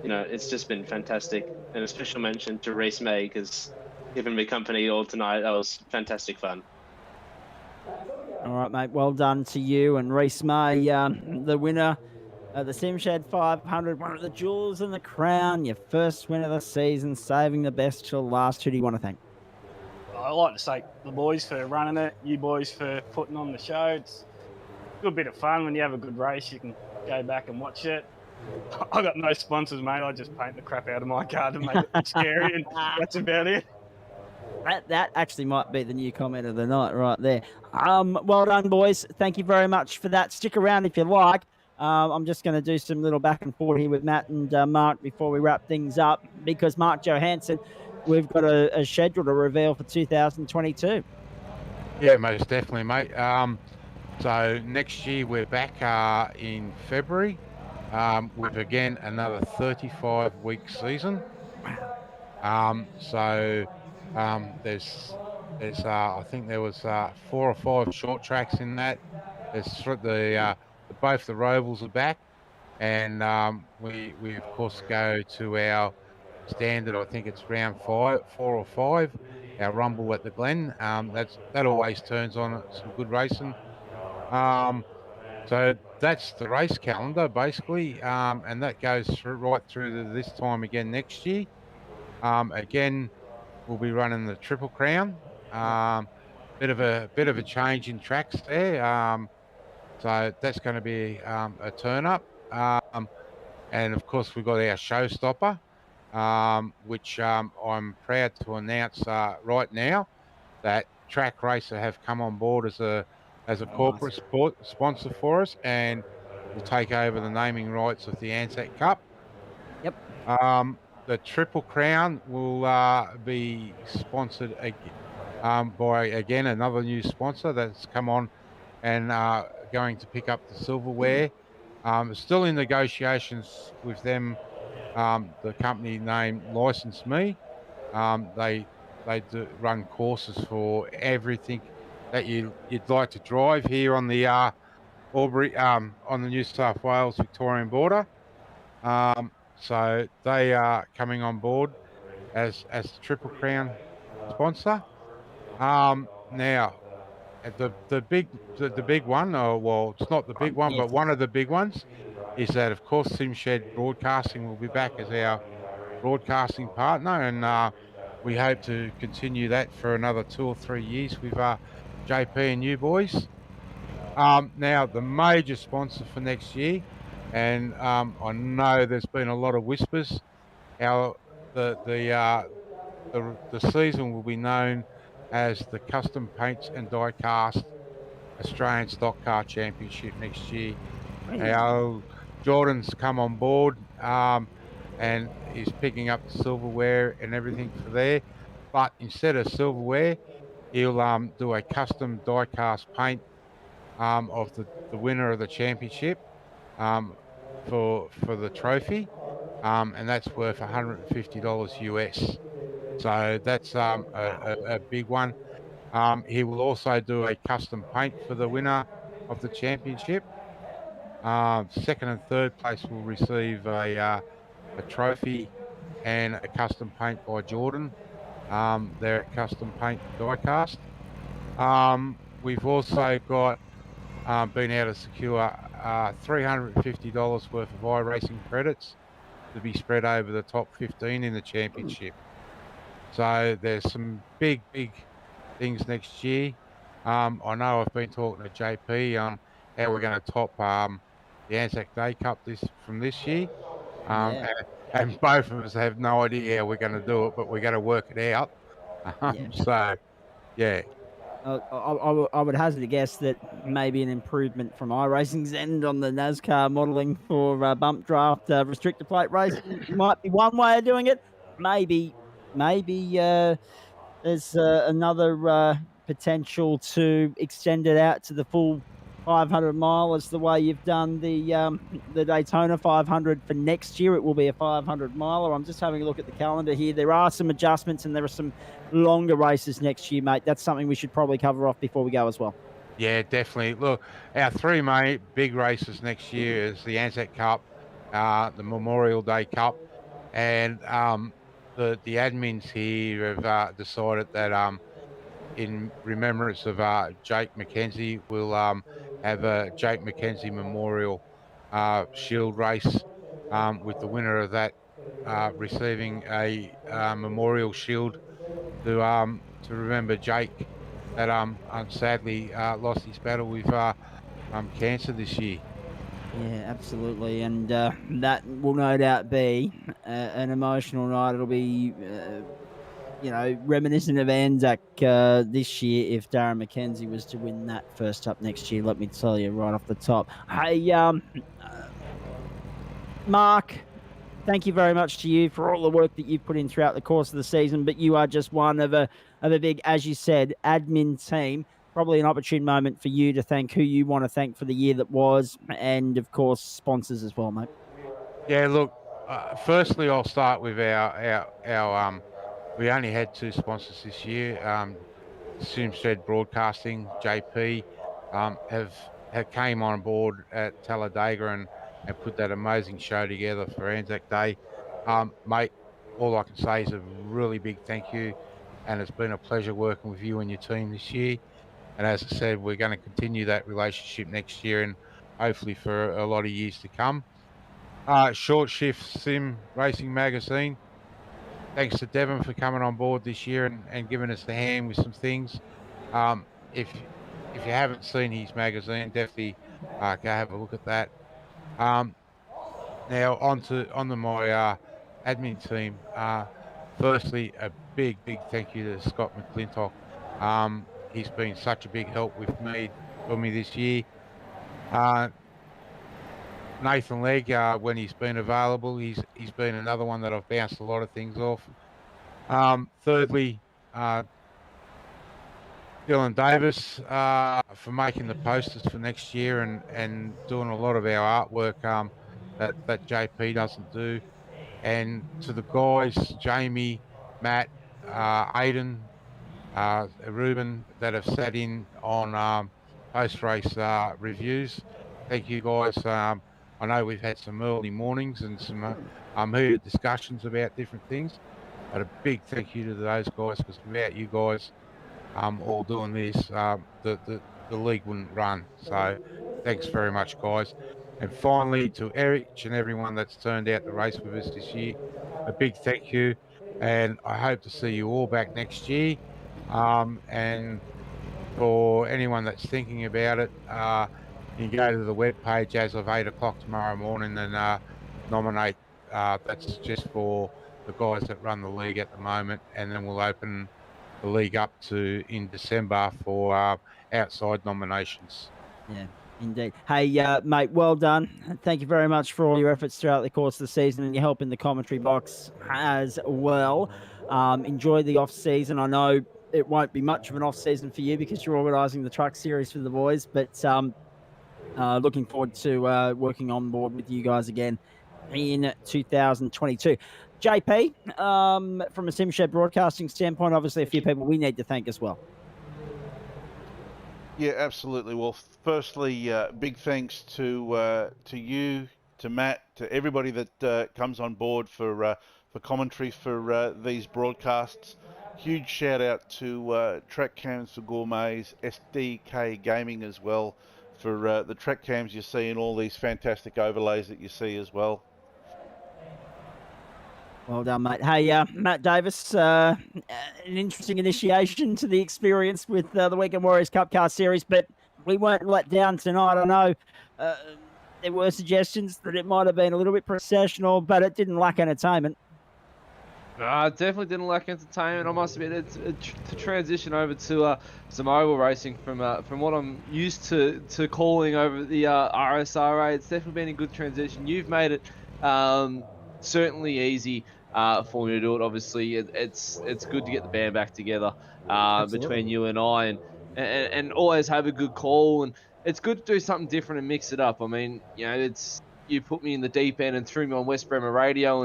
it's just been fantastic. And a special mention to Reese May, because giving me company all tonight, that was fantastic fun. All right, mate. Well done to you and Reese May, the winner. The SimShed 500, one of the jewels in the crown, your first win of the season, saving the best till last. Who do you want to thank? I'd like to thank the boys for running it, you boys for putting on the show. It's a good bit of fun when you have a good race. You can go back and watch it. I got no sponsors, mate. I just paint the crap out of my car to make it look scary, and that's about it. That actually might be the new comment of the night right there. Well done, boys. Thank you very much for that. Stick around if you like. I'm just going to do some little back and forth here with Matt and Mark before we wrap things up, because Mark Johansson, we've got a schedule to reveal for 2022. Yeah, most definitely, mate. So next year we're back in February with again another 35-week season. So there's I think there was 4 or 5 short tracks in that. There's both the Rovals are back, and we of course go to our standard. I think it's round 4 or 5. Our Rumble at the Glen. That always turns on some good racing. So that's the race calendar basically, and that goes right through to this time again next year. Again, we'll be running the Triple Crown. Bit of a change in tracks there. So that's going to be a turn up. And of course we've got our showstopper, which I'm proud to announce right now that Track Racer have come on board as a corporate sponsor for us, and will take over the naming rights of the Anzac Cup. Yep. The Triple Crown will be sponsored by again another new sponsor that's come on and going to pick up the silverware. Still in negotiations with them. The company name License Me. They do run courses for everything that you'd like to drive here on the Albury on the New South Wales Victorian border. So they are coming on board as the Triple Crown sponsor. Now the big one, or well, it's not the big one, but one of the big ones is that of course SimShed Broadcasting will be back as our broadcasting partner, and we hope to continue that for another 2 or 3 years with JP and you boys. Now the major sponsor for next year, and I know there's been a lot of whispers. The season will be known as the Custom Paints and Die Cast Australian Stock Car Championship next year. Our Jordan's come on board and is picking up the silverware and everything for there. But instead of silverware, he'll do a custom die cast paint of the winner of the championship for the trophy, and that's worth $150 US. So that's a big one. He will also do a custom paint for the winner of the championship. Second and third place will receive a trophy and a custom paint by Jordan. They're a custom paint die cast. We've also got been able to secure $350 worth of iRacing credits to be spread over the top 15 in the championship. So there's some big things next year. I know I've been talking to JP on how we're going to top the Anzac Day Cup from this year. And both of us have no idea how we're going to do it, but we're going to work it out. So, yeah. I would hazard a guess that maybe an improvement from iRacing's end on the NASCAR modelling for bump draft restrictor plate racing might be one way of doing it. Maybe there's another potential to extend it out to the full 500 mile as the way you've done the Daytona 500 for next year. It will be a 500 miler. I'm just having a look at the calendar here. There are some adjustments and there are some longer races next year, mate. That's something we should probably cover off before we go as well. Yeah, definitely. Look, our 3 big races next year is the Anzac Cup, the Memorial Day Cup, and the admins here have decided that in remembrance of Jake McKenzie, we'll have a Jake McKenzie Memorial Shield race with the winner of that receiving a Memorial Shield to remember Jake that sadly lost his battle with cancer this year. Yeah, absolutely, and that will no doubt be an emotional night. It'll be, reminiscent of Anzac this year if Darren McKenzie was to win that first up next year. Let me tell you right off the top. Hey, Mark, thank you very much to you for all the work that you've put in throughout the course of the season. But you are just one of a big, as you said, admin team. Probably an opportune moment for you to thank who you want to thank for the year that was, and of course sponsors as well, mate. Yeah, look. Firstly, I'll start with our. We only had two sponsors this year. SimShed Broadcasting, JP, have came on board at Talladega and put that amazing show together for Anzac Day. Mate, all I can say is a really big thank you, and it's been a pleasure working with you and your team this year. And as I said, we're going to continue that relationship next year and hopefully for a lot of years to come. Short Shift Sim Racing Magazine. Thanks to Devon for coming on board this year and giving us a hand with some things. Um, if you haven't seen his magazine, definitely go have a look at that. Um, Now onto my admin team. Firstly, a big thank you to Scott McClintock. He's been such a big help for me this year. Nathan Legg, when he's been available, he's been another one that I've bounced a lot of things off. Thirdly, Dylan Davis for making the posters for next year and doing a lot of our artwork that JP doesn't do. And to the guys, Jamie, Matt, Aidan, Ruben, that have sat in on post-race reviews. Thank you guys. I know we've had some early mornings and some heated discussions about different things, but a big thank you to those guys, because without you guys all doing this, the league wouldn't run. So thanks very much, guys. And finally, to each and everyone that's turned out to race with us this year, a big thank you. And I hope to see you all back next year. And for anyone that's thinking about it, you can go to the webpage as of 8 o'clock tomorrow morning and nominate. That's just for the guys that run the league at the moment. And then we'll open the league up to in December for outside nominations. Yeah, indeed. Hey, mate, well done. Thank you very much for all your efforts throughout the course of the season and your help in the commentary box as well. Enjoy the off season. I know it won't be much of an off season for you because you're organising the truck series for the boys, but looking forward to working on board with you guys again in 2022. JP, from a SimShed broadcasting standpoint, obviously a few people we need to thank as well. Yeah, absolutely. Well, firstly, big thanks to you, to Matt, to everybody that comes on board for commentary for these broadcasts. Huge shout out to Track Cams for Gourmets, SDK Gaming as well, for the track cams you see and all these fantastic overlays that you see as well. Well done, mate. Hey, Matt Davis, an interesting initiation to the experience with the Weekend Warriors Cup Car Series, but we weren't let down tonight. I know there were suggestions that it might have been a little bit processional, but it didn't lack entertainment. Definitely didn't lack entertainment. I must admit, to transition over to some oval racing from what I'm used to calling over the RSRA. It's definitely been a good transition. You've made it certainly easy for me to do it. Obviously, it's good to get the band back together between you and I, and always have a good call. And it's good to do something different and mix it up. I mean, you put me in the deep end and threw me on West Bremer radio,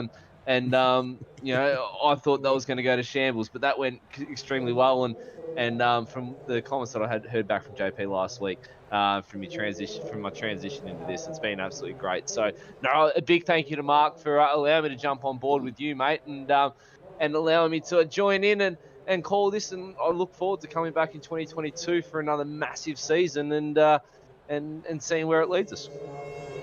and I thought that was going to go to shambles, but that went extremely well. And from the comments that I had heard back from JP last week, from my transition into this, it's been absolutely great. So, no, a big thank you to Mark for allowing me to jump on board with you, mate, and allowing me to join in and call this. And I look forward to coming back in 2022 for another massive season and seeing where it leads us.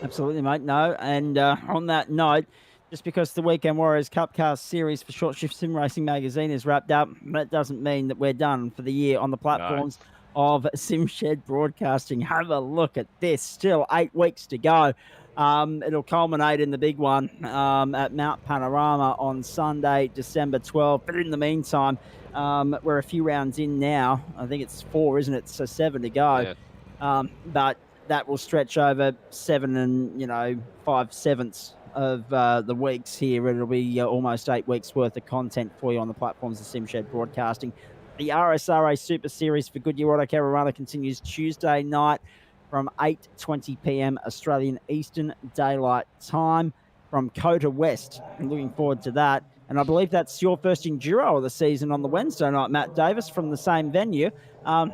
Absolutely, mate. No, and on that note, just because the Weekend Warriors Cup Car Series for Short Shift Sim Racing Magazine is wrapped up, that doesn't mean that we're done for the year on the platforms of SimShed Broadcasting. Have a look at this. Still 8 weeks to go. It'll culminate in the big one at Mount Panorama on Sunday, December 12th. But in the meantime, we're a few rounds in now. I think it's 4, isn't it? So 7 to go. Yeah. But that will stretch over 7 and 5/7 of the weeks here. It'll be almost 8 weeks worth of content for you on the platforms of SimShed Broadcasting. The RSRA Super Series for Goodyear Auto Carolina continues Tuesday night from 8:20 p.m. Australian Eastern Daylight Time from Kota West. I'm looking forward to that. And I believe that's your first enduro of the season on the Wednesday night, Matt Davis, from the same venue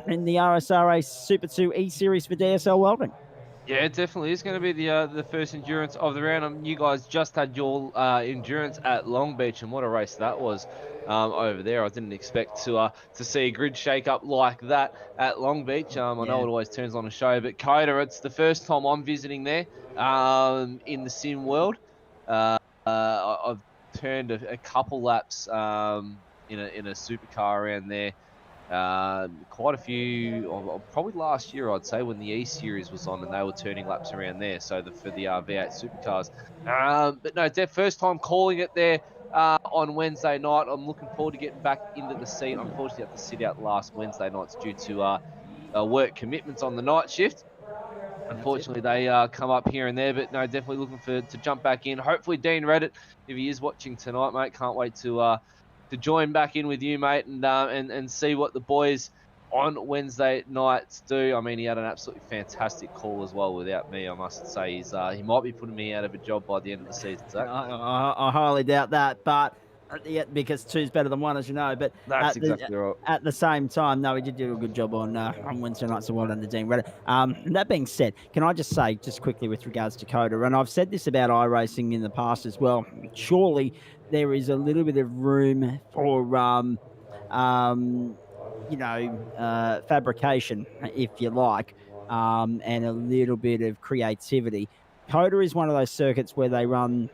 in the RSRA Super 2 E Series for DSL Welding. Yeah, it definitely is going to be the first endurance of the round. You guys just had your endurance at Long Beach, and what a race that was over there. I didn't expect to see a grid shake-up like that at Long Beach. I know it always turns on a show, but Kota, it's the first time I'm visiting there in the sim world. I've turned a couple laps in a supercar around there. Quite a few, probably last year, I'd say, when the E Series was on and they were turning laps around there. So for the V8 supercars. But no, first time calling it there on Wednesday night. I'm looking forward to getting back into the seat. Unfortunately, I had to sit out last Wednesday nights due to work commitments on the night shift. Unfortunately, they come up here and there, but no, definitely looking to jump back in. Hopefully, Dean Reddit, if he is watching tonight, mate, can't wait to join back in with you, mate, and see what the boys on Wednesday nights do. I mean, he had an absolutely fantastic call as well without me, I must say. He might be putting me out of a job by the end of the season, Zach. I highly doubt that, but because 2's better than 1, as you know. But that's exactly right. At the same time, no, he did do a good job on Wednesday nights, so well done to Dean Reddit. That being said, can I just say, just quickly with regards to Kota, and I've said this about iRacing in the past as well, surely there is a little bit of room for fabrication, if you like, and a little bit of creativity. Kota is one of those circuits where they run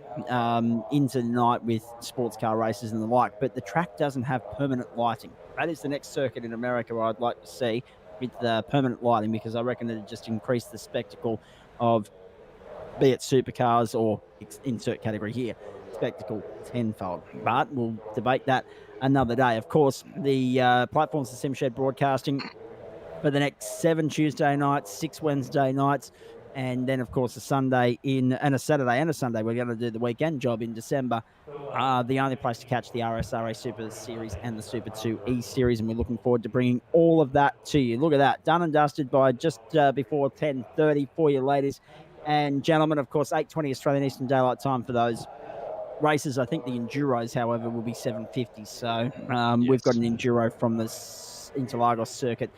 into the night with sports car races and the like, but the track doesn't have permanent lighting. That is the next circuit in America I'd like to see with permanent lighting, because I reckon it'd just increase the spectacle of, be it supercars or insert category here, spectacle tenfold. But we'll debate that another day. Of course, the platforms of SimShed Broadcasting for the next 7 Tuesday nights, 6 Wednesday nights, and then, of course, a Sunday and a Saturday and a Sunday. We're going to do the weekend job in December. The only place to catch the RSRA Super Series and the Super 2 E Series, and we're looking forward to bringing all of that to you. Look at that, done and dusted by just before 10:30 for you, ladies and gentlemen. Of course, 8:20 Australian Eastern Daylight Time for those races. I think the Enduros, however, will be 7:50. So we've got an Enduro from the Interlagos circuit.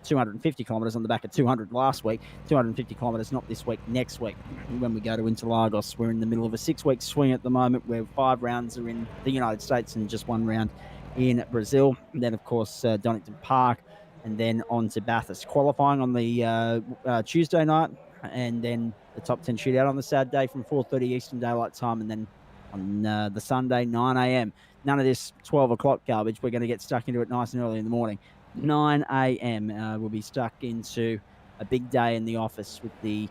250 kilometers on the back of 200 last week, 250 kilometers not this week, next week when we go to Interlagos. We're in the middle of a 6-week swing at the moment, where 5 rounds are in the United States and just 1 round in Brazil. And then, of course, Donington Park, and then on to Bathurst qualifying on the Tuesday night, and then the top 10 shootout on the Saturday from 4:30 Eastern Daylight Time, and then on the Sunday 9 a.m. None of this 12 o'clock garbage. We're going to get stuck into it nice and early in the morning. 9 a.m. We'll be stuck into a big day in the office with the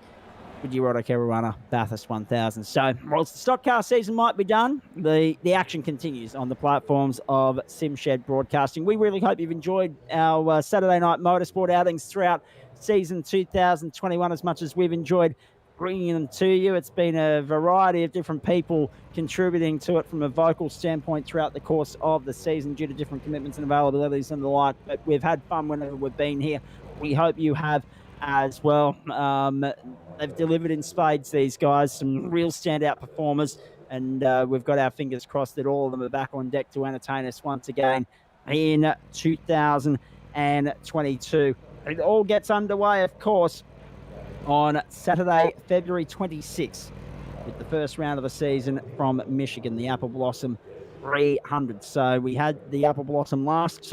Goodyear Auto Carolina Bathurst 1000. So whilst the stock car season might be done, the action continues on the platforms of SimShed Broadcasting. We really hope you've enjoyed our Saturday night motorsport outings throughout season 2021 as much as we've enjoyed bringing them to you. It's been a variety of different people contributing to it from a vocal standpoint throughout the course of the season due to different commitments and availabilities and the like. But we've had fun whenever we've been here. We hope you have as well. They've delivered in spades, these guys, some real standout performers. And we've got our fingers crossed that all of them are back on deck to entertain us once again in 2022. It all gets underway, of course, on Saturday, February 26th, with the first round of the season from Michigan, the Apple Blossom 300. So we had the Apple Blossom last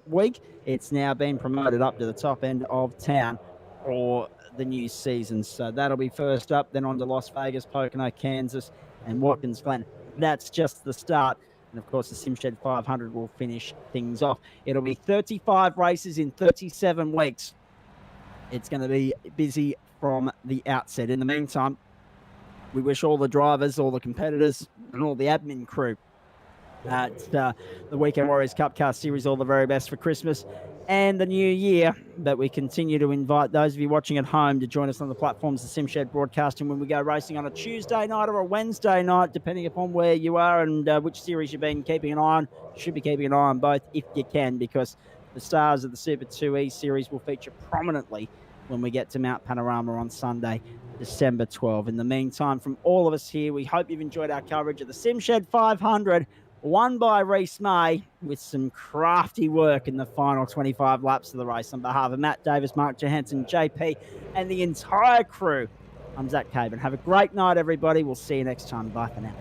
week. It's now been promoted up to the top end of town for the new season. So that'll be first up, then on to Las Vegas, Pocono, Kansas, and Watkins Glen. That's just the start And of course, the SimShed 500 will finish things off. It'll be 35 races in 37 weeks. It's going to be busy from the outset. In the meantime, we wish all the drivers, all the competitors, and all the admin crew at the Weekend Warriors Cup Car Series all the very best for Christmas and the new year. But we continue to invite those of you watching at home to join us on the platforms of SimShed Broadcasting when we go racing on a Tuesday night or a Wednesday night, depending upon where you are and which series you've been keeping an eye on. You should be keeping an eye on both if you can, because the stars of the Super 2E series will feature prominently when we get to Mount Panorama on Sunday, December 12. In the meantime, from all of us here, we hope you've enjoyed our coverage of the SimShed 500, won by Reese May, with some crafty work in the final 25 laps of the race. On behalf of Matt Davis, Mark Johansson, JP, and the entire crew, I'm Zach Caban. Have a great night, everybody. We'll see you next time. Bye for now.